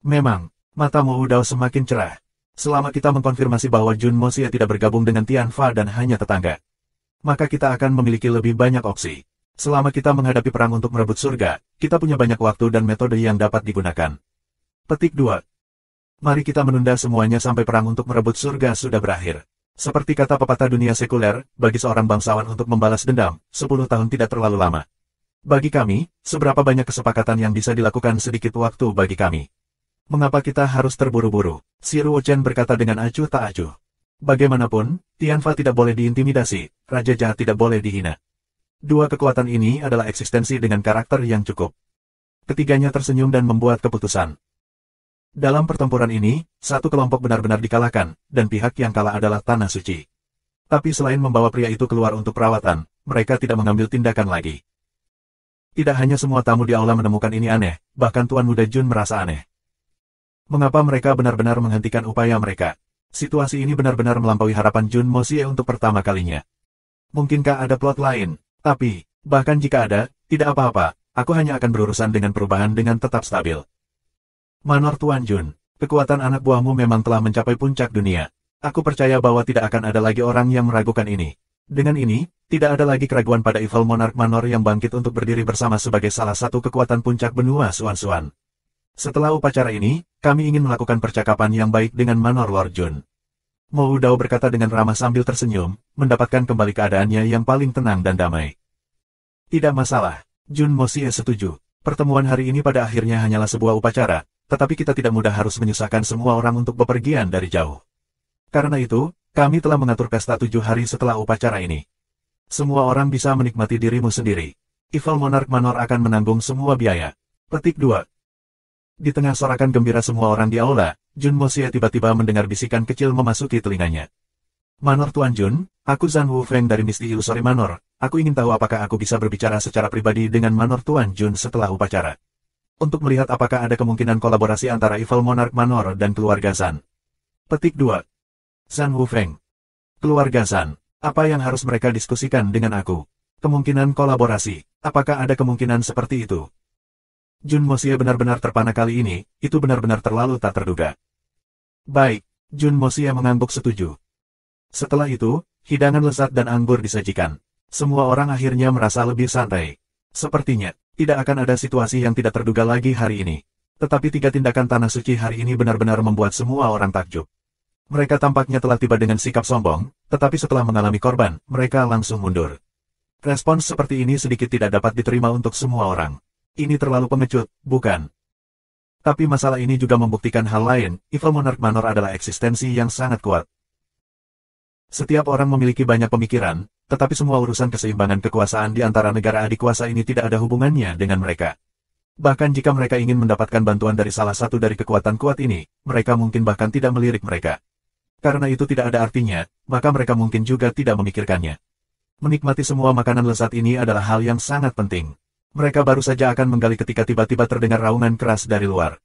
Memang, mata Mo Dao semakin cerah. Selama kita mengkonfirmasi bahwa Jun Moxie tidak bergabung dengan Tianfa dan hanya tetangga, maka kita akan memiliki lebih banyak opsi. Selama kita menghadapi perang untuk merebut surga, kita punya banyak waktu dan metode yang dapat digunakan. Petik 2. Mari kita menunda semuanya sampai perang untuk merebut surga sudah berakhir. Seperti kata pepatah dunia sekuler, bagi seorang bangsawan untuk membalas dendam, 10 tahun tidak terlalu lama. Bagi kami, seberapa banyak kesepakatan yang bisa dilakukan sedikit waktu bagi kami. Mengapa kita harus terburu-buru? Si Ruo Chen berkata dengan acuh tak acuh. Bagaimanapun, Tianfa tidak boleh diintimidasi, Raja Jahat tidak boleh dihina. Dua kekuatan ini adalah eksistensi dengan karakter yang cukup. Ketiganya tersenyum dan membuat keputusan. Dalam pertempuran ini, satu kelompok benar-benar dikalahkan, dan pihak yang kalah adalah Tanah Suci. Tapi selain membawa pria itu keluar untuk perawatan, mereka tidak mengambil tindakan lagi. Tidak hanya semua tamu di aula menemukan ini aneh, bahkan Tuan Muda Jun merasa aneh. Mengapa mereka benar-benar menghentikan upaya mereka? Situasi ini benar-benar melampaui harapan Jun Moxie untuk pertama kalinya. Mungkinkah ada plot lain? Tapi, bahkan jika ada, tidak apa-apa, aku hanya akan berurusan dengan perubahan dengan tetap stabil. Manor Tuan Jun, kekuatan anak buahmu memang telah mencapai puncak dunia. Aku percaya bahwa tidak akan ada lagi orang yang meragukan ini. Dengan ini, tidak ada lagi keraguan pada Evil Monarch Manor yang bangkit untuk berdiri bersama sebagai salah satu kekuatan puncak benua Suan-Suan. Setelah upacara ini, kami ingin melakukan percakapan yang baik dengan Manor Lord Jun. Mo Dao berkata dengan ramah sambil tersenyum, mendapatkan kembali keadaannya yang paling tenang dan damai. Tidak masalah, Jun Moxie setuju. Pertemuan hari ini pada akhirnya hanyalah sebuah upacara, tetapi kita tidak mudah harus menyusahkan semua orang untuk bepergian dari jauh. Karena itu, kami telah mengatur pesta 7 hari setelah upacara ini. Semua orang bisa menikmati dirimu sendiri. Evil Monarch Manor akan menanggung semua biaya. Petik 2. Di tengah sorakan gembira semua orang di aula, Jun Moxie tiba-tiba mendengar bisikan kecil memasuki telinganya. Manor Tuan Jun, aku Zhan Wufeng dari Misty Illusory Manor. Aku ingin tahu apakah aku bisa berbicara secara pribadi dengan Manor Tuan Jun setelah upacara. Untuk melihat apakah ada kemungkinan kolaborasi antara Evil Monarch Manor dan keluarga Zhan. Petik 2. Zhan Wufeng. Keluarga Zhan. Apa yang harus mereka diskusikan dengan aku? Kemungkinan kolaborasi. Apakah ada kemungkinan seperti itu? Jun Moxie benar-benar terpana kali ini, itu benar-benar terlalu tak terduga. Baik, Jun Moxie mengangguk setuju. Setelah itu, hidangan lezat dan anggur disajikan. Semua orang akhirnya merasa lebih santai. Sepertinya, tidak akan ada situasi yang tidak terduga lagi hari ini. Tetapi 3 tindakan Tanah Suci hari ini benar-benar membuat semua orang takjub. Mereka tampaknya telah tiba dengan sikap sombong, tetapi setelah mengalami korban, mereka langsung mundur. Respons seperti ini sedikit tidak dapat diterima untuk semua orang. Ini terlalu pengecut, bukan? Tapi masalah ini juga membuktikan hal lain, Evil Monarch Manor adalah eksistensi yang sangat kuat. Setiap orang memiliki banyak pemikiran, tetapi semua urusan keseimbangan kekuasaan di antara negara adik kuasa ini tidak ada hubungannya dengan mereka. Bahkan jika mereka ingin mendapatkan bantuan dari salah satu dari kekuatan kuat ini, mereka mungkin bahkan tidak melirik mereka. Karena itu tidak ada artinya, maka mereka mungkin juga tidak memikirkannya. Menikmati semua makanan lezat ini adalah hal yang sangat penting. Mereka baru saja akan menggali ketika tiba-tiba terdengar raungan keras dari luar.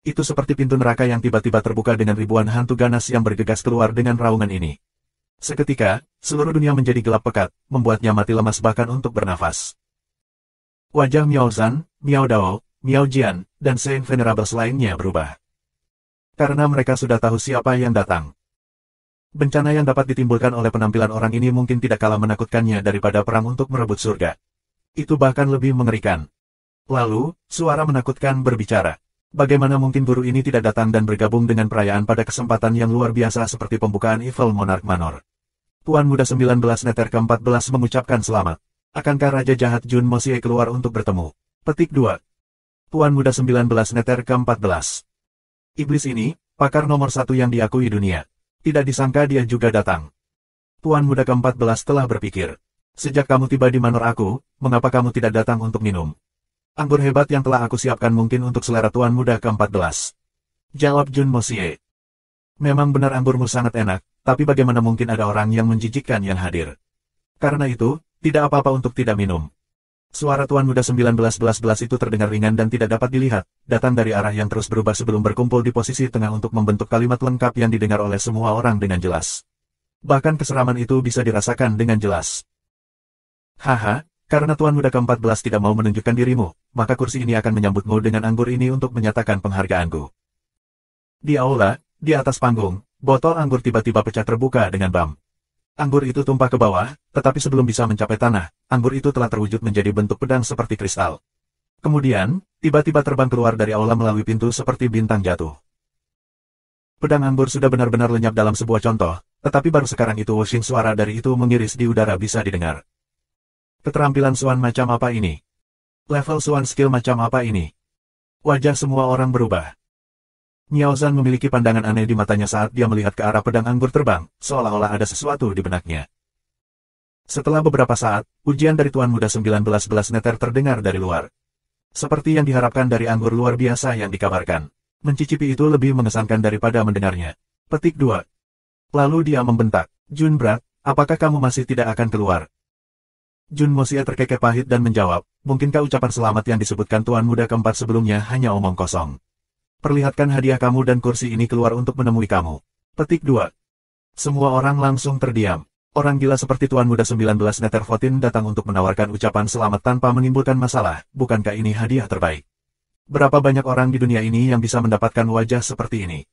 Itu seperti pintu neraka yang tiba-tiba terbuka dengan ribuan hantu ganas yang bergegas keluar dengan raungan ini. Seketika, seluruh dunia menjadi gelap pekat, membuatnya mati lemas bahkan untuk bernafas. Wajah Miao Zhan, Miao Dao, Miao Jian, dan Saint Venerables lainnya berubah. Karena mereka sudah tahu siapa yang datang. Bencana yang dapat ditimbulkan oleh penampilan orang ini mungkin tidak kalah menakutkannya daripada perang untuk merebut surga. Itu bahkan lebih mengerikan. Lalu, suara menakutkan berbicara. Bagaimana mungkin guru ini tidak datang dan bergabung dengan perayaan pada kesempatan yang luar biasa seperti pembukaan Evil Monarch Manor? Tuan Muda 19 Neter ke-14 mengucapkan selamat. Akankah Raja Jahat Jun Mosie keluar untuk bertemu? Petik 2. Tuan Muda 19 Neter ke-14. Iblis ini, pakar nomor 1 yang diakui dunia. Tidak disangka dia juga datang. Tuan Muda ke-14 telah berpikir. Sejak kamu tiba di manor aku, mengapa kamu tidak datang untuk minum? Anggur hebat yang telah aku siapkan mungkin untuk selera Tuan Muda ke-14. Jawab Jun Mosie. Memang benar anggurmu sangat enak, tapi bagaimana mungkin ada orang yang menjijikkan yang hadir? Karena itu, tidak apa-apa untuk tidak minum. Suara Tuan Muda 19-11 itu terdengar ringan dan tidak dapat dilihat, datang dari arah yang terus berubah sebelum berkumpul di posisi tengah untuk membentuk kalimat lengkap yang didengar oleh semua orang dengan jelas. Bahkan keseraman itu bisa dirasakan dengan jelas. Haha, karena Tuan Muda ke-14 tidak mau menunjukkan dirimu, maka kursi ini akan menyambutmu dengan anggur ini untuk menyatakan penghargaanku. Di aula, di atas panggung, botol anggur tiba-tiba pecah terbuka dengan bam. Anggur itu tumpah ke bawah, tetapi sebelum bisa mencapai tanah, anggur itu telah terwujud menjadi bentuk pedang seperti kristal. Kemudian, tiba-tiba terbang keluar dari aula melalui pintu seperti bintang jatuh. Pedang anggur sudah benar-benar lenyap dalam sebuah contoh, tetapi baru sekarang itu washing suara dari itu mengiris di udara bisa didengar. Keterampilan Suan macam apa ini? Level Suan skill macam apa ini? Wajah semua orang berubah. Miao Zhan memiliki pandangan aneh di matanya saat dia melihat ke arah pedang anggur terbang, seolah-olah ada sesuatu di benaknya. Setelah beberapa saat, ujian dari Tuan Muda 19-11 Neter terdengar dari luar. Seperti yang diharapkan dari anggur luar biasa yang dikabarkan. Mencicipi itu lebih mengesankan daripada mendengarnya. Petik 2. Lalu dia membentak, Jun Brat, apakah kamu masih tidak akan keluar? Jun Mosie terkekeh pahit dan menjawab, mungkinkah ucapan selamat yang disebutkan Tuan Muda keempat sebelumnya hanya omong kosong? Perlihatkan hadiah kamu dan kursi ini keluar untuk menemui kamu. Petik 2. Semua orang langsung terdiam. Orang gila seperti Tuan Muda 19 Neter Votin datang untuk menawarkan ucapan selamat tanpa menimbulkan masalah, bukankah ini hadiah terbaik? Berapa banyak orang di dunia ini yang bisa mendapatkan wajah seperti ini?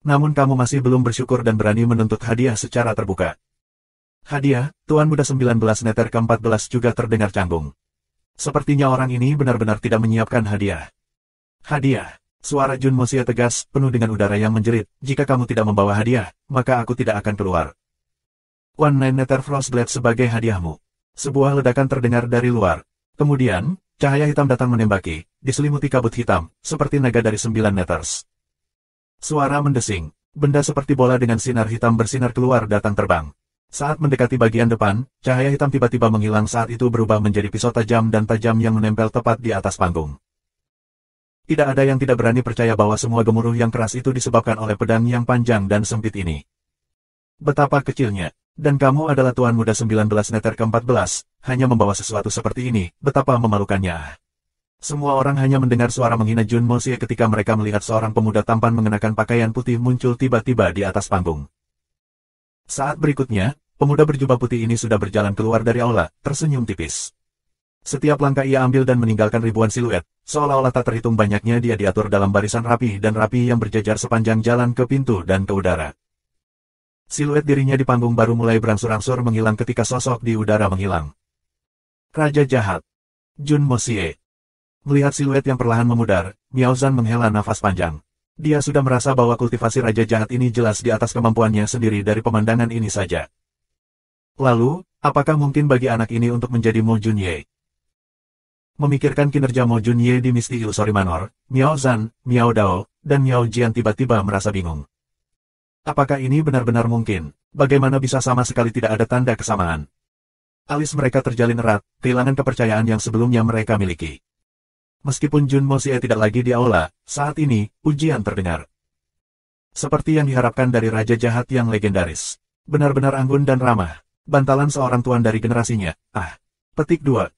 Namun kamu masih belum bersyukur dan berani menuntut hadiah secara terbuka. Hadiah, Tuan Muda 19 Neter ke-14 juga terdengar canggung. Sepertinya orang ini benar-benar tidak menyiapkan hadiah. Hadiah. Suara Jun Mosie tegas, penuh dengan udara yang menjerit, jika kamu tidak membawa hadiah, maka aku tidak akan keluar. One Nine Nether Frostblade sebagai hadiahmu. Sebuah ledakan terdengar dari luar. Kemudian, cahaya hitam datang menembaki, diselimuti kabut hitam, seperti naga dari 9 Nethers. Suara mendesing, benda seperti bola dengan sinar hitam bersinar keluar datang terbang. Saat mendekati bagian depan, cahaya hitam tiba-tiba menghilang saat itu berubah menjadi pisau tajam dan tajam yang menempel tepat di atas panggung. Tidak ada yang tidak berani percaya bahwa semua gemuruh yang keras itu disebabkan oleh pedang yang panjang dan sempit ini. Betapa kecilnya, dan kamu adalah Tuan Muda 19 Neter ke-14, hanya membawa sesuatu seperti ini, betapa memalukannya. Semua orang hanya mendengar suara menghina Jun Mosie ketika mereka melihat seorang pemuda tampan mengenakan pakaian putih muncul tiba-tiba di atas panggung. Saat berikutnya, pemuda berjubah putih ini sudah berjalan keluar dari aula, tersenyum tipis. Setiap langkah ia ambil dan meninggalkan ribuan siluet, seolah-olah tak terhitung banyaknya dia diatur dalam barisan rapi dan rapi yang berjajar sepanjang jalan ke pintu dan ke udara. Siluet dirinya di panggung baru mulai berangsur-angsur menghilang ketika sosok di udara menghilang. Raja Jahat. Jun Mosie. Melihat siluet yang perlahan memudar, Miao Zhan menghela nafas panjang. Dia sudah merasa bahwa kultivasi Raja Jahat ini jelas di atas kemampuannya sendiri dari pemandangan ini saja. Lalu, apakah mungkin bagi anak ini untuk menjadi Mo Junye? Memikirkan kinerja Mo Junye di Misty Illusory Manor, Miao Zhan, Miao Dao, dan Miao Jian tiba-tiba merasa bingung. Apakah ini benar-benar mungkin? Bagaimana bisa sama sekali tidak ada tanda kesamaan? Alis mereka terjalin erat, kehilangan kepercayaan yang sebelumnya mereka miliki. Meskipun Jun Mosie tidak lagi di aula, saat ini, ujian terdengar. Seperti yang diharapkan dari Raja Jahat yang legendaris. Benar-benar anggun dan ramah. Bantalan seorang tuan dari generasinya. Ah. Petik 2.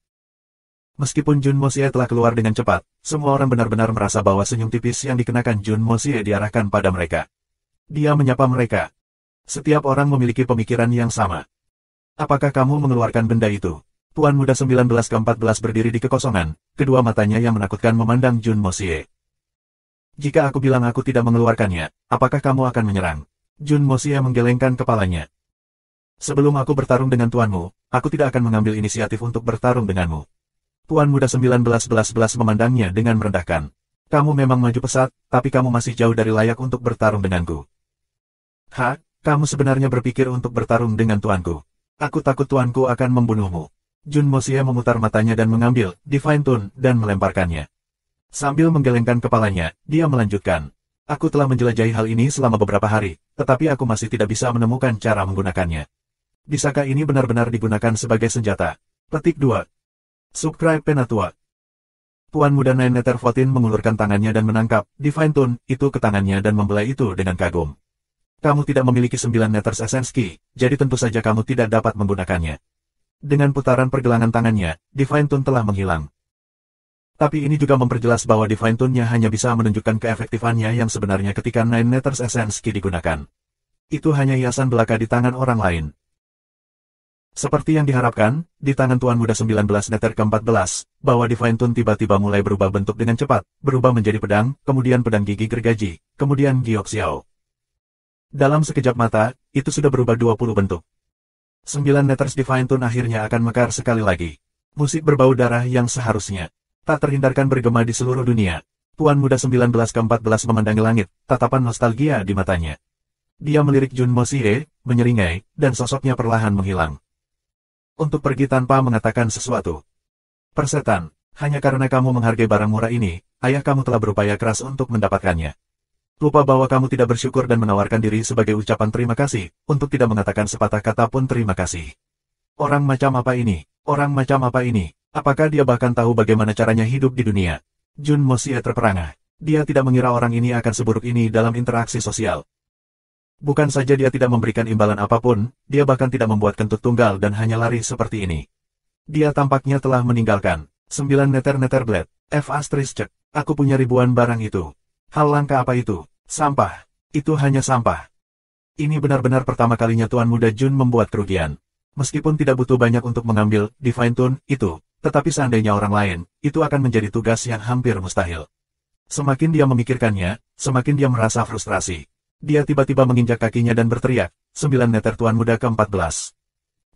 Meskipun Jun Mosie telah keluar dengan cepat, semua orang benar-benar merasa bahwa senyum tipis yang dikenakan Jun Mosie diarahkan pada mereka. Dia menyapa mereka. Setiap orang memiliki pemikiran yang sama. Apakah kamu mengeluarkan benda itu? Tuan muda 19 ke 14 berdiri di kekosongan, kedua matanya yang menakutkan memandang Jun Mosie. Jika aku bilang aku tidak mengeluarkannya, apakah kamu akan menyerang? Jun Mosie menggelengkan kepalanya. Sebelum aku bertarung dengan tuanmu, aku tidak akan mengambil inisiatif untuk bertarung denganmu. Tuan muda 19-11 memandangnya dengan merendahkan. Kamu memang maju pesat, tapi kamu masih jauh dari layak untuk bertarung denganku. Kamu sebenarnya berpikir untuk bertarung dengan tuanku. Aku takut tuanku akan membunuhmu. Jun Mosie memutar matanya dan mengambil Divine Tune dan melemparkannya. Sambil menggelengkan kepalanya, dia melanjutkan. Aku telah menjelajahi hal ini selama beberapa hari, tetapi aku masih tidak bisa menemukan cara menggunakannya. Bisakah ini benar-benar digunakan sebagai senjata? Petik 2. Subscribe Penatua. Tuan muda Nine Nether Votin mengulurkan tangannya dan menangkap Divine Tune itu ke tangannya dan membelai itu dengan kagum. Kamu tidak memiliki 9 Nether's Essence Key, jadi tentu saja kamu tidak dapat menggunakannya. Dengan putaran pergelangan tangannya, Divine Tune telah menghilang. Tapi ini juga memperjelas bahwa Divine Tune-nya hanya bisa menunjukkan keefektifannya yang sebenarnya ketika Nine Nether's Essence Key digunakan. Itu hanya hiasan belaka di tangan orang lain. Seperti yang diharapkan, di tangan Tuan Muda 19 Nether ke-14, bahwa Divine Tune tiba-tiba mulai berubah bentuk dengan cepat, berubah menjadi pedang, kemudian pedang gigi gergaji, kemudian giok xiao. Dalam sekejap mata, itu sudah berubah 20 bentuk. 9 Nether's Divine Tune akhirnya akan mekar sekali lagi. Musik berbau darah yang seharusnya tak terhindarkan bergema di seluruh dunia. Tuan muda 19 ke-14 memandangi langit, tatapan nostalgia di matanya. Dia melirik Jun Mosie, menyeringai, dan sosoknya perlahan menghilang. Untuk pergi tanpa mengatakan sesuatu. Persetan, hanya karena kamu menghargai barang murah ini, ayah kamu telah berupaya keras untuk mendapatkannya. Lupa bahwa kamu tidak bersyukur dan menawarkan diri sebagai ucapan terima kasih, untuk tidak mengatakan sepatah kata pun terima kasih. Orang macam apa ini? Orang macam apa ini? Apakah dia bahkan tahu bagaimana caranya hidup di dunia? Jun Mosie terperangah. Dia tidak mengira orang ini akan seburuk ini dalam interaksi sosial. Bukan saja dia tidak memberikan imbalan apapun, dia bahkan tidak membuat kentut tunggal dan hanya lari seperti ini. Dia tampaknya telah meninggalkan 9 Nether Blade. Cek. Aku punya ribuan barang itu. Hal langka apa itu? Sampah. Itu hanya sampah. Ini benar-benar pertama kalinya Tuan Muda Jun membuat kerugian. Meskipun tidak butuh banyak untuk mengambil Divine Tune itu, tetapi seandainya orang lain, itu akan menjadi tugas yang hampir mustahil. Semakin dia memikirkannya, semakin dia merasa frustrasi. Dia tiba-tiba menginjak kakinya dan berteriak, 9 Nether Tuan Muda ke-14.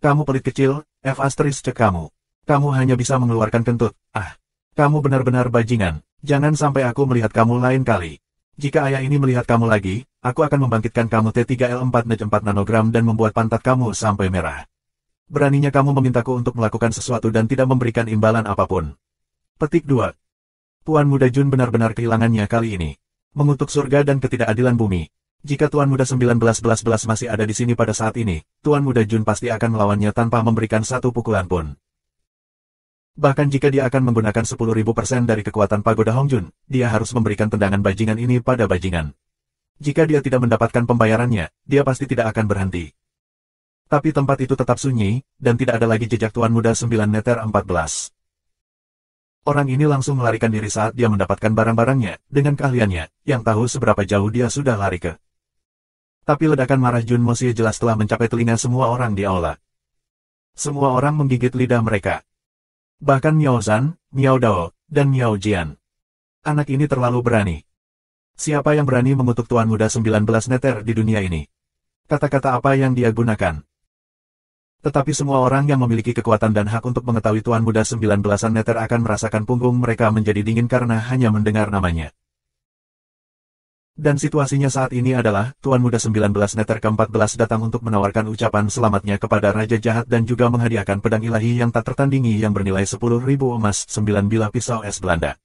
Kamu pelit kecil, cek kamu. Kamu hanya bisa mengeluarkan kentut. Kamu benar-benar bajingan. Jangan sampai aku melihat kamu lain kali. Jika ayah ini melihat kamu lagi, aku akan membangkitkan kamu T3L4 nanogram dan membuat pantat kamu sampai merah. Beraninya kamu memintaku untuk melakukan sesuatu dan tidak memberikan imbalan apapun. Petik 2. Tuan Muda Jun benar-benar kehilangannya kali ini. Mengutuk surga dan ketidakadilan bumi. Jika Tuan Muda 19-11 masih ada di sini pada saat ini, Tuan Muda Jun pasti akan melawannya tanpa memberikan satu pukulan pun. Bahkan jika dia akan menggunakan 10.000% dari kekuatan pagoda Hongjun, dia harus memberikan tendangan bajingan ini pada bajingan. Jika dia tidak mendapatkan pembayarannya, dia pasti tidak akan berhenti. Tapi tempat itu tetap sunyi, dan tidak ada lagi jejak Tuan Muda 9 Nether 14. Orang ini langsung melarikan diri saat dia mendapatkan barang-barangnya, dengan keahliannya, yang tahu seberapa jauh dia sudah lari ke. Tapi ledakan marah Jun Mosie jelas telah mencapai telinga semua orang di aula. Semua orang menggigit lidah mereka. Bahkan Miao Zhan, Miao Dao, dan Miao Jian. Anak ini terlalu berani. Siapa yang berani mengutuk Tuan Muda 19 Nether di dunia ini? Kata-kata apa yang dia gunakan? Tetapi semua orang yang memiliki kekuatan dan hak untuk mengetahui Tuan Muda 19-an Nether akan merasakan punggung mereka menjadi dingin karena hanya mendengar namanya. Dan situasinya saat ini adalah, Tuan Muda 19 Nether ke-14 datang untuk menawarkan ucapan selamatnya kepada Raja Jahat dan juga menghadiahkan pedang ilahi yang tak tertandingi yang bernilai 10.000 emas, 9 bilah pisau es Belanda.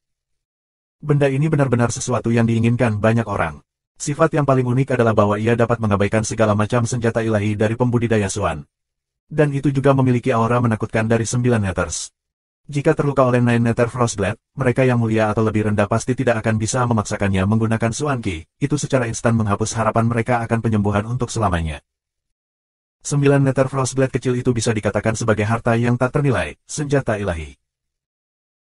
Benda ini benar-benar sesuatu yang diinginkan banyak orang. Sifat yang paling unik adalah bahwa ia dapat mengabaikan segala macam senjata ilahi dari pembudidaya Suan. Dan itu juga memiliki aura menakutkan dari 9 Nethers. Jika terluka oleh Nine Nether Frostblade, mereka yang mulia atau lebih rendah pasti tidak akan bisa memaksakannya menggunakan Suan Ki, itu secara instan menghapus harapan mereka akan penyembuhan untuk selamanya. 9 meter Frostblade kecil itu bisa dikatakan sebagai harta yang tak ternilai, senjata ilahi.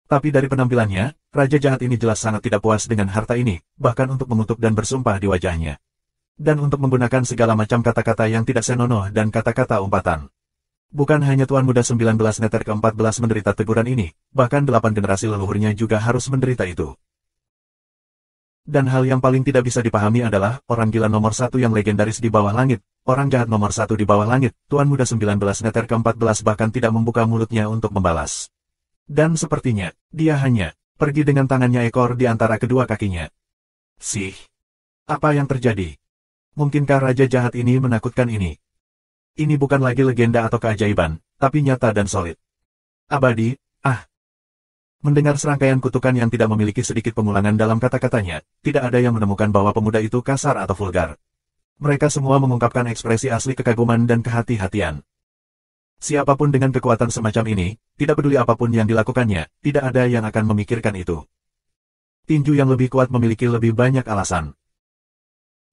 Tapi dari penampilannya, Raja Jahat ini jelas sangat tidak puas dengan harta ini, bahkan untuk mengutuk dan bersumpah di wajahnya. Dan untuk menggunakan segala macam kata-kata yang tidak senonoh dan kata-kata umpatan. Bukan hanya Tuan Muda 19 Neter ke-14 menderita teguran ini, bahkan 8 generasi leluhurnya juga harus menderita itu. Dan hal yang paling tidak bisa dipahami adalah, orang gila nomor 1 yang legendaris di bawah langit, orang jahat nomor 1 di bawah langit, Tuan Muda 19 Neter ke-14 bahkan tidak membuka mulutnya untuk membalas. Dan sepertinya, dia hanya pergi dengan tangannya ekor di antara kedua kakinya. Sih, apa yang terjadi? Mungkinkah Raja Jahat ini menakutkan ini? Ini bukan lagi legenda atau keajaiban, tapi nyata dan solid. Abadi, Mendengar serangkaian kutukan yang tidak memiliki sedikit pengulangan dalam kata-katanya, tidak ada yang menemukan bahwa pemuda itu kasar atau vulgar. Mereka semua mengungkapkan ekspresi asli kekaguman dan kehati-hatian. Siapapun dengan kekuatan semacam ini, tidak peduli apapun yang dilakukannya, tidak ada yang akan memikirkan itu. Tinju yang lebih kuat memiliki lebih banyak alasan.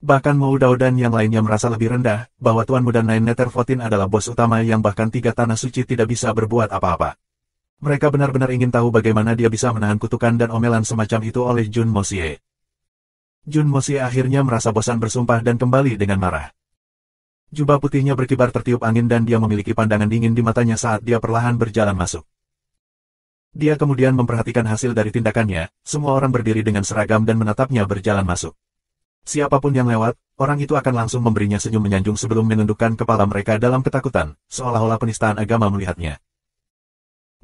Bahkan Mou Dao dan yang lainnya merasa lebih rendah, bahwa Tuan Muda Nine Nether 14 adalah bos utama yang bahkan 3 tanah suci tidak bisa berbuat apa-apa. Mereka benar-benar ingin tahu bagaimana dia bisa menahan kutukan dan omelan semacam itu oleh Jun Moxie. Jun Moxie akhirnya merasa bosan bersumpah dan kembali dengan marah. Jubah putihnya berkibar tertiup angin dan dia memiliki pandangan dingin di matanya saat dia perlahan berjalan masuk. Dia kemudian memperhatikan hasil dari tindakannya, semua orang berdiri dengan seragam dan menatapnya berjalan masuk. Siapapun yang lewat, orang itu akan langsung memberinya senyum menyanjung sebelum menundukkan kepala mereka dalam ketakutan, seolah-olah penistaan agama melihatnya.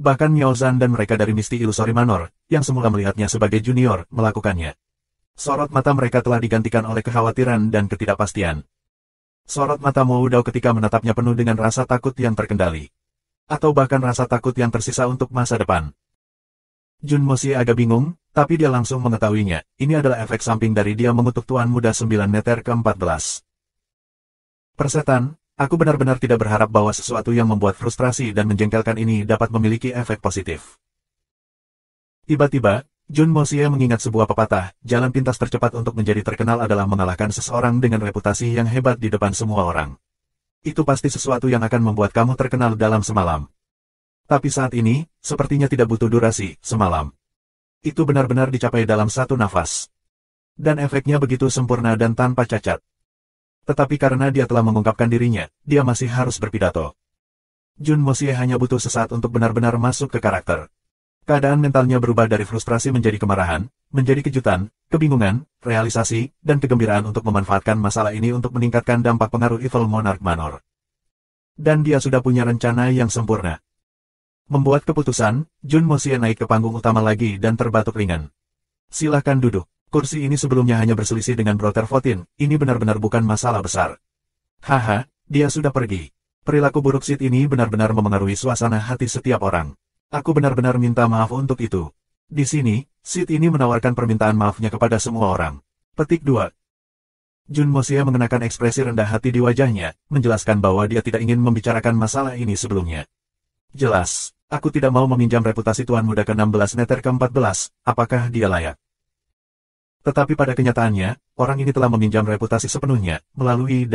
Bahkan Miao Zhan dan mereka dari Misty Illusory Manor, yang semula melihatnya sebagai junior, melakukannya. Sorot mata mereka telah digantikan oleh kekhawatiran dan ketidakpastian. Sorot mata Mou Dao ketika menatapnya penuh dengan rasa takut yang terkendali. Atau bahkan rasa takut yang tersisa untuk masa depan. Jun Moxie agak bingung, tapi dia langsung mengetahuinya, ini adalah efek samping dari dia mengutuk Tuan Muda 9 Neter ke-14. Persetan, aku benar-benar tidak berharap bahwa sesuatu yang membuat frustrasi dan menjengkelkan ini dapat memiliki efek positif. Tiba-tiba, Jun Moxie mengingat sebuah pepatah, jalan pintas tercepat untuk menjadi terkenal adalah mengalahkan seseorang dengan reputasi yang hebat di depan semua orang. Itu pasti sesuatu yang akan membuat kamu terkenal dalam semalam. Tapi saat ini, sepertinya tidak butuh durasi, semalam. Itu benar-benar dicapai dalam satu nafas. Dan efeknya begitu sempurna dan tanpa cacat. Tetapi karena dia telah mengungkapkan dirinya, dia masih harus berpidato. Jun Moxie hanya butuh sesaat untuk benar-benar masuk ke karakter. Keadaan mentalnya berubah dari frustrasi menjadi kemarahan, menjadi kejutan, kebingungan, realisasi, dan kegembiraan untuk memanfaatkan masalah ini untuk meningkatkan dampak pengaruh Evil Monarch Manor. Dan dia sudah punya rencana yang sempurna. Membuat keputusan, Jun Moxie naik ke panggung utama lagi dan terbatuk ringan. Silahkan duduk. Kursi ini sebelumnya hanya berselisih dengan Brother Votin, ini benar-benar bukan masalah besar. Haha, dia sudah pergi. Perilaku buruk Sid ini benar-benar memengaruhi suasana hati setiap orang. Aku benar-benar minta maaf untuk itu. Di sini, Sid ini menawarkan permintaan maafnya kepada semua orang. Petik 2. Jun Moxie mengenakan ekspresi rendah hati di wajahnya, menjelaskan bahwa dia tidak ingin membicarakan masalah ini sebelumnya. Jelas, aku tidak mau meminjam reputasi Tuan Muda ke-16 Neter ke-14, apakah dia layak? Tetapi pada kenyataannya, orang ini telah meminjam reputasi sepenuhnya, melalui.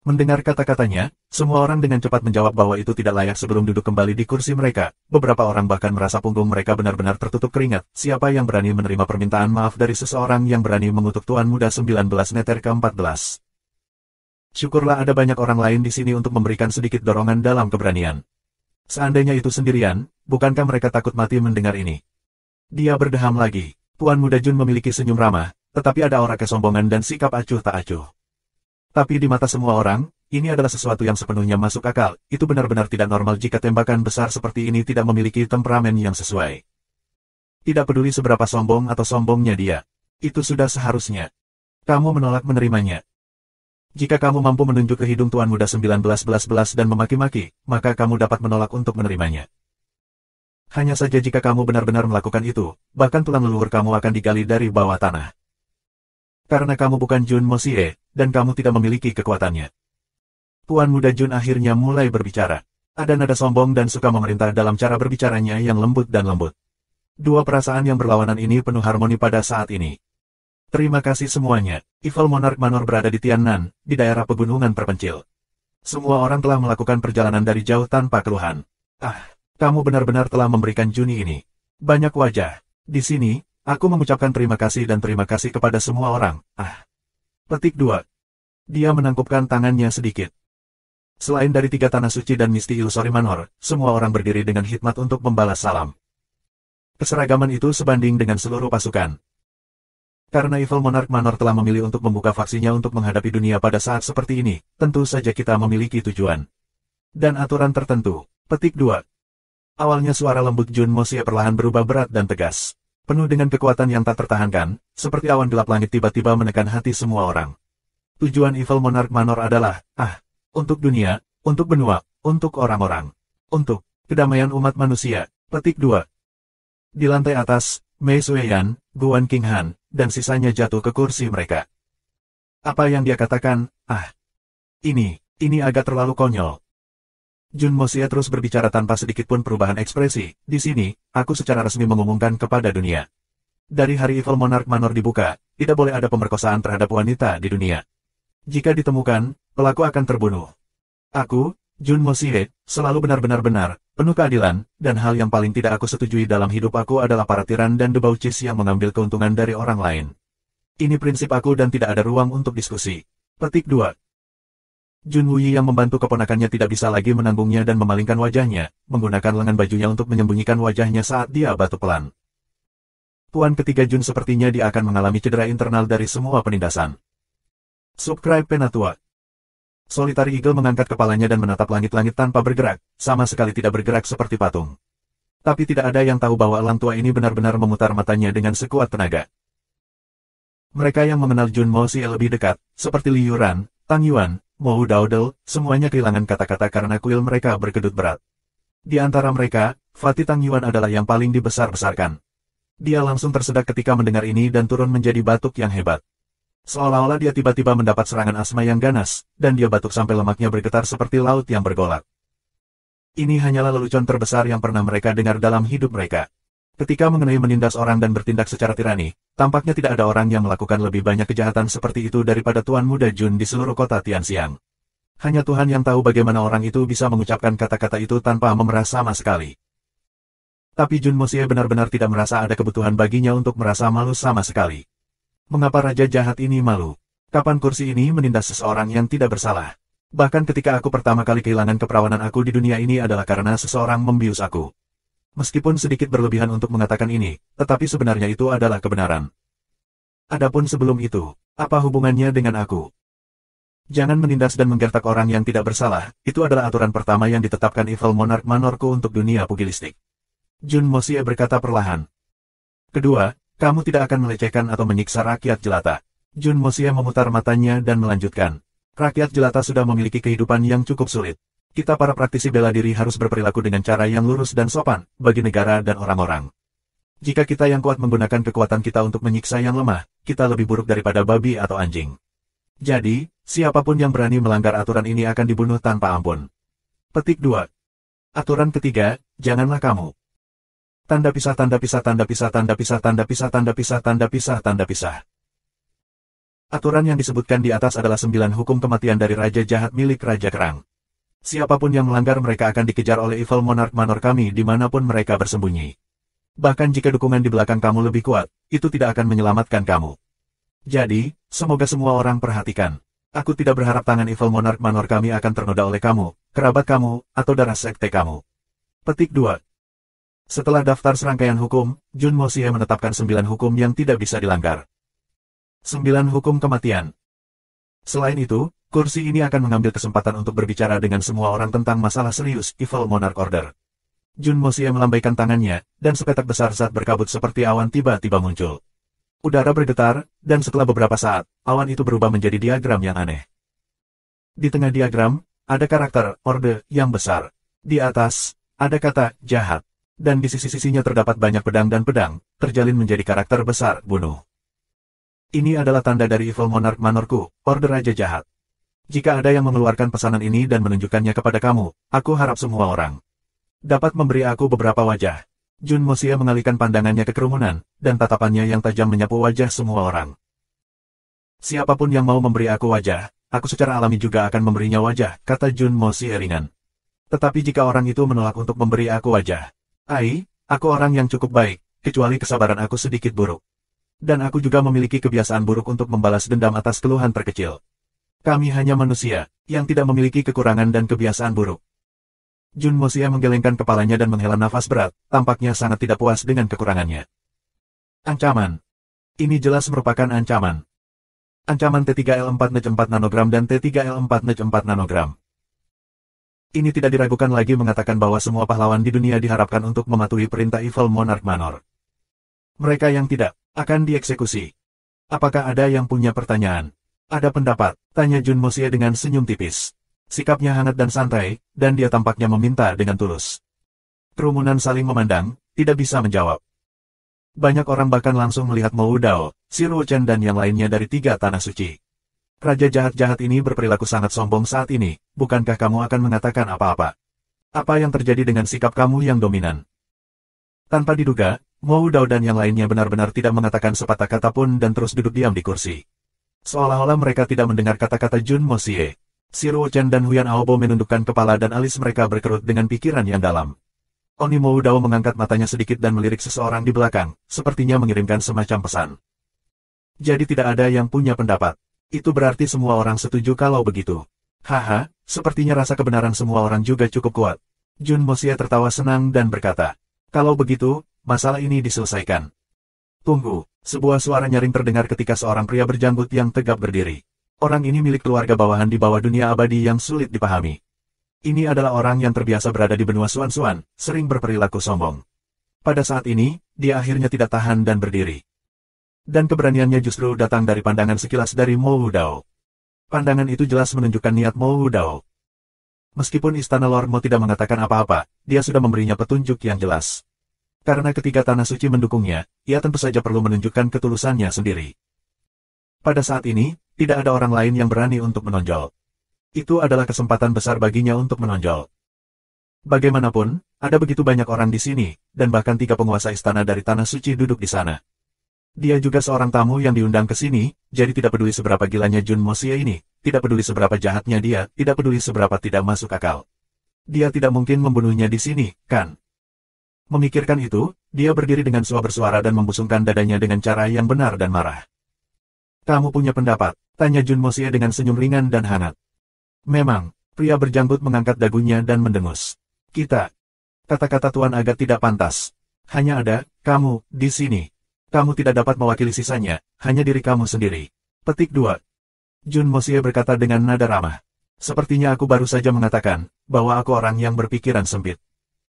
Mendengar kata-katanya, semua orang dengan cepat menjawab bahwa itu tidak layak sebelum duduk kembali di kursi mereka. Beberapa orang bahkan merasa punggung mereka benar-benar tertutup keringat. Siapa yang berani menerima permintaan maaf dari seseorang yang berani mengutuk Tuan Muda 19 Neter ke-14? Syukurlah ada banyak orang lain di sini untuk memberikan sedikit dorongan dalam keberanian. Seandainya itu sendirian, bukankah mereka takut mati mendengar ini? Dia berdeham lagi. Tuan Muda Jun memiliki senyum ramah, tetapi ada aura kesombongan dan sikap acuh tak acuh. Tapi di mata semua orang, ini adalah sesuatu yang sepenuhnya masuk akal. Itu benar-benar tidak normal jika tembakan besar seperti ini tidak memiliki temperamen yang sesuai. Tidak peduli seberapa sombong atau sombongnya dia. Itu sudah seharusnya. Kamu menolak menerimanya. Jika kamu mampu menunjuk ke hidung Tuan Muda 19 dan memaki-maki, maka kamu dapat menolak untuk menerimanya. Hanya saja jika kamu benar-benar melakukan itu, bahkan tulang leluhur kamu akan digali dari bawah tanah. Karena kamu bukan Jun Moxie, dan kamu tidak memiliki kekuatannya. Tuan Muda Jun akhirnya mulai berbicara. Ada nada sombong dan suka memerintah dalam cara berbicaranya yang lembut dan lembut. Dua perasaan yang berlawanan ini penuh harmoni pada saat ini. Terima kasih semuanya. Evil Monarch Manor berada di Tiannan, di daerah pegunungan terpencil. Semua orang telah melakukan perjalanan dari jauh tanpa keluhan. Kamu benar-benar telah memberikan Juni ini banyak wajah. Di sini, aku mengucapkan terima kasih dan terima kasih kepada semua orang. Petik 2. Dia menangkupkan tangannya sedikit. Selain dari 3 tanah suci dan misti Illusory Manor, semua orang berdiri dengan hikmat untuk membalas salam. Keseragaman itu sebanding dengan seluruh pasukan. Karena Evil Monarch Manor telah memilih untuk membuka faksinya untuk menghadapi dunia pada saat seperti ini, tentu saja kita memiliki tujuan dan aturan tertentu. Petik 2. Awalnya suara lembut Jun Mosie perlahan berubah berat dan tegas. Penuh dengan kekuatan yang tak tertahankan, seperti awan gelap langit tiba-tiba menekan hati semua orang. Tujuan Evil Monarch Manor adalah, untuk dunia, untuk benua, untuk orang-orang, untuk kedamaian umat manusia. Petik 2. Di lantai atas, Mei Sueyan, Guan Qinghan, dan sisanya jatuh ke kursi mereka. Apa yang dia katakan? Ini agak terlalu konyol. Jun Mosie terus berbicara tanpa sedikit pun perubahan ekspresi. Di sini, aku secara resmi mengumumkan kepada dunia. Dari hari Evil Monarch Manor dibuka, tidak boleh ada pemerkosaan terhadap wanita di dunia. Jika ditemukan, pelaku akan terbunuh. Aku, Jun Mosie, selalu benar-benar penuh keadilan, dan hal yang paling tidak aku setujui dalam hidup aku adalah para tiran dan debauchees yang mengambil keuntungan dari orang lain. Ini prinsip aku dan tidak ada ruang untuk diskusi. Petik 2. Jun Wuyi yang membantu keponakannya tidak bisa lagi menanggungnya dan memalingkan wajahnya, menggunakan lengan bajunya untuk menyembunyikan wajahnya saat dia batuk pelan. Tuan ketiga Jun sepertinya dia akan mengalami cedera internal dari semua penindasan. Subscribe Penatua. Solitary Eagle mengangkat kepalanya dan menatap langit-langit tanpa bergerak, sama sekali tidak bergerak seperti patung. Tapi tidak ada yang tahu bahwa elang tua ini benar-benar memutar matanya dengan sekuat tenaga. Mereka yang mengenal Jun Mosie lebih dekat, seperti Li Yuran, Tang Yuan, Mo Daudel, semuanya kehilangan kata-kata karena kuil mereka berkedut berat. Di antara mereka, Fatih Tang Yuan adalah yang paling dibesar-besarkan. Dia langsung tersedak ketika mendengar ini dan turun menjadi batuk yang hebat. Seolah-olah dia tiba-tiba mendapat serangan asma yang ganas, dan dia batuk sampai lemaknya bergetar seperti laut yang bergolak. Ini hanyalah lelucon terbesar yang pernah mereka dengar dalam hidup mereka. Ketika mengenai menindas orang dan bertindak secara tirani, tampaknya tidak ada orang yang melakukan lebih banyak kejahatan seperti itu daripada Tuan Muda Jun di seluruh kota Tianxiang. Hanya Tuhan yang tahu bagaimana orang itu bisa mengucapkan kata-kata itu tanpa memerah sama sekali. Tapi Jun Mosie benar-benar tidak merasa ada kebutuhan baginya untuk merasa malu sama sekali. Mengapa raja jahat ini malu? Kapan kursi ini menindas seseorang yang tidak bersalah? Bahkan ketika aku pertama kali kehilangan keperawanan aku di dunia ini adalah karena seseorang membius aku. Meskipun sedikit berlebihan untuk mengatakan ini, tetapi sebenarnya itu adalah kebenaran. Adapun sebelum itu, apa hubungannya dengan aku? Jangan menindas dan menggertak orang yang tidak bersalah, itu adalah aturan pertama yang ditetapkan Evil Monarch Manorku untuk dunia pugilistik. Jun Mosie berkata perlahan. Kedua, kamu tidak akan melecehkan atau menyiksa rakyat jelata. Jun Mosie memutar matanya dan melanjutkan. Rakyat jelata sudah memiliki kehidupan yang cukup sulit. Kita para praktisi bela diri harus berperilaku dengan cara yang lurus dan sopan, bagi negara dan orang-orang. Jika kita yang kuat menggunakan kekuatan kita untuk menyiksa yang lemah, kita lebih buruk daripada babi atau anjing. Jadi, siapapun yang berani melanggar aturan ini akan dibunuh tanpa ampun. Petik 2. Aturan ketiga, janganlah kamu. Tanda pisah, tanda pisah, tanda pisah, tanda pisah, tanda pisah, tanda pisah, tanda pisah, tanda pisah. Aturan yang disebutkan di atas adalah 9 hukum kematian dari Raja Jahat milik Raja Kerang. Siapapun yang melanggar mereka akan dikejar oleh Evil Monarch Manor kami dimanapun mereka bersembunyi. Bahkan jika dukungan di belakang kamu lebih kuat, itu tidak akan menyelamatkan kamu. Jadi, semoga semua orang perhatikan. Aku tidak berharap tangan Evil Monarch Manor kami akan ternoda oleh kamu, kerabat kamu, atau darah sekte kamu. Petik 2. Setelah daftar serangkaian hukum, Jun Mosie menetapkan 9 hukum yang tidak bisa dilanggar. 9 hukum kematian. Selain itu, kursi ini akan mengambil kesempatan untuk berbicara dengan semua orang tentang masalah serius Evil Monarch Order. Jun Mosie melambaikan tangannya, dan sepetak besar zat berkabut seperti awan tiba-tiba muncul. Udara bergetar, dan setelah beberapa saat, awan itu berubah menjadi diagram yang aneh. Di tengah diagram, ada karakter Orde yang besar. Di atas, ada kata jahat. Dan di sisi-sisinya terdapat banyak pedang dan pedang, terjalin menjadi karakter besar, bunuh. Ini adalah tanda dari Evil Monarch Manorku, Orde Raja Jahat. Jika ada yang mengeluarkan pesanan ini dan menunjukkannya kepada kamu, aku harap semua orang dapat memberi aku beberapa wajah. Jun Mosie mengalihkan pandangannya ke kerumunan, dan tatapannya yang tajam menyapu wajah semua orang. Siapapun yang mau memberi aku wajah, aku secara alami juga akan memberinya wajah, kata Jun Mosie ringan. Tetapi jika orang itu menolak untuk memberi aku wajah, aku orang yang cukup baik, kecuali kesabaran aku sedikit buruk. Dan aku juga memiliki kebiasaan buruk untuk membalas dendam atas keluhan terkecil. Kami hanya manusia, yang tidak memiliki kekurangan dan kebiasaan buruk. Jun Mosie menggelengkan kepalanya dan menghela nafas berat, tampaknya sangat tidak puas dengan kekurangannya. Ancaman. Ini jelas merupakan ancaman. Ancaman T3L4-4 nanogram dan T3L4-4 nanogram. Ini tidak diragukan lagi mengatakan bahwa semua pahlawan di dunia diharapkan untuk mematuhi perintah Evil Monarch Manor. Mereka yang tidak, akan dieksekusi. Apakah ada yang punya pertanyaan? Ada pendapat, tanya Jun Mosie dengan senyum tipis. Sikapnya hangat dan santai, dan dia tampaknya meminta dengan tulus. Kerumunan saling memandang, tidak bisa menjawab. Banyak orang bahkan langsung melihat Mo Dao, Si Ruochen dan yang lainnya dari 3 tanah suci. Raja jahat-jahat ini berperilaku sangat sombong saat ini, bukankah kamu akan mengatakan apa-apa? Apa yang terjadi dengan sikap kamu yang dominan? Tanpa diduga, Mo Dao dan yang lainnya benar-benar tidak mengatakan sepatah kata pun dan terus duduk diam di kursi. Seolah-olah mereka tidak mendengar kata-kata Jun Mosie. Si Ruochen dan Huyan Aobo menundukkan kepala dan alis mereka berkerut dengan pikiran yang dalam. Oni Mo Dao mengangkat matanya sedikit dan melirik seseorang di belakang, sepertinya mengirimkan semacam pesan. Jadi tidak ada yang punya pendapat. Itu berarti semua orang setuju kalau begitu. Haha, sepertinya rasa kebenaran semua orang juga cukup kuat. Jun Mosie tertawa senang dan berkata, kalau begitu, masalah ini diselesaikan. Tunggu, sebuah suara nyaring terdengar ketika seorang pria berjanggut yang tegap berdiri. Orang ini milik keluarga bawahan di bawah dunia abadi yang sulit dipahami. Ini adalah orang yang terbiasa berada di benua Suan-Suan, sering berperilaku sombong. Pada saat ini, dia akhirnya tidak tahan dan berdiri. Dan keberaniannya justru datang dari pandangan sekilas dari Mo Dao. Pandangan itu jelas menunjukkan niat Mo Dao. Meskipun Istana Lord Mo tidak mengatakan apa-apa, dia sudah memberinya petunjuk yang jelas. Karena ketiga tanah suci mendukungnya, ia tentu saja perlu menunjukkan ketulusannya sendiri. Pada saat ini, tidak ada orang lain yang berani untuk menonjol. Itu adalah kesempatan besar baginya untuk menonjol. Bagaimanapun, ada begitu banyak orang di sini, dan bahkan 3 penguasa istana dari tanah suci duduk di sana. Dia juga seorang tamu yang diundang ke sini, jadi tidak peduli seberapa gilanya Jun Mosie ini, tidak peduli seberapa jahatnya dia, tidak peduli seberapa tidak masuk akal. Dia tidak mungkin membunuhnya di sini, kan? Memikirkan itu, dia berdiri dengan suara bersuara dan membusungkan dadanya dengan cara yang benar dan marah. Kamu punya pendapat? Tanya Jun Mosie dengan senyum ringan dan hangat. Memang, pria berjanggut mengangkat dagunya dan mendengus. Kita. Kata-kata Tuan agak tidak pantas. Hanya ada, kamu, di sini. Kamu tidak dapat mewakili sisanya, hanya diri kamu sendiri. Petik 2. Jun Mosie berkata dengan nada ramah. Sepertinya aku baru saja mengatakan, bahwa aku orang yang berpikiran sempit.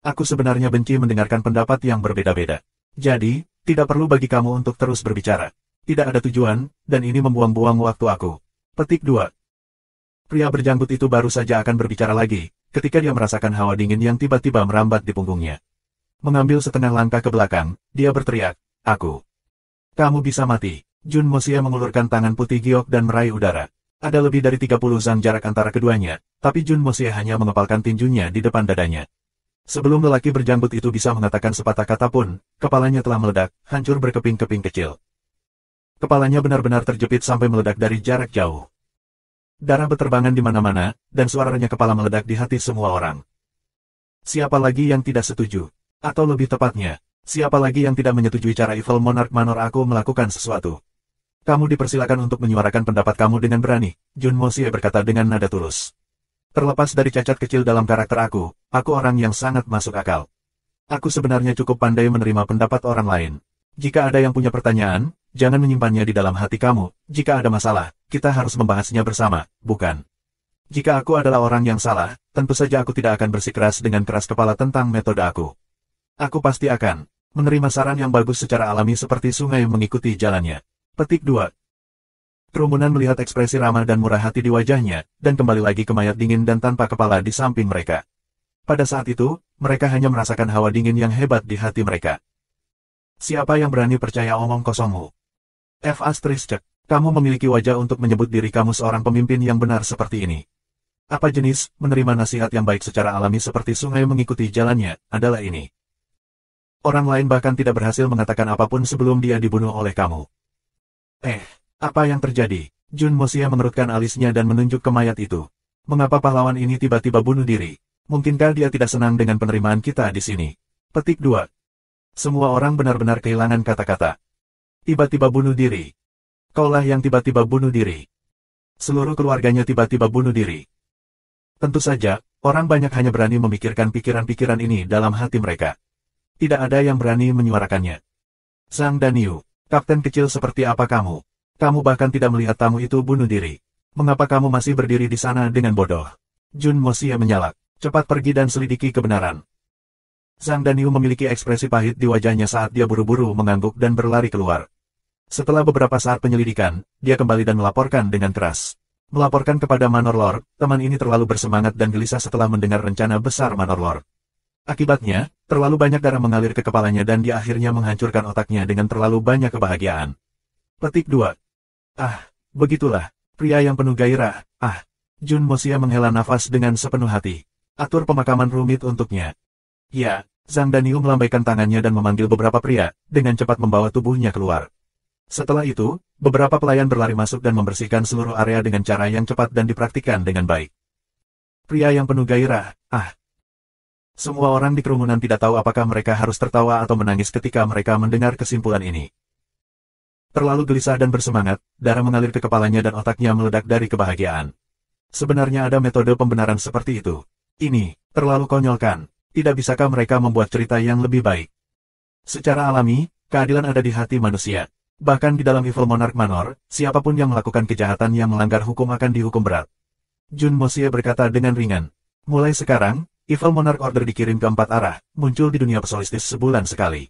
Aku sebenarnya benci mendengarkan pendapat yang berbeda-beda. Jadi, tidak perlu bagi kamu untuk terus berbicara. Tidak ada tujuan, dan ini membuang-buang waktu aku. Petik 2. Pria berjanggut itu baru saja akan berbicara lagi, ketika dia merasakan hawa dingin yang tiba-tiba merambat di punggungnya. Mengambil setengah langkah ke belakang, dia berteriak, aku. Kamu bisa mati. Jun Mosie mengulurkan tangan putih giok dan meraih udara. Ada lebih dari 30 zang jarak antara keduanya, tapi Jun Mosie hanya mengepalkan tinjunya di depan dadanya. Sebelum lelaki berjanggut itu bisa mengatakan sepatah kata pun, kepalanya telah meledak, hancur berkeping-keping kecil. Kepalanya benar-benar terjepit sampai meledak dari jarak jauh. Darah berterbangan di mana-mana, dan suaranya kepala meledak di hati semua orang. Siapa lagi yang tidak setuju? Atau lebih tepatnya, siapa lagi yang tidak menyetujui cara Evil Monarch Manor aku melakukan sesuatu? Kamu dipersilakan untuk menyuarakan pendapat kamu dengan berani, Jun Mosie berkata dengan nada tulus. Terlepas dari cacat kecil dalam karakter aku orang yang sangat masuk akal. Aku sebenarnya cukup pandai menerima pendapat orang lain. Jika ada yang punya pertanyaan, jangan menyimpannya di dalam hati kamu. Jika ada masalah, kita harus membahasnya bersama, bukan? Jika aku adalah orang yang salah, tentu saja aku tidak akan bersikeras dengan keras kepala tentang metode aku. Aku pasti akan menerima saran yang bagus secara alami seperti sungai mengikuti jalannya. Petik 2. Kerumunan melihat ekspresi ramah dan murah hati di wajahnya, dan kembali lagi ke mayat dingin dan tanpa kepala di samping mereka. Pada saat itu, mereka hanya merasakan hawa dingin yang hebat di hati mereka. Siapa yang berani percaya omong kosongmu? F. Kamu memiliki wajah untuk menyebut diri kamu seorang pemimpin yang benar seperti ini. Apa jenis menerima nasihat yang baik secara alami seperti sungai mengikuti jalannya, adalah ini. Orang lain bahkan tidak berhasil mengatakan apapun sebelum dia dibunuh oleh kamu. Apa yang terjadi? Jun Mosia mengerutkan alisnya dan menunjuk ke mayat itu. Mengapa pahlawan ini tiba-tiba bunuh diri? Mungkinkah dia tidak senang dengan penerimaan kita di sini? Petik 2. Semua orang benar-benar kehilangan kata-kata. Tiba-tiba bunuh diri. Kaulah yang tiba-tiba bunuh diri. Seluruh keluarganya tiba-tiba bunuh diri. Tentu saja, orang banyak hanya berani memikirkan pikiran-pikiran ini dalam hati mereka. Tidak ada yang berani menyuarakannya. Zhang Danyu, kapten kecil seperti apa kamu? Kamu bahkan tidak melihat tamu itu bunuh diri. Mengapa kamu masih berdiri di sana dengan bodoh? Jun Mosia menyalak. Cepat pergi dan selidiki kebenaran. Zhang Danyu memiliki ekspresi pahit di wajahnya saat dia buru-buru mengangguk dan berlari keluar. Setelah beberapa saat penyelidikan, dia kembali dan melaporkan dengan keras. Melaporkan kepada Manor Lord, teman ini terlalu bersemangat dan gelisah setelah mendengar rencana besar Manor Lord. Akibatnya, terlalu banyak darah mengalir ke kepalanya dan dia akhirnya menghancurkan otaknya dengan terlalu banyak kebahagiaan. Petik 2. Ah, begitulah, pria yang penuh gairah. Ah, Jun Mosia menghela nafas dengan sepenuh hati. Atur pemakaman rumit untuknya. Ya, Zhang Danyu melambaikan tangannya dan memanggil beberapa pria, dengan cepat membawa tubuhnya keluar. Setelah itu, beberapa pelayan berlari masuk dan membersihkan seluruh area dengan cara yang cepat dan dipraktikkan dengan baik. Pria yang penuh gairah, ah. Semua orang di kerumunan tidak tahu apakah mereka harus tertawa atau menangis ketika mereka mendengar kesimpulan ini. Terlalu gelisah dan bersemangat, darah mengalir ke kepalanya dan otaknya meledak dari kebahagiaan. Sebenarnya ada metode pembenaran seperti itu. Ini, terlalu konyol kan? Tidak bisakah mereka membuat cerita yang lebih baik? Secara alami, keadilan ada di hati manusia. Bahkan di dalam Evil Monarch Manor, siapapun yang melakukan kejahatan yang melanggar hukum akan dihukum berat. Jun Mosia berkata dengan ringan. Mulai sekarang, Evil Monarch Order dikirim ke 4 arah, muncul di dunia Psolistis sebulan sekali.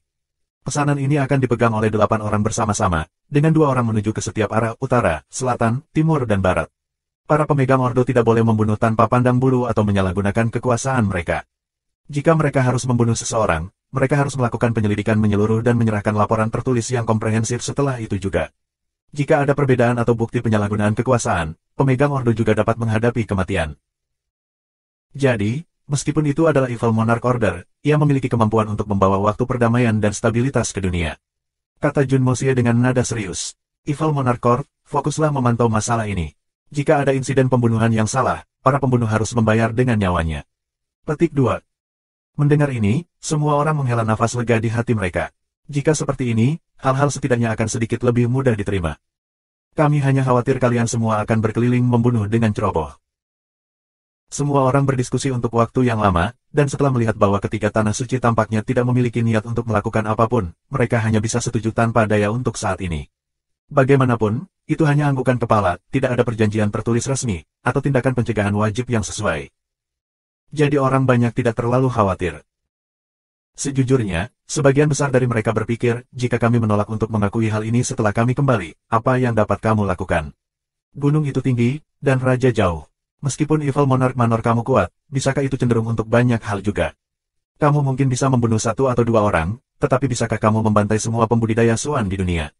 Pesanan ini akan dipegang oleh 8 orang bersama-sama, dengan 2 orang menuju ke setiap arah utara, selatan, timur dan barat. Para pemegang ordo tidak boleh membunuh tanpa pandang bulu atau menyalahgunakan kekuasaan mereka. Jika mereka harus membunuh seseorang, mereka harus melakukan penyelidikan menyeluruh dan menyerahkan laporan tertulis yang komprehensif setelah itu juga. Jika ada perbedaan atau bukti penyalahgunaan kekuasaan, pemegang ordo juga dapat menghadapi kematian. Jadi, meskipun itu adalah Evil Monarch Order, ia memiliki kemampuan untuk membawa waktu perdamaian dan stabilitas ke dunia. Kata Jun Mosia dengan nada serius. Evil Monarch Corp, fokuslah memantau masalah ini. Jika ada insiden pembunuhan yang salah, para pembunuh harus membayar dengan nyawanya. Petik 2. Mendengar ini, semua orang menghela nafas lega di hati mereka. Jika seperti ini, hal-hal setidaknya akan sedikit lebih mudah diterima. Kami hanya khawatir kalian semua akan berkeliling membunuh dengan ceroboh. Semua orang berdiskusi untuk waktu yang lama, dan setelah melihat bahwa ketiga tanah suci tampaknya tidak memiliki niat untuk melakukan apapun, mereka hanya bisa setuju tanpa daya untuk saat ini. Bagaimanapun, itu hanya anggukan kepala, tidak ada perjanjian tertulis resmi, atau tindakan pencegahan wajib yang sesuai. Jadi orang banyak tidak terlalu khawatir. Sejujurnya, sebagian besar dari mereka berpikir, jika kami menolak untuk mengakui hal ini setelah kami kembali, apa yang dapat kamu lakukan? Gunung itu tinggi, dan raja jauh. Meskipun Evil Monarch Manor kamu kuat, bisakah itu cenderung untuk banyak hal juga? Kamu mungkin bisa membunuh 1 atau 2 orang, tetapi bisakah kamu membantai semua pembudidaya swan di dunia?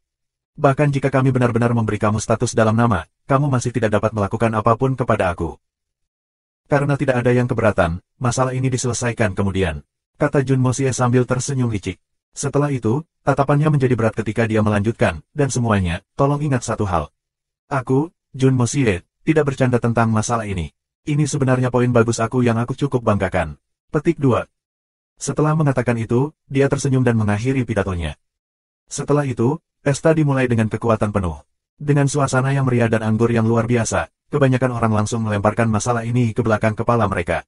Bahkan jika kami benar-benar memberi kamu status dalam nama, kamu masih tidak dapat melakukan apapun kepada aku. Karena tidak ada yang keberatan, masalah ini diselesaikan kemudian. Kata Jun Mosia sambil tersenyum licik. Setelah itu, tatapannya menjadi berat ketika dia melanjutkan, dan semuanya, tolong ingat satu hal. Aku, Jun Mosia, tidak bercanda tentang masalah ini. Ini sebenarnya poin bagus aku yang aku cukup banggakan. Petik 2. Setelah mengatakan itu, dia tersenyum dan mengakhiri pidatonya. Setelah itu, pesta dimulai dengan kekuatan penuh. Dengan suasana yang meriah dan anggur yang luar biasa, kebanyakan orang langsung melemparkan masalah ini ke belakang kepala mereka.